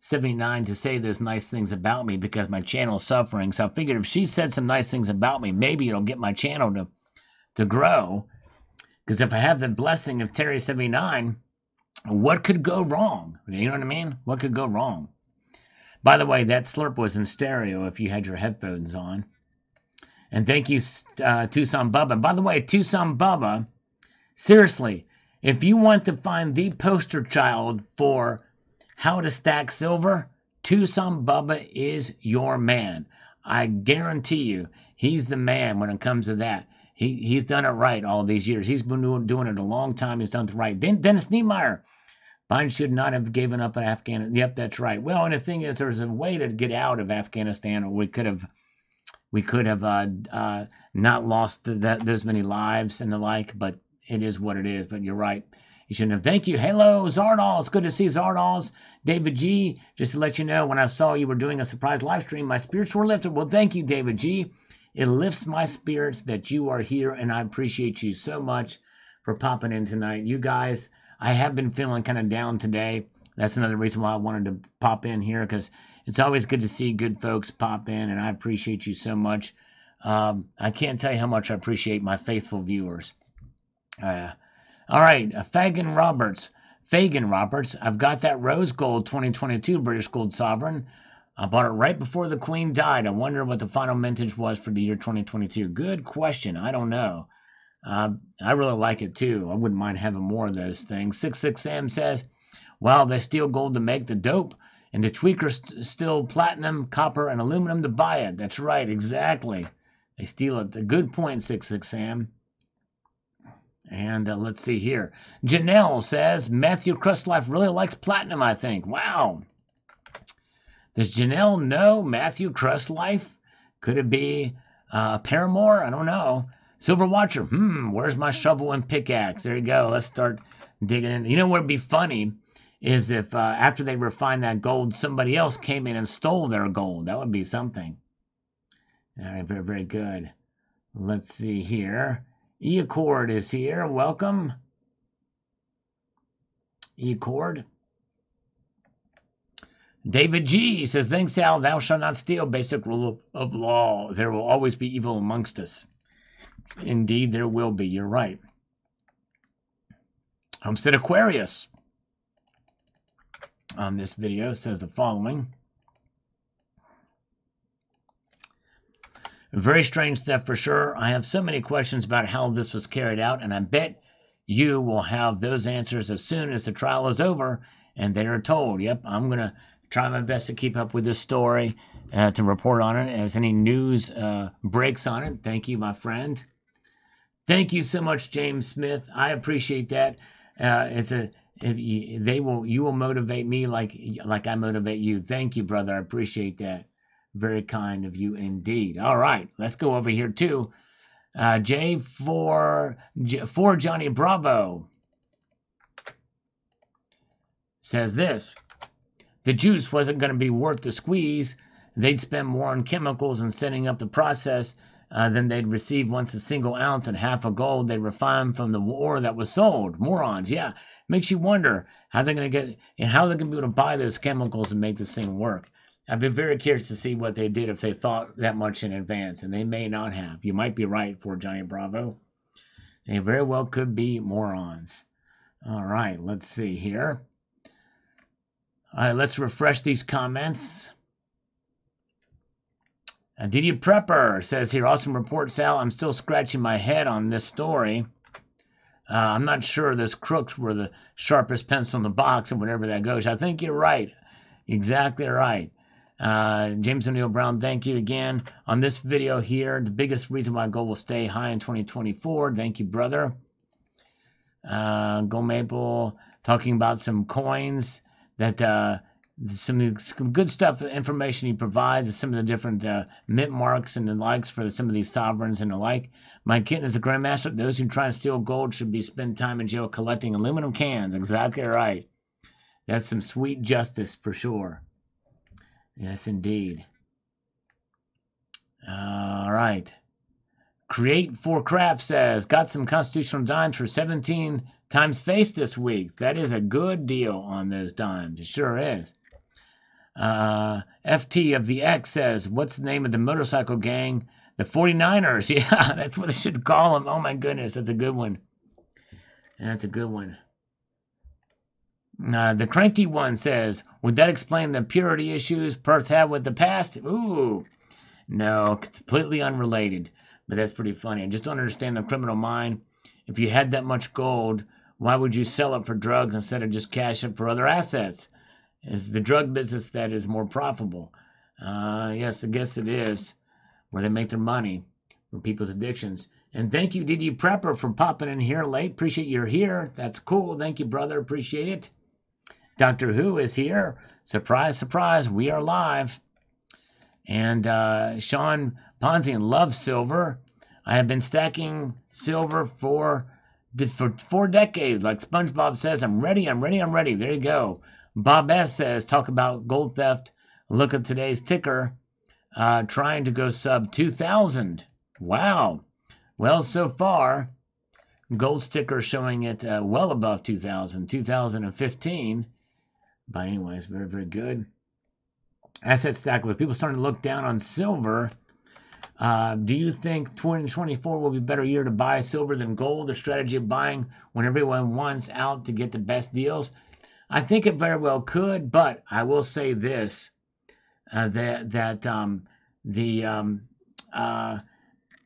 79 to say those nice things about me because my channel is suffering. So I figured if she said some nice things about me, maybe it'll get my channel to grow. Because if I have the blessing of Terry 79, what could go wrong? You know what I mean? What could go wrong? By the way, that slurp was in stereo if you had your headphones on. And thank you, Tucson Bubba. By the way, Tucson Bubba, seriously, if you want to find the poster child for how to stack silver, Tucson Bubba is your man. I guarantee you, he's the man when it comes to that. He's done it right all these years. He's been doing it a long time. He's done it right. Then Dennis Niemeyer, Biden should not have given up on Afghanistan. Yep, that's right. Well, and the thing is, there's a way to get out of Afghanistan, or we could have not lost those many lives and the like. But it is what it is. But you're right. You shouldn't have. Thank you. Hello, Zardals. It's good to see Zardals. David G, just to let you know, when I saw you were doing a surprise live stream, my spirits were lifted. Well, thank you, David G. It lifts my spirits that you are here, and I appreciate you so much. for popping in tonight. You guys, I have been feeling kind of down today. That's another reason why I wanted to pop in here, because it's always good to see good folks pop in, and I appreciate you so much. I can't tell you how much I appreciate my faithful viewers. All right, Fagan Roberts. I've got that rose gold 2022 British gold sovereign. I bought it right before the Queen died. I wonder what the final mintage was for the year 2022. Good question. I don't know. I really like it too. I wouldn't mind having more of those things. 66 Sam says, wow, they steal gold to make the dope, and the tweakers steal platinum, copper, and aluminum to buy it. That's right, exactly. They steal it. A good point, 66 Sam. And let's see here. Janelle says, Matthew Crustlife really likes platinum, I think. Wow. Does Janelle know Matthew Crustlife? Could it be Paramore? I don't know. Silver Watcher. Where's my shovel and pickaxe? There you go. Let's start digging in. You know what would be funny is if after they refine that gold, somebody else came in and stole their gold. That would be something. All right, very, very good. Let's see here. E-Accord is here. Welcome. E-Accord. David G. says, thanks, Al. Thou shalt not steal. Basic rule of law. There will always be evil amongst us. Indeed, there will be. You're right. Homestead Aquarius on this video says the following. Very strange theft for sure. I have so many questions about how this was carried out, and I bet you will have those answers as soon as the trial is over and they are told. Yep, I'm going to try my best to keep up with this story, to report on it as any news breaks on it. Thank you, my friend. Thank you so much, James Smith. I appreciate that. You will motivate me like I motivate you. Thank you, brother. I appreciate that. Very kind of you indeed. All right, let's go over here too. J for Johnny Bravo says this. The juice wasn't going to be worth the squeeze. They'd spend more on chemicals and setting up the process than they'd receive once a single ounce at half a gold they refined from the ore that was sold. Morons, yeah. Makes you wonder how they're going to get and how they're going to be able to buy those chemicals and make this thing work. I've been very curious to see what they did if they thought that much in advance, and they may not have. You might be right for Johnny Bravo. They very well could be morons. All right, let's see here. All right, let's refresh these comments. Didi Prepper says here, awesome report, Sal. I'm still scratching my head on this story. I'm not sure those crooks were the sharpest pencil in the box and whatever that goes. I think you're right. Exactly right. James O'Neill Brown, thank you again. On this video here, the biggest reason why gold will stay high in 2024. Thank you, brother. Gold Maple talking about some coins that some good stuff, information he provides, some of the different mint marks and the likes for some of these sovereigns and the like. My kitten is a grandmaster. Those who try to steal gold should be spend time in jail collecting aluminum cans. Exactly right. That's some sweet justice for sure. Yes, indeed. All right. Create for Craft says, got some constitutional dimes for 17 times face this week. That is a good deal on those dimes. It sure is. FT of the X says, what's the name of the motorcycle gang? The 49ers. Yeah, that's what I should call them. Oh, my goodness. That's a good one. That's a good one. The Cranky One says, would that explain the purity issues Perth had with the past? Ooh, no, completely unrelated. But that's pretty funny. I just don't understand the criminal mind. If you had that much gold, why would you sell it for drugs instead of just cash it for other assets? It's the drug business that is more profitable. Yes, I guess it is, where they make their money from people's addictions. And thank you, Didi Prepper, for popping in here late. Appreciate you're here. That's cool. Thank you, brother. Appreciate it. Doctor Who is here. Surprise, surprise. We are live. And Sean Ponzian loves silver. I have been stacking silver for 4 decades. Like SpongeBob says, I'm ready. There you go. Bob S. says, talk about gold theft. Look at today's ticker. Trying to go sub 2,000. Wow. Well, so far, Gold sticker showing it well above 2000, 2015. But anyways, very, very good. Asset stack with people starting to look down on silver. Do you think 2024 will be a better year to buy silver than gold? The strategy of buying when everyone wants out to get the best deals? I think it very well could, but I will say this,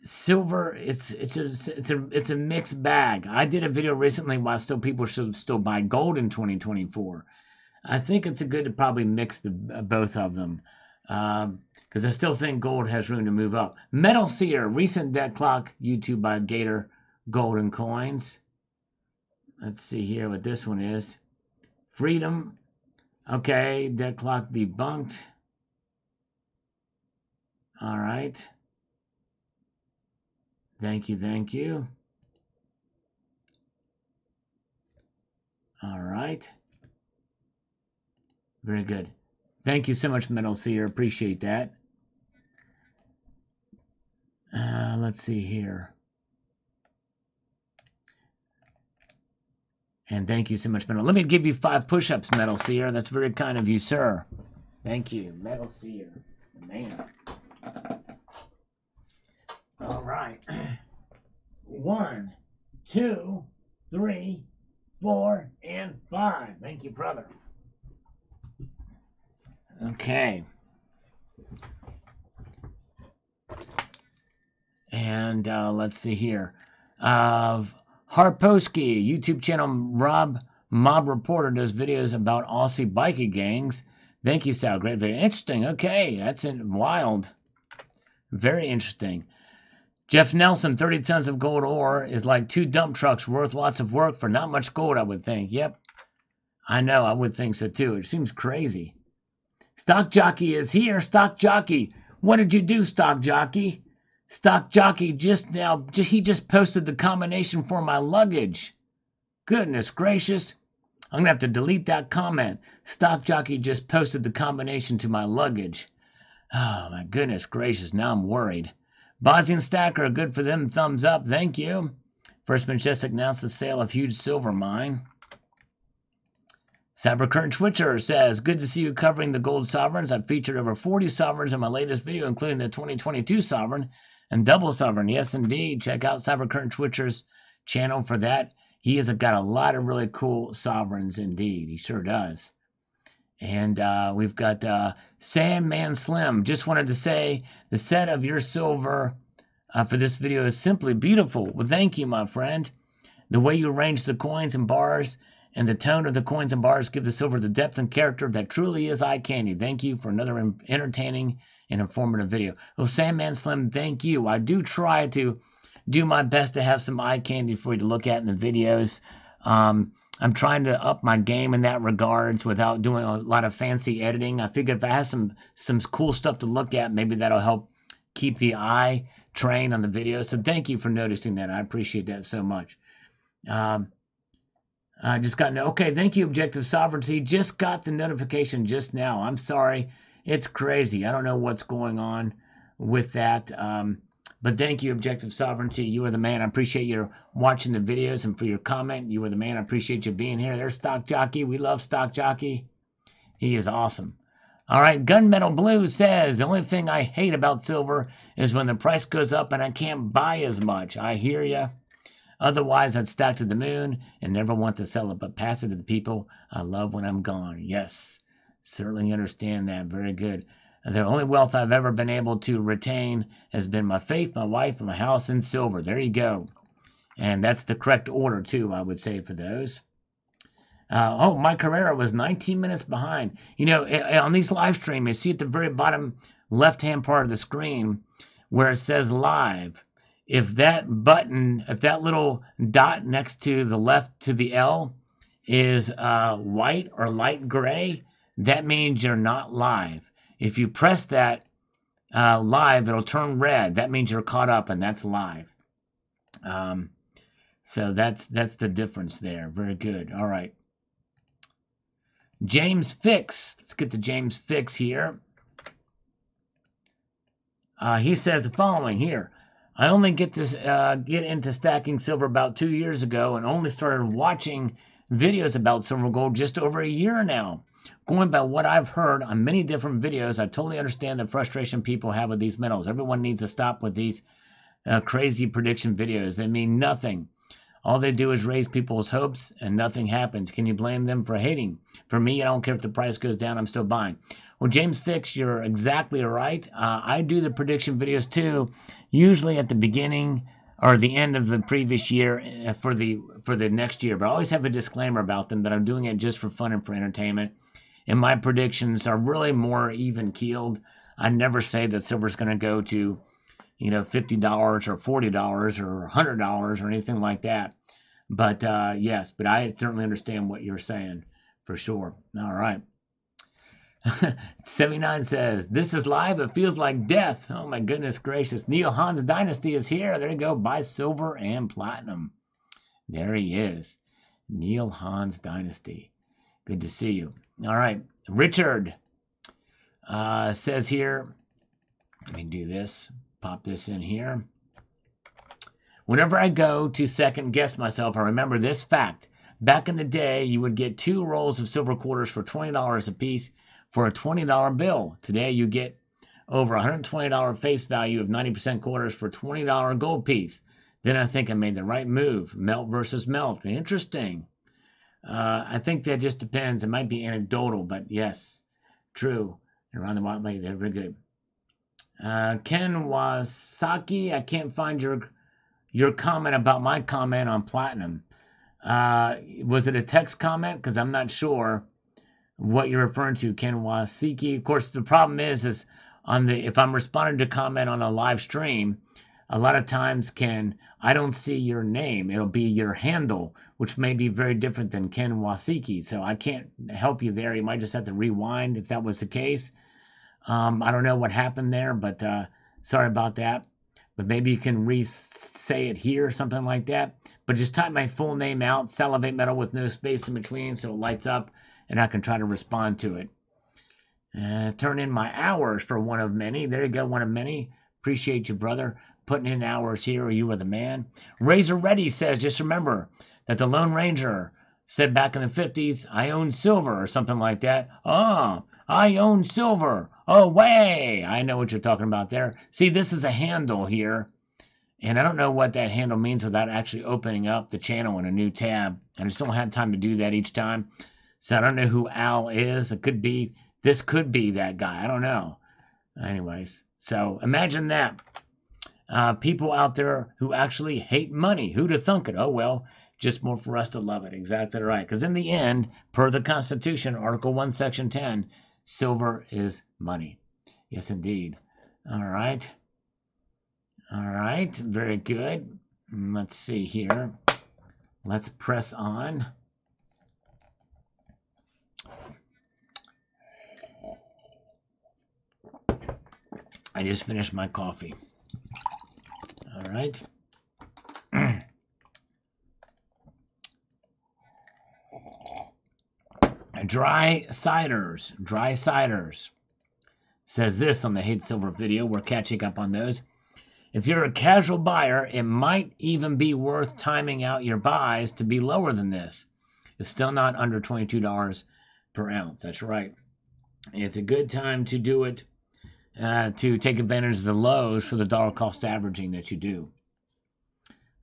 silver, it's a mixed bag. I did a video recently why people should still buy gold in 2024. I think it's good to probably mix both of them, because I still think gold has room to move up. Metal Seer, recent debt clock, YouTube by Gator Golden Coins. Let's see here what this one is. Freedom. Okay, debt clock debunked. All right. Thank you, thank you. All right. Very good. Thank you so much, Metal Seer. Appreciate that. Let's see here. And thank you so much, Metal. Let me give you 5 push-ups, Metal Seer. That's very kind of you, sir. Thank you, Metal Seer. Man. All right. 1, 2, 3, 4, and 5. Thank you, brother. Okay. And let's see here. Harposki, YouTube channel Rob Mob Reporter does videos about Aussie bikie gangs. Thank you, Sal. Great video. Interesting. Okay, that's wild. Very interesting. Jeff Nelson, 30 tons of gold ore is like 2 dump trucks worth lots of work for not much gold, I would think. Yep. I know, I would think so too. It seems crazy. Stock Jockey is here. Stock Jockey. What did you do, Stock Jockey? Stock Jockey he just posted the combination for my luggage. Goodness gracious. I'm going to have to delete that comment. Stock Jockey just posted the combination to my luggage. Oh, my goodness gracious. Now I'm worried. Bosnian Stacker, good for them. Thumbs up. Thank you. First Majestic announced the sale of huge silver mine. Cybercurrent Twitcher says, good to see you covering the gold sovereigns. I've featured over 40 sovereigns in my latest video, including the 2022 sovereign and double sovereign. Yes, indeed. Check out Cybercurrent Twitcher's channel for that. He has got a lot of really cool sovereigns indeed. He sure does. And we've got Sandman Slim. Just wanted to say the set of your silver for this video is simply beautiful. Well, thank you, my friend. The way you arrange the coins and bars and the tone of the coins and bars give the silver the depth and character that truly is eye candy. Thank you for another entertaining and informative video. Well, Sandman Slim, thank you. I do try to do my best to have some eye candy for you to look at in the videos. I'm trying to up my game in that regards without doing a lot of fancy editing. I figured if I have some cool stuff to look at, maybe that'll help keep the eye trained on the video. So thank you for noticing that. I appreciate that so much. I just got okay. Thank you, Objective Sovereignty. Just got the notification just now. I'm sorry. It's crazy. I don't know what's going on with that. But thank you, Objective Sovereignty. You are the man. I appreciate you watching the videos and for your comment. You are the man. I appreciate you being here. There's Stock Jockey. We love Stock Jockey. He is awesome. All right. Gunmetal Blue says, the only thing I hate about silver is when the price goes up and I can't buy as much. I hear you. Otherwise, I'd stack to the moon and never want to sell it, but pass it to the people I love when I'm gone. Yes, certainly understand that. Very good. The only wealth I've ever been able to retain has been my faith, my wife, and my house in silver. There you go. And that's the correct order, too, I would say, for those. Mike Carrera was 19 minutes behind. You know, on these live streams, you see at the very bottom left-hand part of the screen where it says live. If that button, if that little dot next to the left to the L is white or light gray, that means you're not live. If you press that live, it'll turn red. That means you're caught up, and that's live. So that's the difference there. Very good. All right. James Fix. Let's get to James Fix here. He says the following here. I only get into stacking silver about 2 years ago and only started watching videos about silver gold just over a year now. Going by what I've heard on many different videos, I totally understand the frustration people have with these metals. Everyone needs to stop with these crazy prediction videos. They mean nothing. All they do is raise people's hopes and nothing happens. Can you blame them for hating? For me, I don't care if the price goes down, I'm still buying. Well, James Fix, you're exactly right. I do the prediction videos too, usually at the beginning or the end of the previous year for the next year. But I always have a disclaimer about them that I'm doing it just for fun and for entertainment. And my predictions are really more even keeled. I never say that silver's going to go to $50 or $40 or $100 or anything like that. But yes, but I certainly understand what you're saying for sure. All right. 79 says, this is live. It feels like death. Oh my goodness gracious. Neil Hans Dynasty is here. There you go. Buy silver and platinum. There he is. Neil Hans Dynasty. Good to see you. All right. Richard says here, let me do this. Pop this in here. Whenever I go to second guess myself, I remember this fact. Back in the day, you would get 2 rolls of silver quarters for $20 a piece for a $20 bill. Today, you get over $120 face value of 90% quarters for $20 gold piece. Then I think I made the right move. Melt versus melt. Interesting. I think that just depends. It might be anecdotal, but yes, true. Around the way, they're very good. Ken Wasaki, I can't find your comment about my comment on platinum. Was it a text comment? Because I'm not sure what you're referring to, Ken Wasiki. Of course, the problem is if I'm responding to comment on a live stream, a lot of times, Ken, I don't see your name. It'll be your handle, which may be very different than Ken Wasiki. So I can't help you there. You might just have to rewind if that was the case. I don't know what happened there, but sorry about that. But maybe you can re-say it here or something like that. But just type my full name out, Salivate Metal with no space in between, so it lights up, and I can try to respond to it. Turn in my hours for one of many. There you go, one of many. Appreciate you, brother, putting in hours here, or you were the man. Razor Ready says, just remember that the Lone Ranger said back in the 50s, I own silver, or something like that. Oh, I own silver. Oh, way. I know what you're talking about there. See, this is a handle here. And I don't know what that handle means without actually opening up the channel in a new tab. I just don't have time to do that each time. So I don't know who Al is. This could be that guy. I don't know. Anyways, so imagine that. People out there who actually hate money. Who'd have thunk it? Oh, well, just more for us to love it. Exactly right. Because in the end, per the Constitution, Article 1, Section 10, silver is money. Yes, indeed. All right. All right. Very good. Let's see here. Let's press on. I just finished my coffee. All right. Dry ciders says this on the Hate Silver video. We're catching up on those. If you're a casual buyer, it might even be worth timing out your buys to be lower than this. It's still not under $22 per ounce. That's right. It's a good time to do it, to take advantage of the lows for the dollar cost averaging that you do.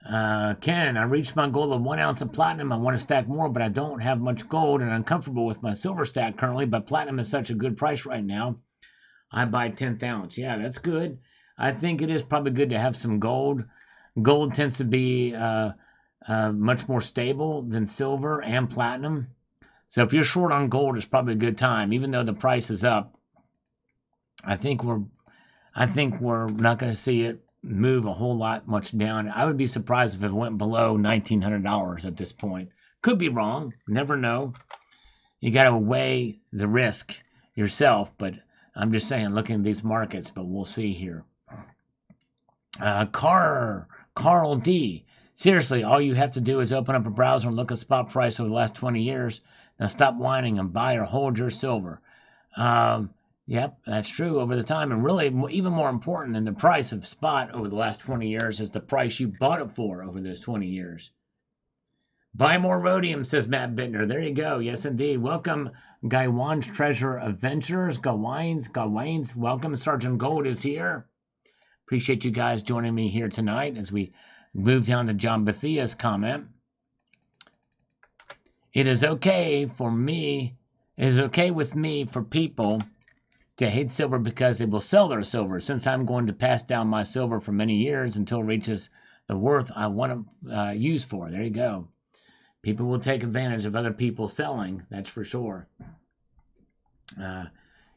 Ken, I reached my goal of 1 ounce of platinum. I want to stack more, but I don't have much gold, and I'm comfortable with my silver stack currently, but platinum is such a good price right now. I buy 10th ounce. Yeah, that's good. I think it is probably good to have some gold. Gold tends to be much more stable than silver and platinum. So if you're short on gold, it's probably a good time, even though the price is up. I think we're not going to see it move a whole lot much down. I would be surprised if it went below $1,900 at this point. Could be wrong. Never know. You got to weigh the risk yourself, but I'm just saying, looking at these markets, but we'll see here. Carl D. Seriously, all you have to do is open up a browser and look at spot price over the last 20 years. Now stop whining and buy or hold your silver. Yep, that's true over the time. And really, even more important than the price of spot over the last 20 years is the price you bought it for over those 20 years. Buy more rhodium, says Matt Bittner. There you go. Yes, indeed. Welcome, Gaiwan's Treasure Adventures. Gawain's. Welcome. Sergeant Gold is here. Appreciate you guys joining me here tonight as we move down to John Bethia's comment. It is okay with me for people to hate silver because they will sell their silver. Since I'm going to pass down my silver for many years until it reaches the worth I want to use for. There you go. People will take advantage of other people selling. That's for sure.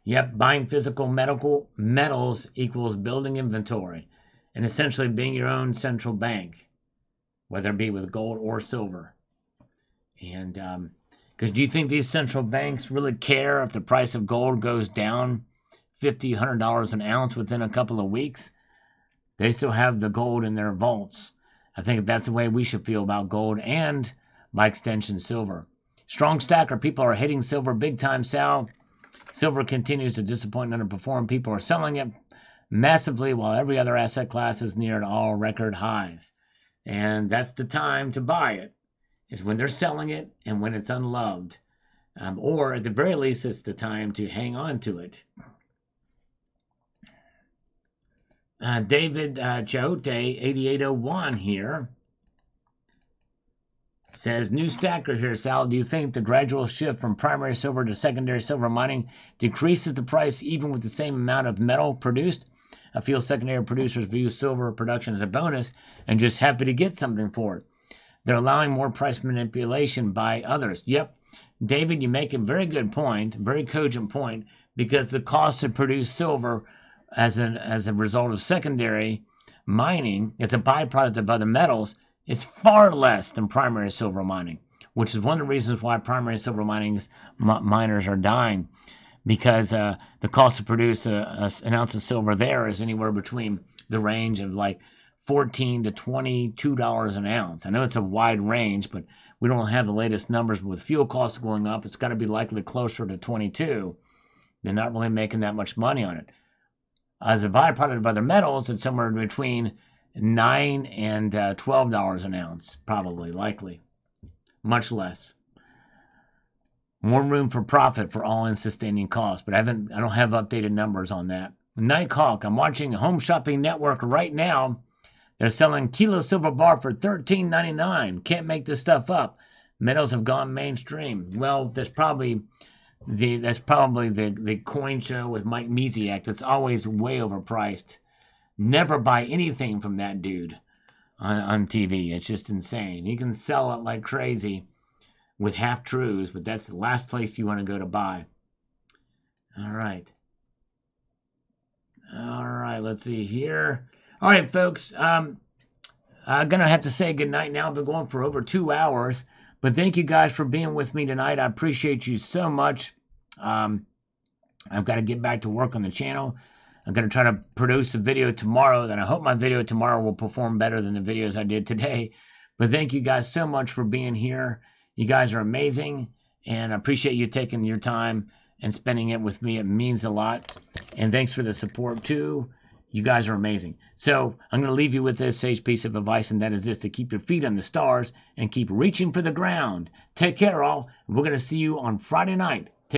Yep, buying physical metals equals building inventory and essentially being your own central bank, whether it be with gold or silver. And because do you think these central banks really care if the price of gold goes down $50, $100 an ounce within a couple of weeks? They still have the gold in their vaults. I think that's the way we should feel about gold and, by extension, silver. Strong stacker. People are hitting silver big time, Sal. Silver continues to disappoint and underperform. People are selling it massively while every other asset class is near all record highs. And that's the time to buy it, is when they're selling it and when it's unloved. Or at the very least, it's the time to hang on to it. David Chaote, 8801 here, says, new stacker here, Sal. Do you think the gradual shift from primary silver to secondary silver mining decreases the price even with the same amount of metal produced? I feel secondary producers view silver production as a bonus and just happy to get something for it. They're allowing more price manipulation by others. Yep, David, you make a very good point, very cogent point, because the cost to produce silver as a result of secondary mining, it's a byproduct of other metals, is far less than primary silver mining, which is one of the reasons why primary silver miners are dying, because the cost to produce an ounce of silver there is anywhere between the range of like $14 to $22 an ounce. I know it's a wide range, but we don't have the latest numbers. With fuel costs going up, it's got to be likely closer to 22. They're not really making that much money on it. As a byproduct of other metals, it's somewhere between $9 and $12 an ounce, probably, likely. Much less. More room for profit for all-in sustaining costs, but I don't have updated numbers on that. Nighthawk, I'm watching Home Shopping Network right now. They're selling kilo silver bar for $13.99. Can't make this stuff up. Metals have gone mainstream. Well, that's probably the coin show with Mike Misiak that's always way overpriced. Never buy anything from that dude on TV. It's just insane. He can sell it like crazy with half-truths, but that's the last place you want to go to buy. All right, let's see here. All right, folks, I'm going to have to say goodnight now. I've been going for over 2 hours, but thank you guys for being with me tonight. I appreciate you so much. I've got to get back to work on the channel. I'm going to try to produce a video tomorrow, and I hope my video tomorrow will perform better than the videos I did today. But thank you guys so much for being here. You guys are amazing, and I appreciate you taking your time and spending it with me. It means a lot. And thanks for the support, too. You guys are amazing. So I'm going to leave you with this sage piece of advice, and that is this: to keep your feet on the stars and keep reaching for the ground. Take care, all. We're going to see you on Friday night